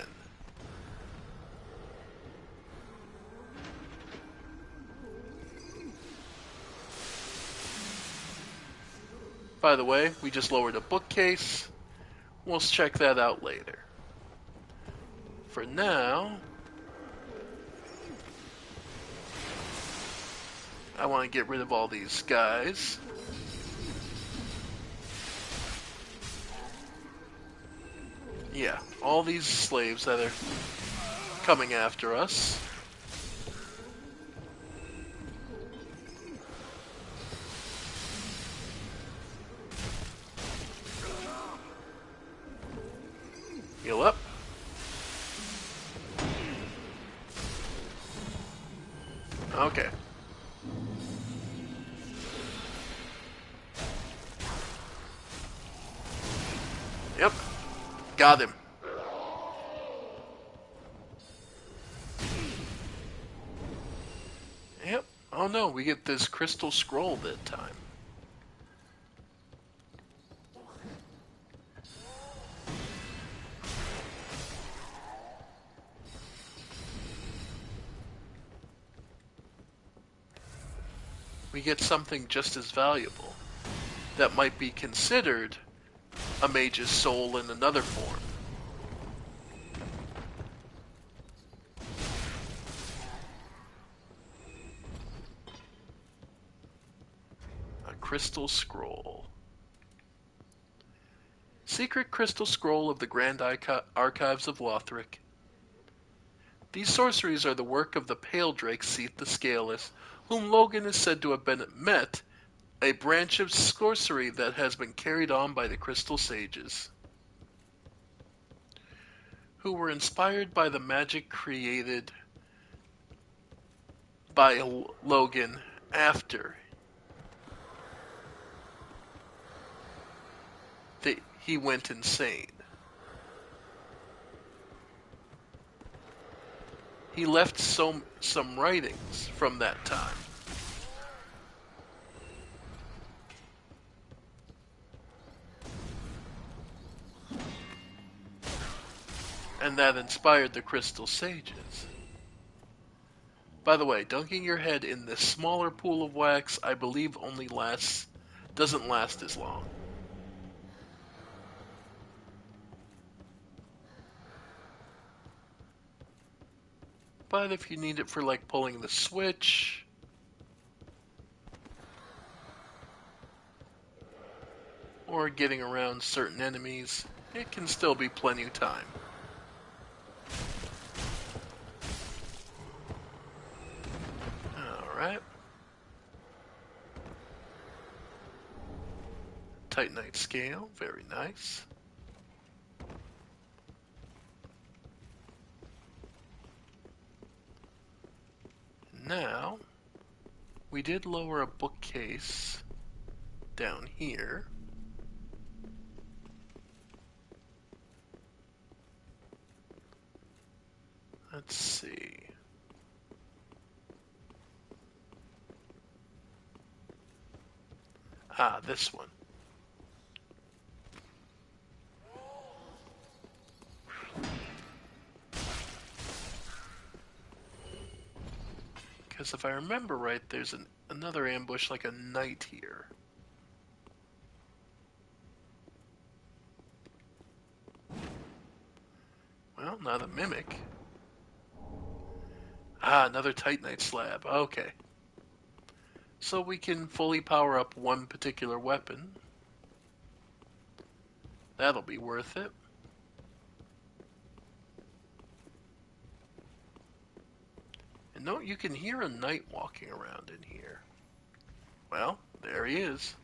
By the way, we just lowered a bookcase. We'll check that out later. For now, I want to get rid of all these guys. Yeah, all these slaves that are coming after us. Heal up. Okay. Yep. Got him. Yep. Oh no, we get this crystal scroll that time. We get something just as valuable that might be considered a mage's soul in another form. A crystal scroll. Secret crystal scroll of the Grand Archives of Lothric. These sorceries are the work of the Pale Drake Seath the Scaleless, whom Logan is said to have been met, a branch of sorcery that has been carried on by the Crystal Sages, who were inspired by the magic created by Logan after he went insane. He left some writings from that time. And that inspired the Crystal Sages. By the way, dunking your head in this smaller pool of wax, I believe doesn't last as long. But if you need it for like pulling the switch, or getting around certain enemies, it can still be plenty of time. Alright. Titanite scale, very nice. Now, we did lower a bookcase down here. Let's see. Ah, this one. Because if I remember right, there's another ambush like a knight here. Well, not a mimic. Ah, another Titanite slab. Okay. So we can fully power up one particular weapon. That'll be worth it. And note you can hear a knight walking around in here. Well, there he is.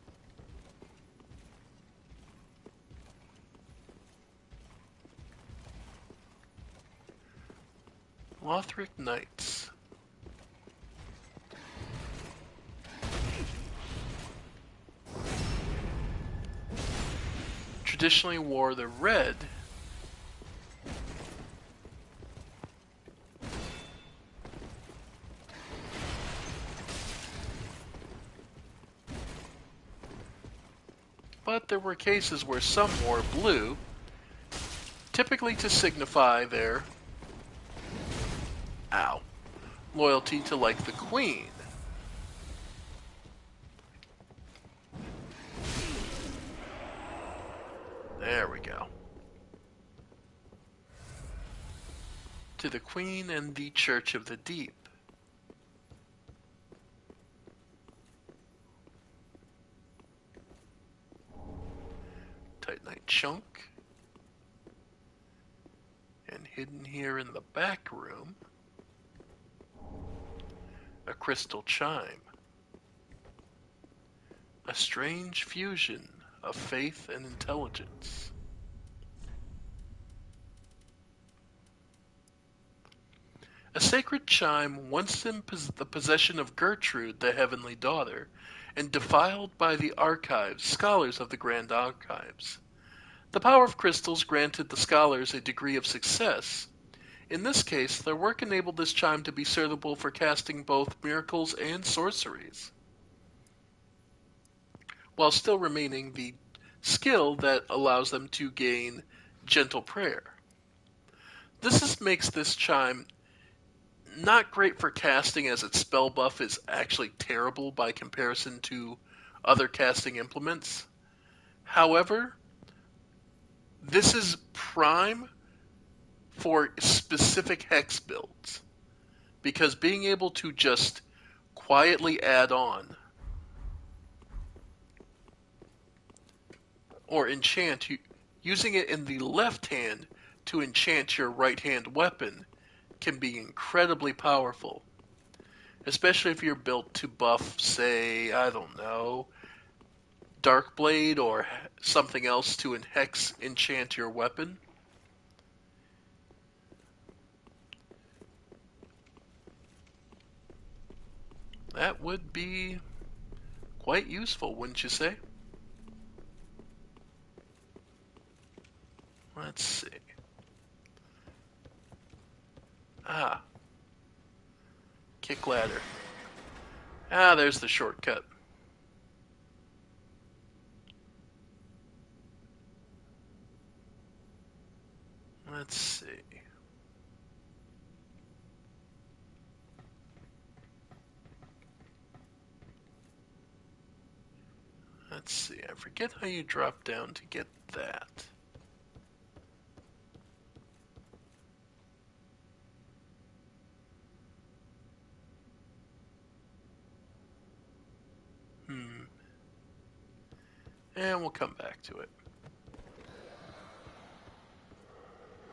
Lothric Knights. Traditionally wore the red but there were cases where some wore blue, typically to signify their loyalty to like the queen. There we go. To the queen and the Church of the Deep. Titanite chunk. And hidden here in the back room, a crystal chime. A strange fusion of faith and intelligence. A sacred chime once in the possession of Gertrude, the Heavenly Daughter, and defiled by the archives, scholars of the Grand Archives. The power of crystals granted the scholars a degree of success. In this case, their work enabled this chime to be suitable for casting both miracles and sorceries, while still remaining the skill that allows them to gain gentle prayer. Makes this chime not great for casting, as its spell buff is actually terrible by comparison to other casting implements. However, this is prime for specific hex builds, because being able to just quietly add on or enchant, using it in the left hand to enchant your right hand weapon can be incredibly powerful, especially if you're built to buff, say, I don't know, Darkblade or something else to hex enchant your weapon. That would be quite useful, wouldn't you say? Let's see. Ah. Kick ladder. Ah, there's the shortcut. Let's see. Let's see. I forget how you drop down to get that. And we'll come back to it.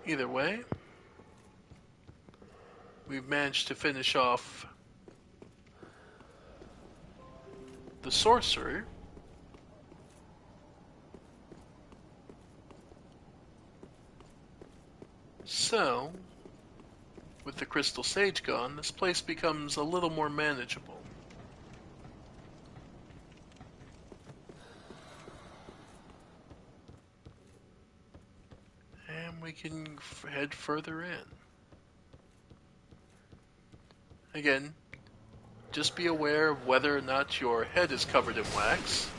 Either way, we've managed to finish off the sorcerer. So, with the Crystal Sage gone, this place becomes a little more manageable. And we can head further in. Again, just be aware of whether or not your head is covered in wax.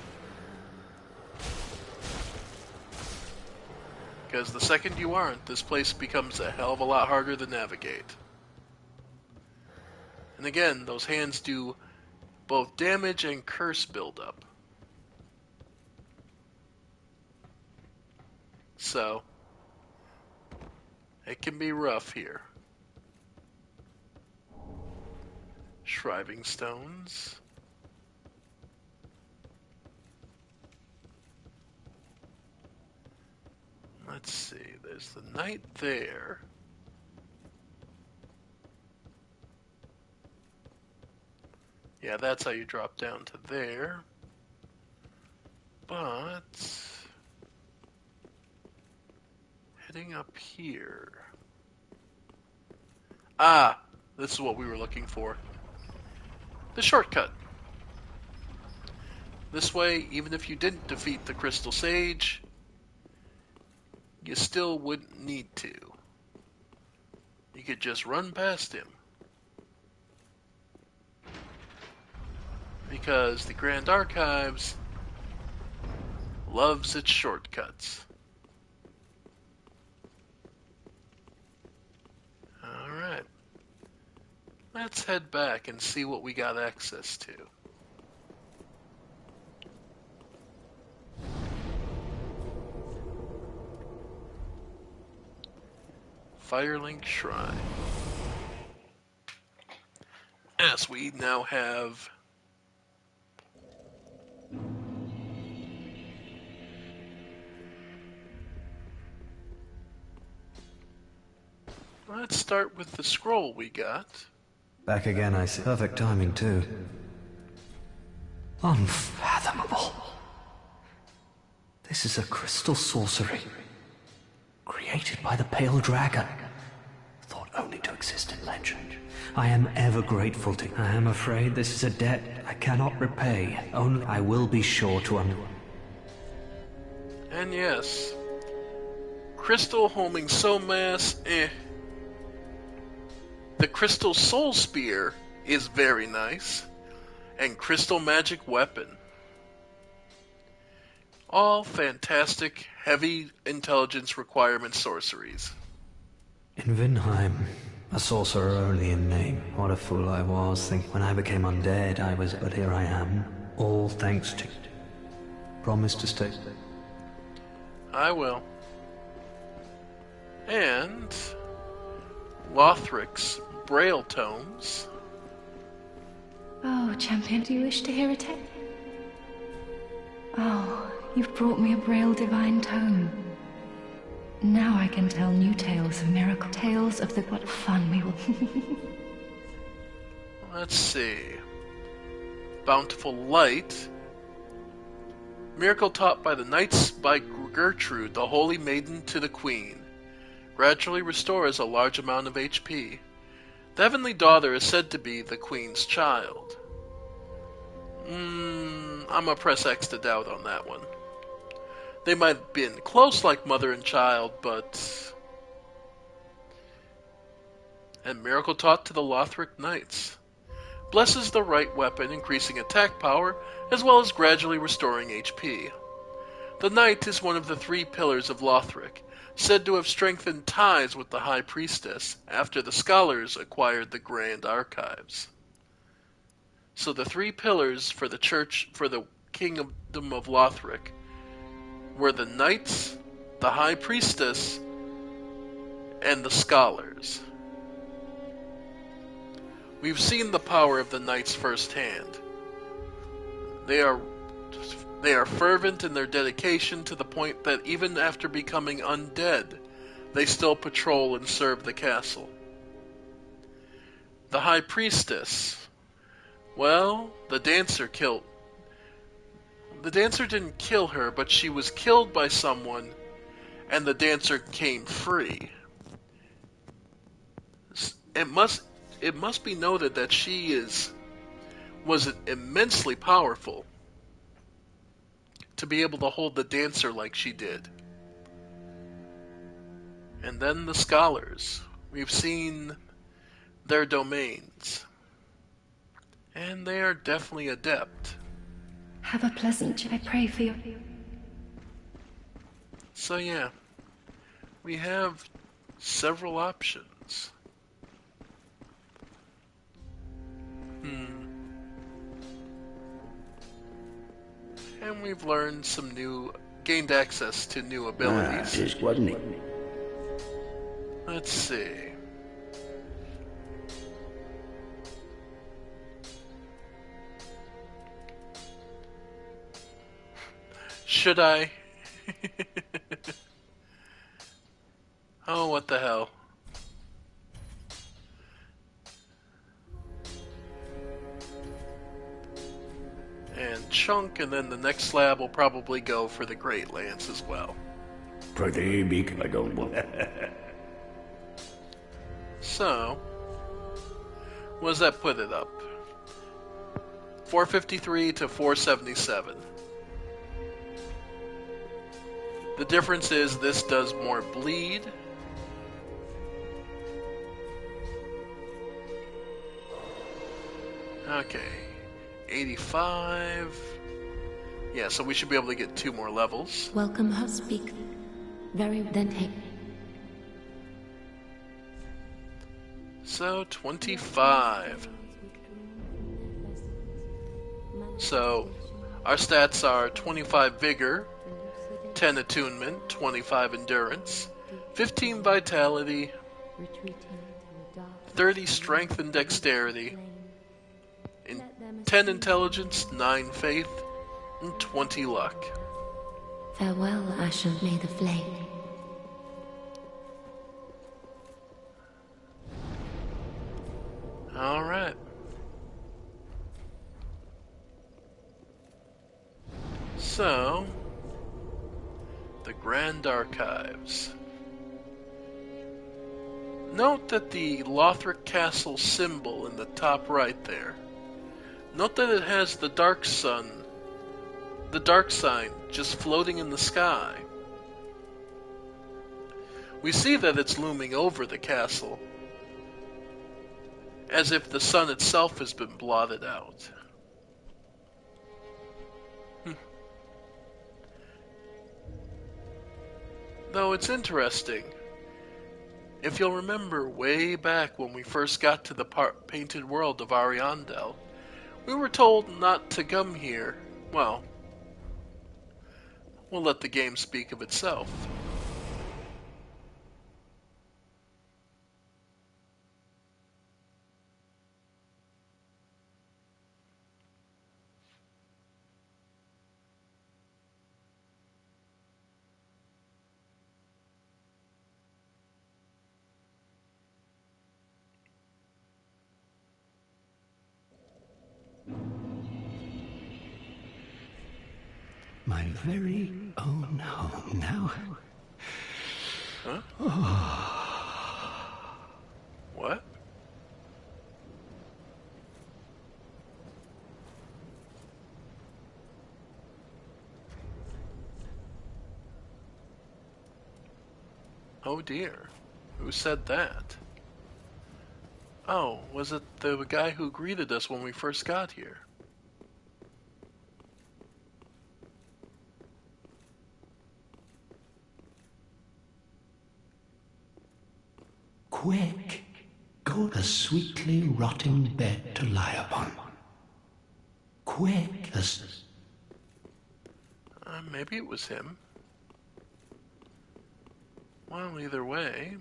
Because the second you aren't, this place becomes a hell of a lot harder to navigate. And again, those hands do both damage and curse buildup. So, it can be rough here. Shriving stones. Let's see, there's the knight there. Yeah, that's how you drop down to there. But heading up here. Ah, this is what we were looking for. The shortcut. This way, even if you didn't defeat the Crystal Sage, you still wouldn't need to. You could just run past him. Because the Grand Archives loves its shortcuts. Alright. Let's head back and see what we got access to. Firelink Shrine. As we now have let's start with the scroll we got. Back again, I see. Perfect timing, too. Unfathomable. This is a crystal sorcery. Created by the Pale Dragon. Thought only to exist in legend. I am ever grateful to you. I am afraid this is a debt I cannot repay. Only I will be sure to And yes, Crystal Homing Soulmass, The Crystal Soul Spear is very nice. And Crystal Magic Weapon. All fantastic, heavy intelligence requirement sorceries. In Vinheim, a sorcerer only in name. What a fool I was, thinking when I became undead I was, but here I am. All thanks to you. Promise to stay. I will. And Lothric's Braille Tomes. Oh, champion, do you wish to hear a tale? Oh, you've brought me a Braille Divine Tome. Now I can tell new tales of miracle. Tales of the what fun we will. Let's see. Bountiful Light. Miracle taught by the knights by Gertrude, the holy maiden to the queen. Gradually restores a large amount of HP. The heavenly daughter is said to be the queen's child. I'm gonna press X to doubt on that one. They might have been close like mother and child, but... And miracle taught to the Lothric Knights. Blesses the right weapon, increasing attack power, as well as gradually restoring HP. The Knight is one of the 3 pillars of Lothric, said to have strengthened ties with the High Priestess after the scholars acquired the Grand Archives. So the 3 pillars for the church, for the Kingdom of Lothric, were the Knights, the High Priestess, and the Scholars. We've seen the power of the Knights firsthand. They are fervent in their dedication to the point that even after becoming undead, they still patrol and serve the castle. The High Priestess, well, the Dancer didn't kill her, but she was killed by someone, and the Dancer came free. It must be noted that she was immensely powerful to be able to hold the Dancer like she did. And then the Scholars. We've seen their domains. And they are definitely adept. Have a pleasant, I pray for you. So yeah, we have several options. And we've learned gained access to new abilities. Tisk, wasn't he? Let's see. Should I? Oh, what the hell. And Chunk, and then the next slab will probably go for the Great Lance as well. Pretty big, I don't want. So, what does that put it up? 453 to 477. The difference is this does more bleed. Okay. 85. Yeah, so we should be able to get 2 more levels. Welcome her speak. Very then take. So, 25. So, our stats are 25 Vigor, 10 Attunement, 25 Endurance, 15 Vitality, 30 Strength and Dexterity, 10 Intelligence, 9 Faith, and 20 Luck. Farewell, Ashen, may the flame. Alright. So, the Grand Archives. Note that the Lothric Castle symbol in the top right there. Note that it has the dark sign just floating in the sky. We see that it's looming over the castle, as if the sun itself has been blotted out. Though it's interesting, if you'll remember way back when we first got to the painted world of Ariandel, we were told not to come here. Well, we'll let the game speak of itself. My very own home now. Huh? What? Oh dear. Who said that? Oh, was it the guy who greeted us when we first got here? Quick, go to sweetly rotting bed to lie upon. Quick, Maybe it was him. Well, either way.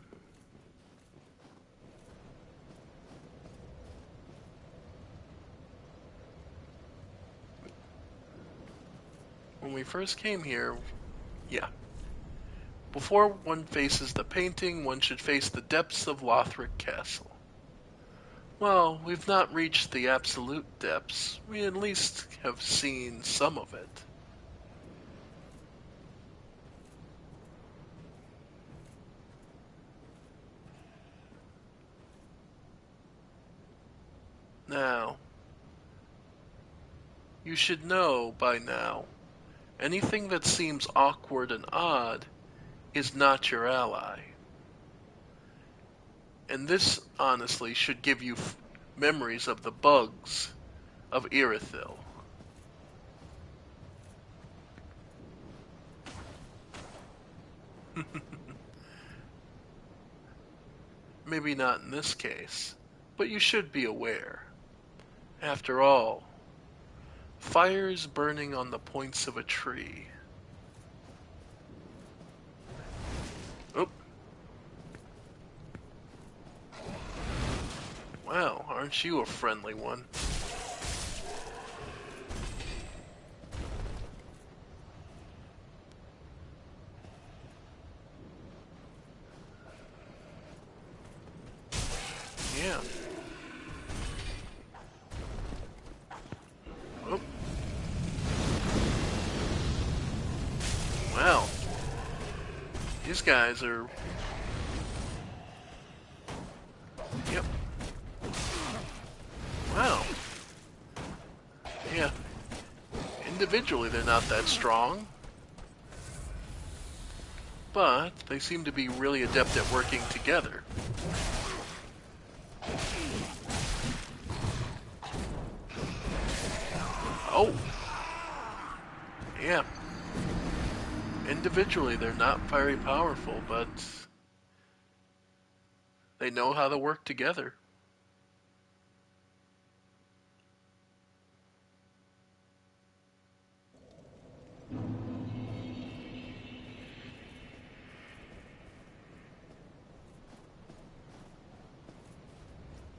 When we first came here, yeah. Before one faces the painting, one should face the depths of Lothric Castle. Well, we've not reached the absolute depths. We at least have seen some of it. Now, you should know by now, anything that seems awkward and odd is not your ally. And this, honestly, should give you memories of the bugs of Irithyll. maybe not in this case, but you should be aware. After all, fires burning on the points of a tree. Oh. Well, aren't you a friendly one? Yeah. Oh. Well, these guys are... Yep. Wow. Yeah. Individually, they're not that strong. But they seem to be really adept at working together. Oh! Yeah. Individually, they're not very powerful, but they know how to work together.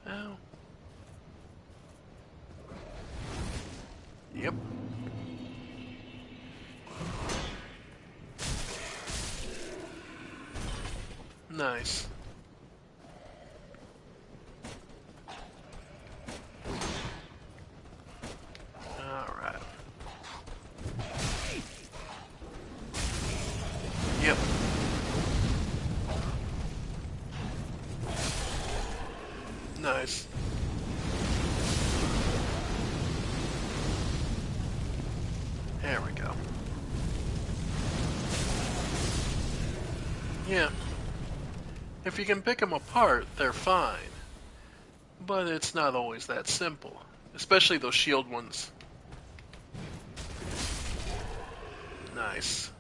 Oh. Yep. Nice. Alright. Yep. Nice. There we go. Yeah. If you can pick them apart, they're fine. But it's not always that simple. Especially those shield ones. Nice.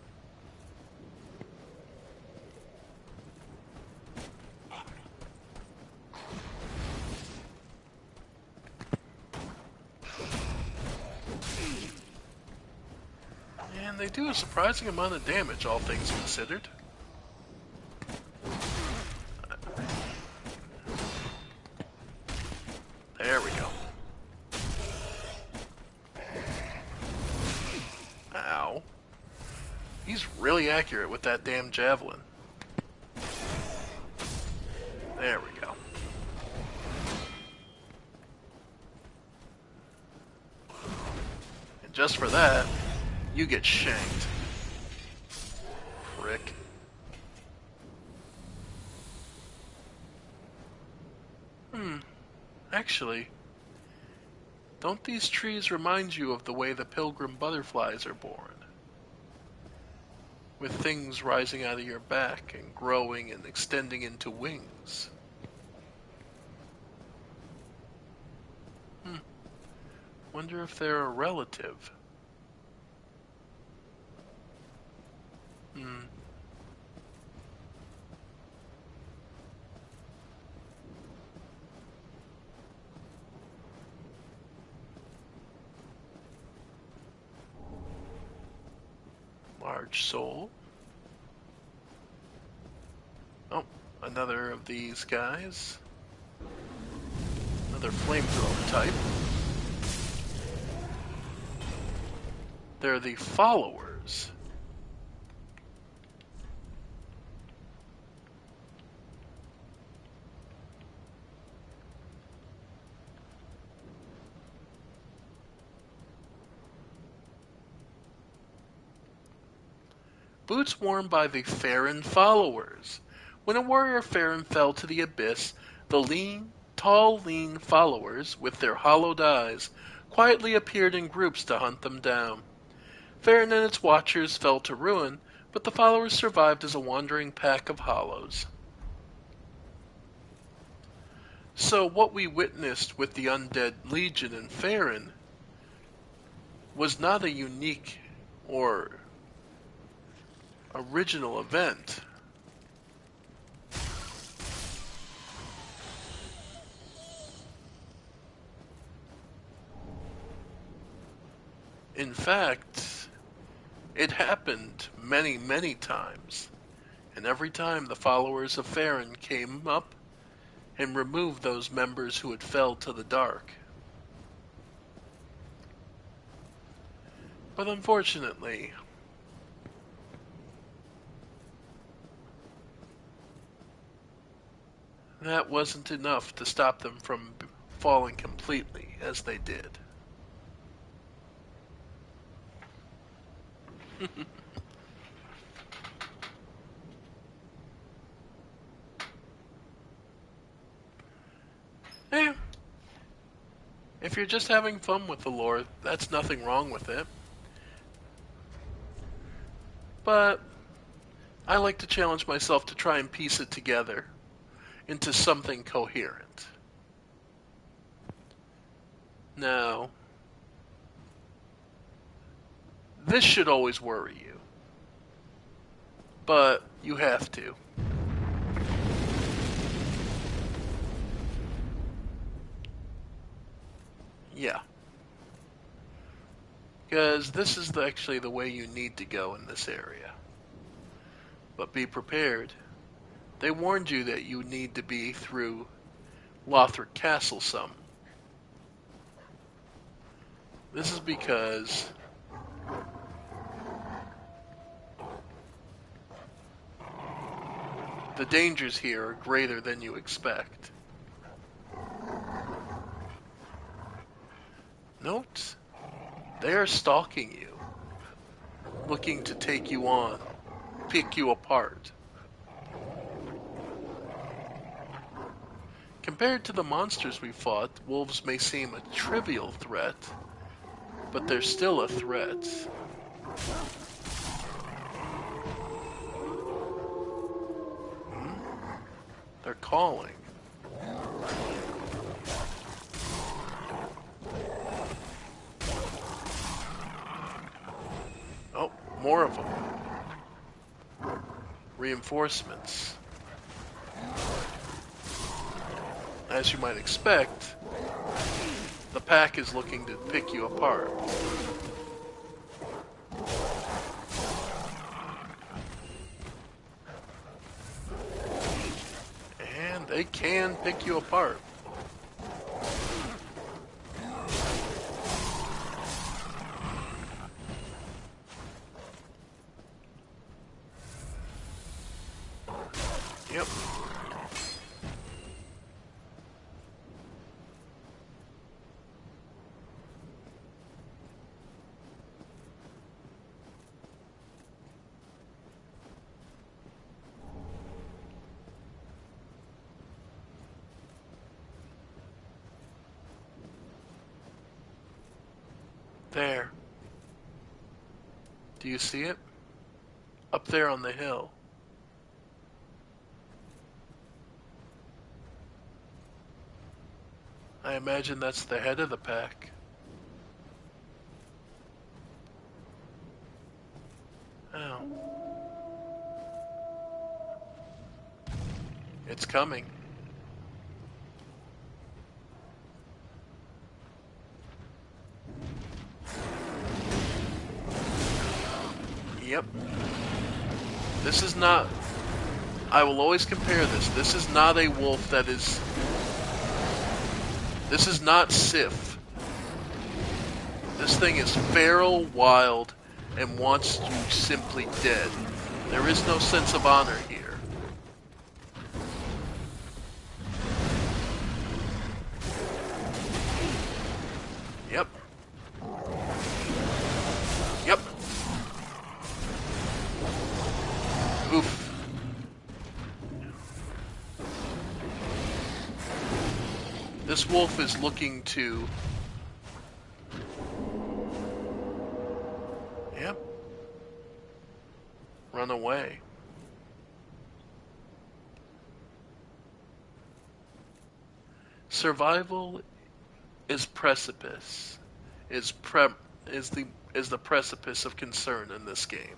And they do a surprising amount of damage, all things considered. There we go. Ow. He's really accurate with that damn javelin. There we go. And just for that, you get shanked. Frick. Actually, don't these trees remind you of the way the pilgrim butterflies are born? With things rising out of your back and growing and extending into wings. Wonder if they're a relative. Large soul. Oh, another of these guys. Another flamethrower type. They're the followers. Boots worn by the Farron followers. When a warrior Farron fell to the abyss, the tall, lean followers, with their hollowed eyes, quietly appeared in groups to hunt them down. Farron and its watchers fell to ruin, but the followers survived as a wandering pack of hollows. So what we witnessed with the Undead Legion and Farron was not a unique or original event. In fact, it happened many, many times, and every time the followers of Farron came up and removed those members who had fell to the dark. But unfortunately, that wasn't enough to stop them from falling completely as they did. Eh, if you're just having fun with the lore, that's nothing wrong with it. But I like to challenge myself to try and piece it together into something coherent. Now, this should always worry you, but you have to. Yeah. Because this is actually the way you need to go in this area. But be prepared. They warned you that you need to be through Lothric Castle some. This is because the dangers here are greater than you expect. Note, they are stalking you, looking to take you on, pick you apart. Compared to the monsters we fought, wolves may seem a trivial threat, but they're still a threat. They're calling. Oh, more of them. Reinforcements. As you might expect, the pack is looking to pick you apart. And they can pick you apart. Yep. There. Do you see it? Up there on the hill. I imagine that's the head of the pack. Oh. It's coming. Yep. This is not... I will always compare this. This is not a wolf that is... This is not Sif. This thing is feral, wild, and wants you simply dead. There is no sense of honor here. Yep. Yep. Oof. This wolf is looking to... Yep. Run away. Survival is precipice. Is the precipice of concern in this game.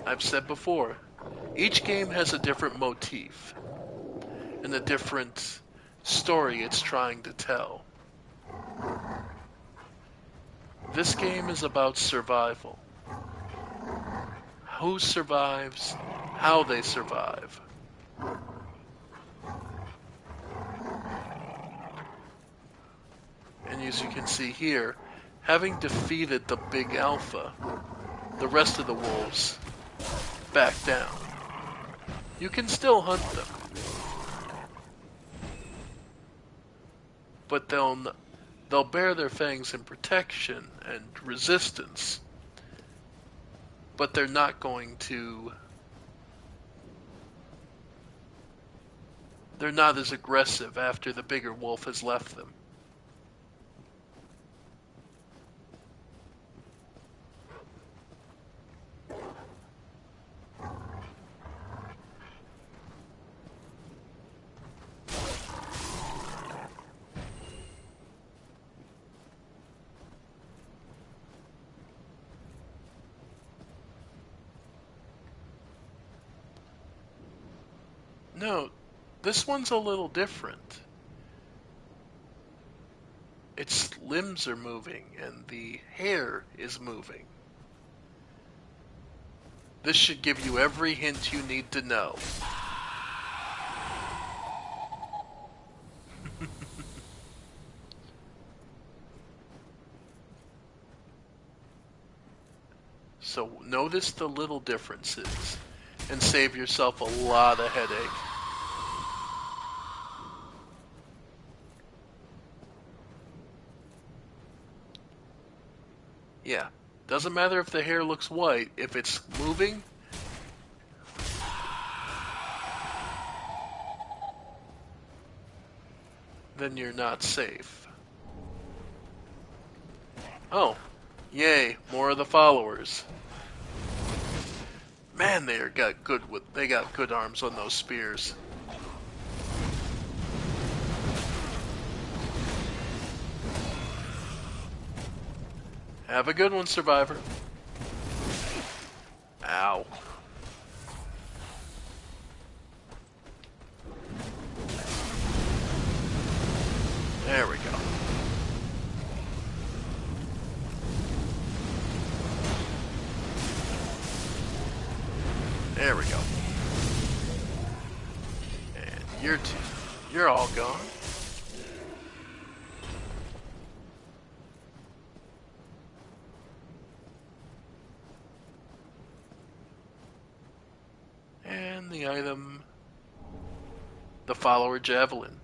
I've said before, each game has a different motif and a different story it's trying to tell. This game is about survival. Who survives, how they survive. And as you can see here, having defeated the big alpha, the rest of the wolves back down. You can still hunt them, but they'll bare their fangs in protection and resistance, but they're not going to. They're not as aggressive after the bigger wolf has left them. No, this one's a little different. Its limbs are moving and the hair is moving. This should give you every hint you need to know. So notice the little differences and save yourself a lot of headache. Yeah, doesn't matter if the hair looks white, if it's moving, then you're not safe. Oh, yay, more of the followers. Man, they got good arms on those spears. Have a good one, Survivor. Ow. There we go. There we go. And you're all gone. And the item, the follower javelin.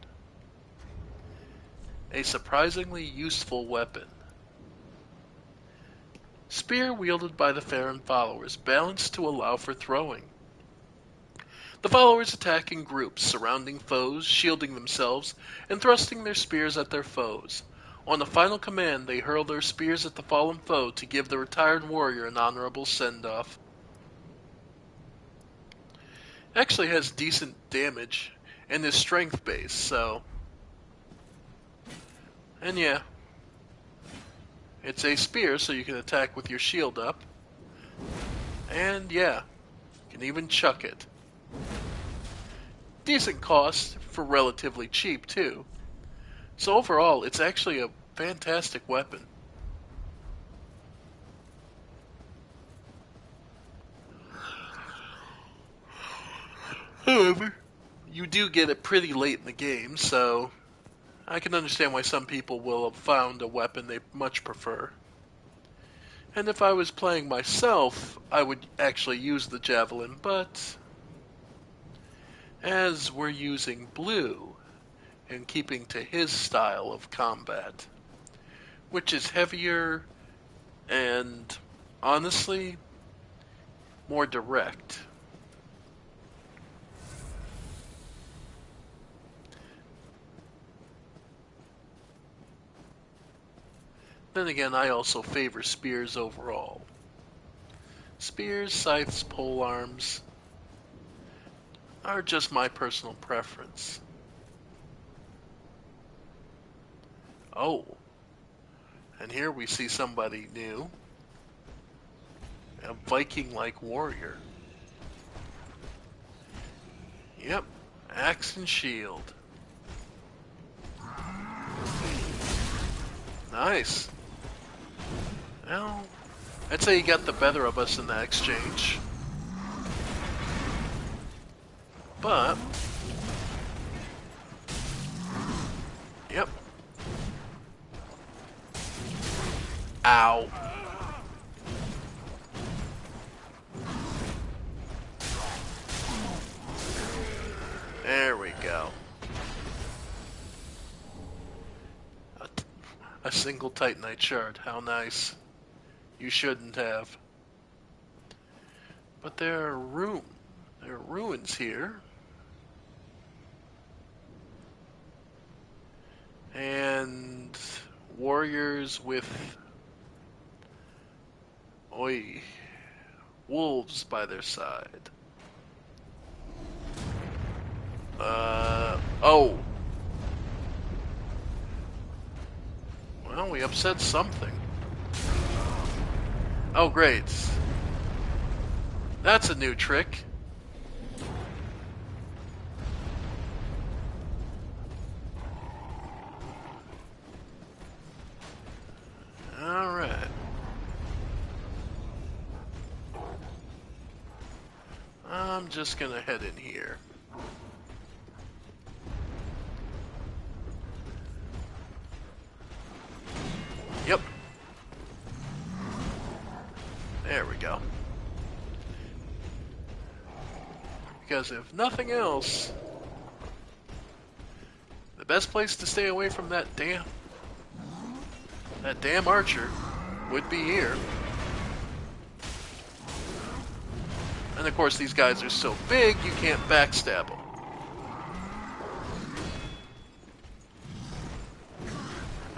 A surprisingly useful weapon. Spear wielded by the Farron followers, balanced to allow for throwing. The followers attack in groups, surrounding foes, shielding themselves, and thrusting their spears at their foes. On the final command, they hurl their spears at the fallen foe to give the retired warrior an honorable send-off. Actually has decent damage and is strength based, so. And yeah, it's a spear, so you can attack with your shield up. And yeah, you can even chuck it. Decent cost for relatively cheap too. So overall, it's actually a fantastic weapon. However, you do get it pretty late in the game, so I can understand why some people will have found a weapon they much prefer. And if I was playing myself, I would actually use the javelin, but as we're using blue and keeping to his style of combat, which is heavier and honestly more direct. Then again, I also favor spears overall. Spears, scythes, polearms are just my personal preference. Oh, and here we see somebody new. A Viking-like warrior. Yep, axe and shield. Nice. Well, I'd say he got the better of us in that exchange. But, yep. Ow. There we go. A single Titanite shard. How nice. You shouldn't have. But there are ruins here. And warriors with wolves by their side. Oh. Well, we upset something. Oh, great. That's a new trick. Alright. I'm just gonna head in here. Yep. There we go. Because if nothing else, the best place to stay away from that damn archer would be here. And of course these guys are so big you can't backstab them.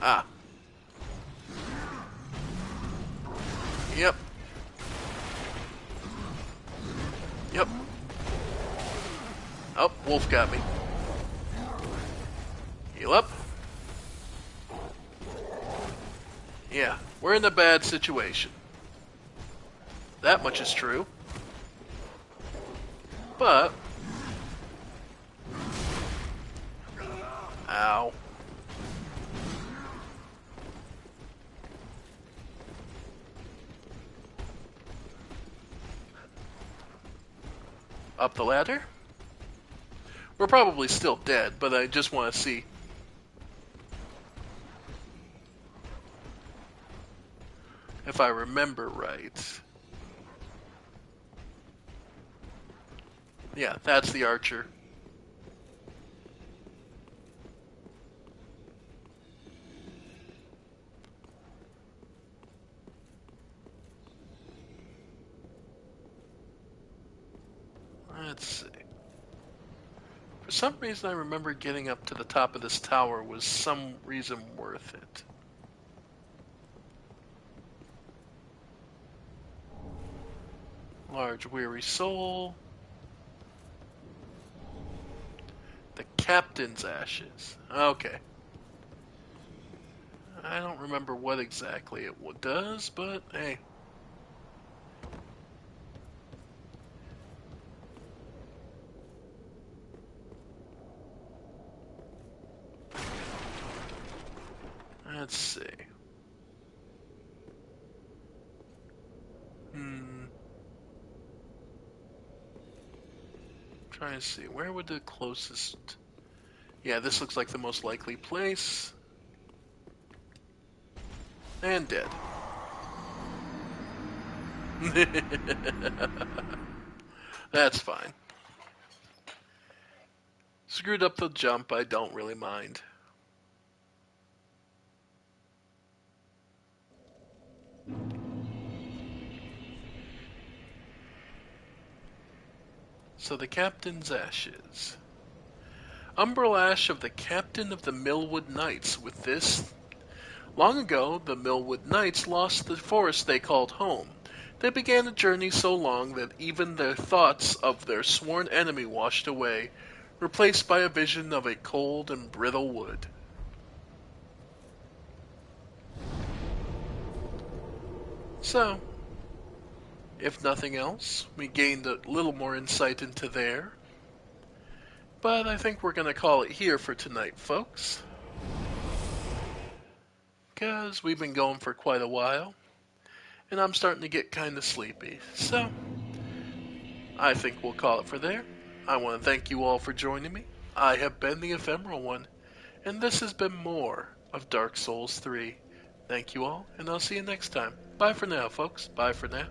Ah. Yep. Yep. Oh, wolf got me. Heal up. Yeah, we're in a bad situation. That much is true. But... Ow. Up the ladder? We're probably still dead, but I just want to see. If I remember right. Yeah, that's the archer. Let's see. For some reason I remember getting up to the top of this tower was some reason worth it. Large weary soul. The captain's ashes. Okay. I don't remember what exactly it does, but hey. Let's see. Trying to see. Where would the closest... Yeah, this looks like the most likely place. And dead. That's fine. Screwed up the jump, I don't really mind. So the captain's ashes. Umbral ash of the captain of the Millwood Knights. With this, long ago, the Millwood Knights lost the forest they called home. They began a journey so long that even their thoughts of their sworn enemy washed away, replaced by a vision of a cold and brittle wood. So, if nothing else, we gained a little more insight into there. But I think we're going to call it here for tonight, folks. Because we've been going for quite a while. and I'm starting to get kind of sleepy. So, I think we'll call it for there. I want to thank you all for joining me. I have been the Ephemeral One, and this has been more of Dark Souls 3. Thank you all, and I'll see you next time. Bye for now, folks. Bye for now.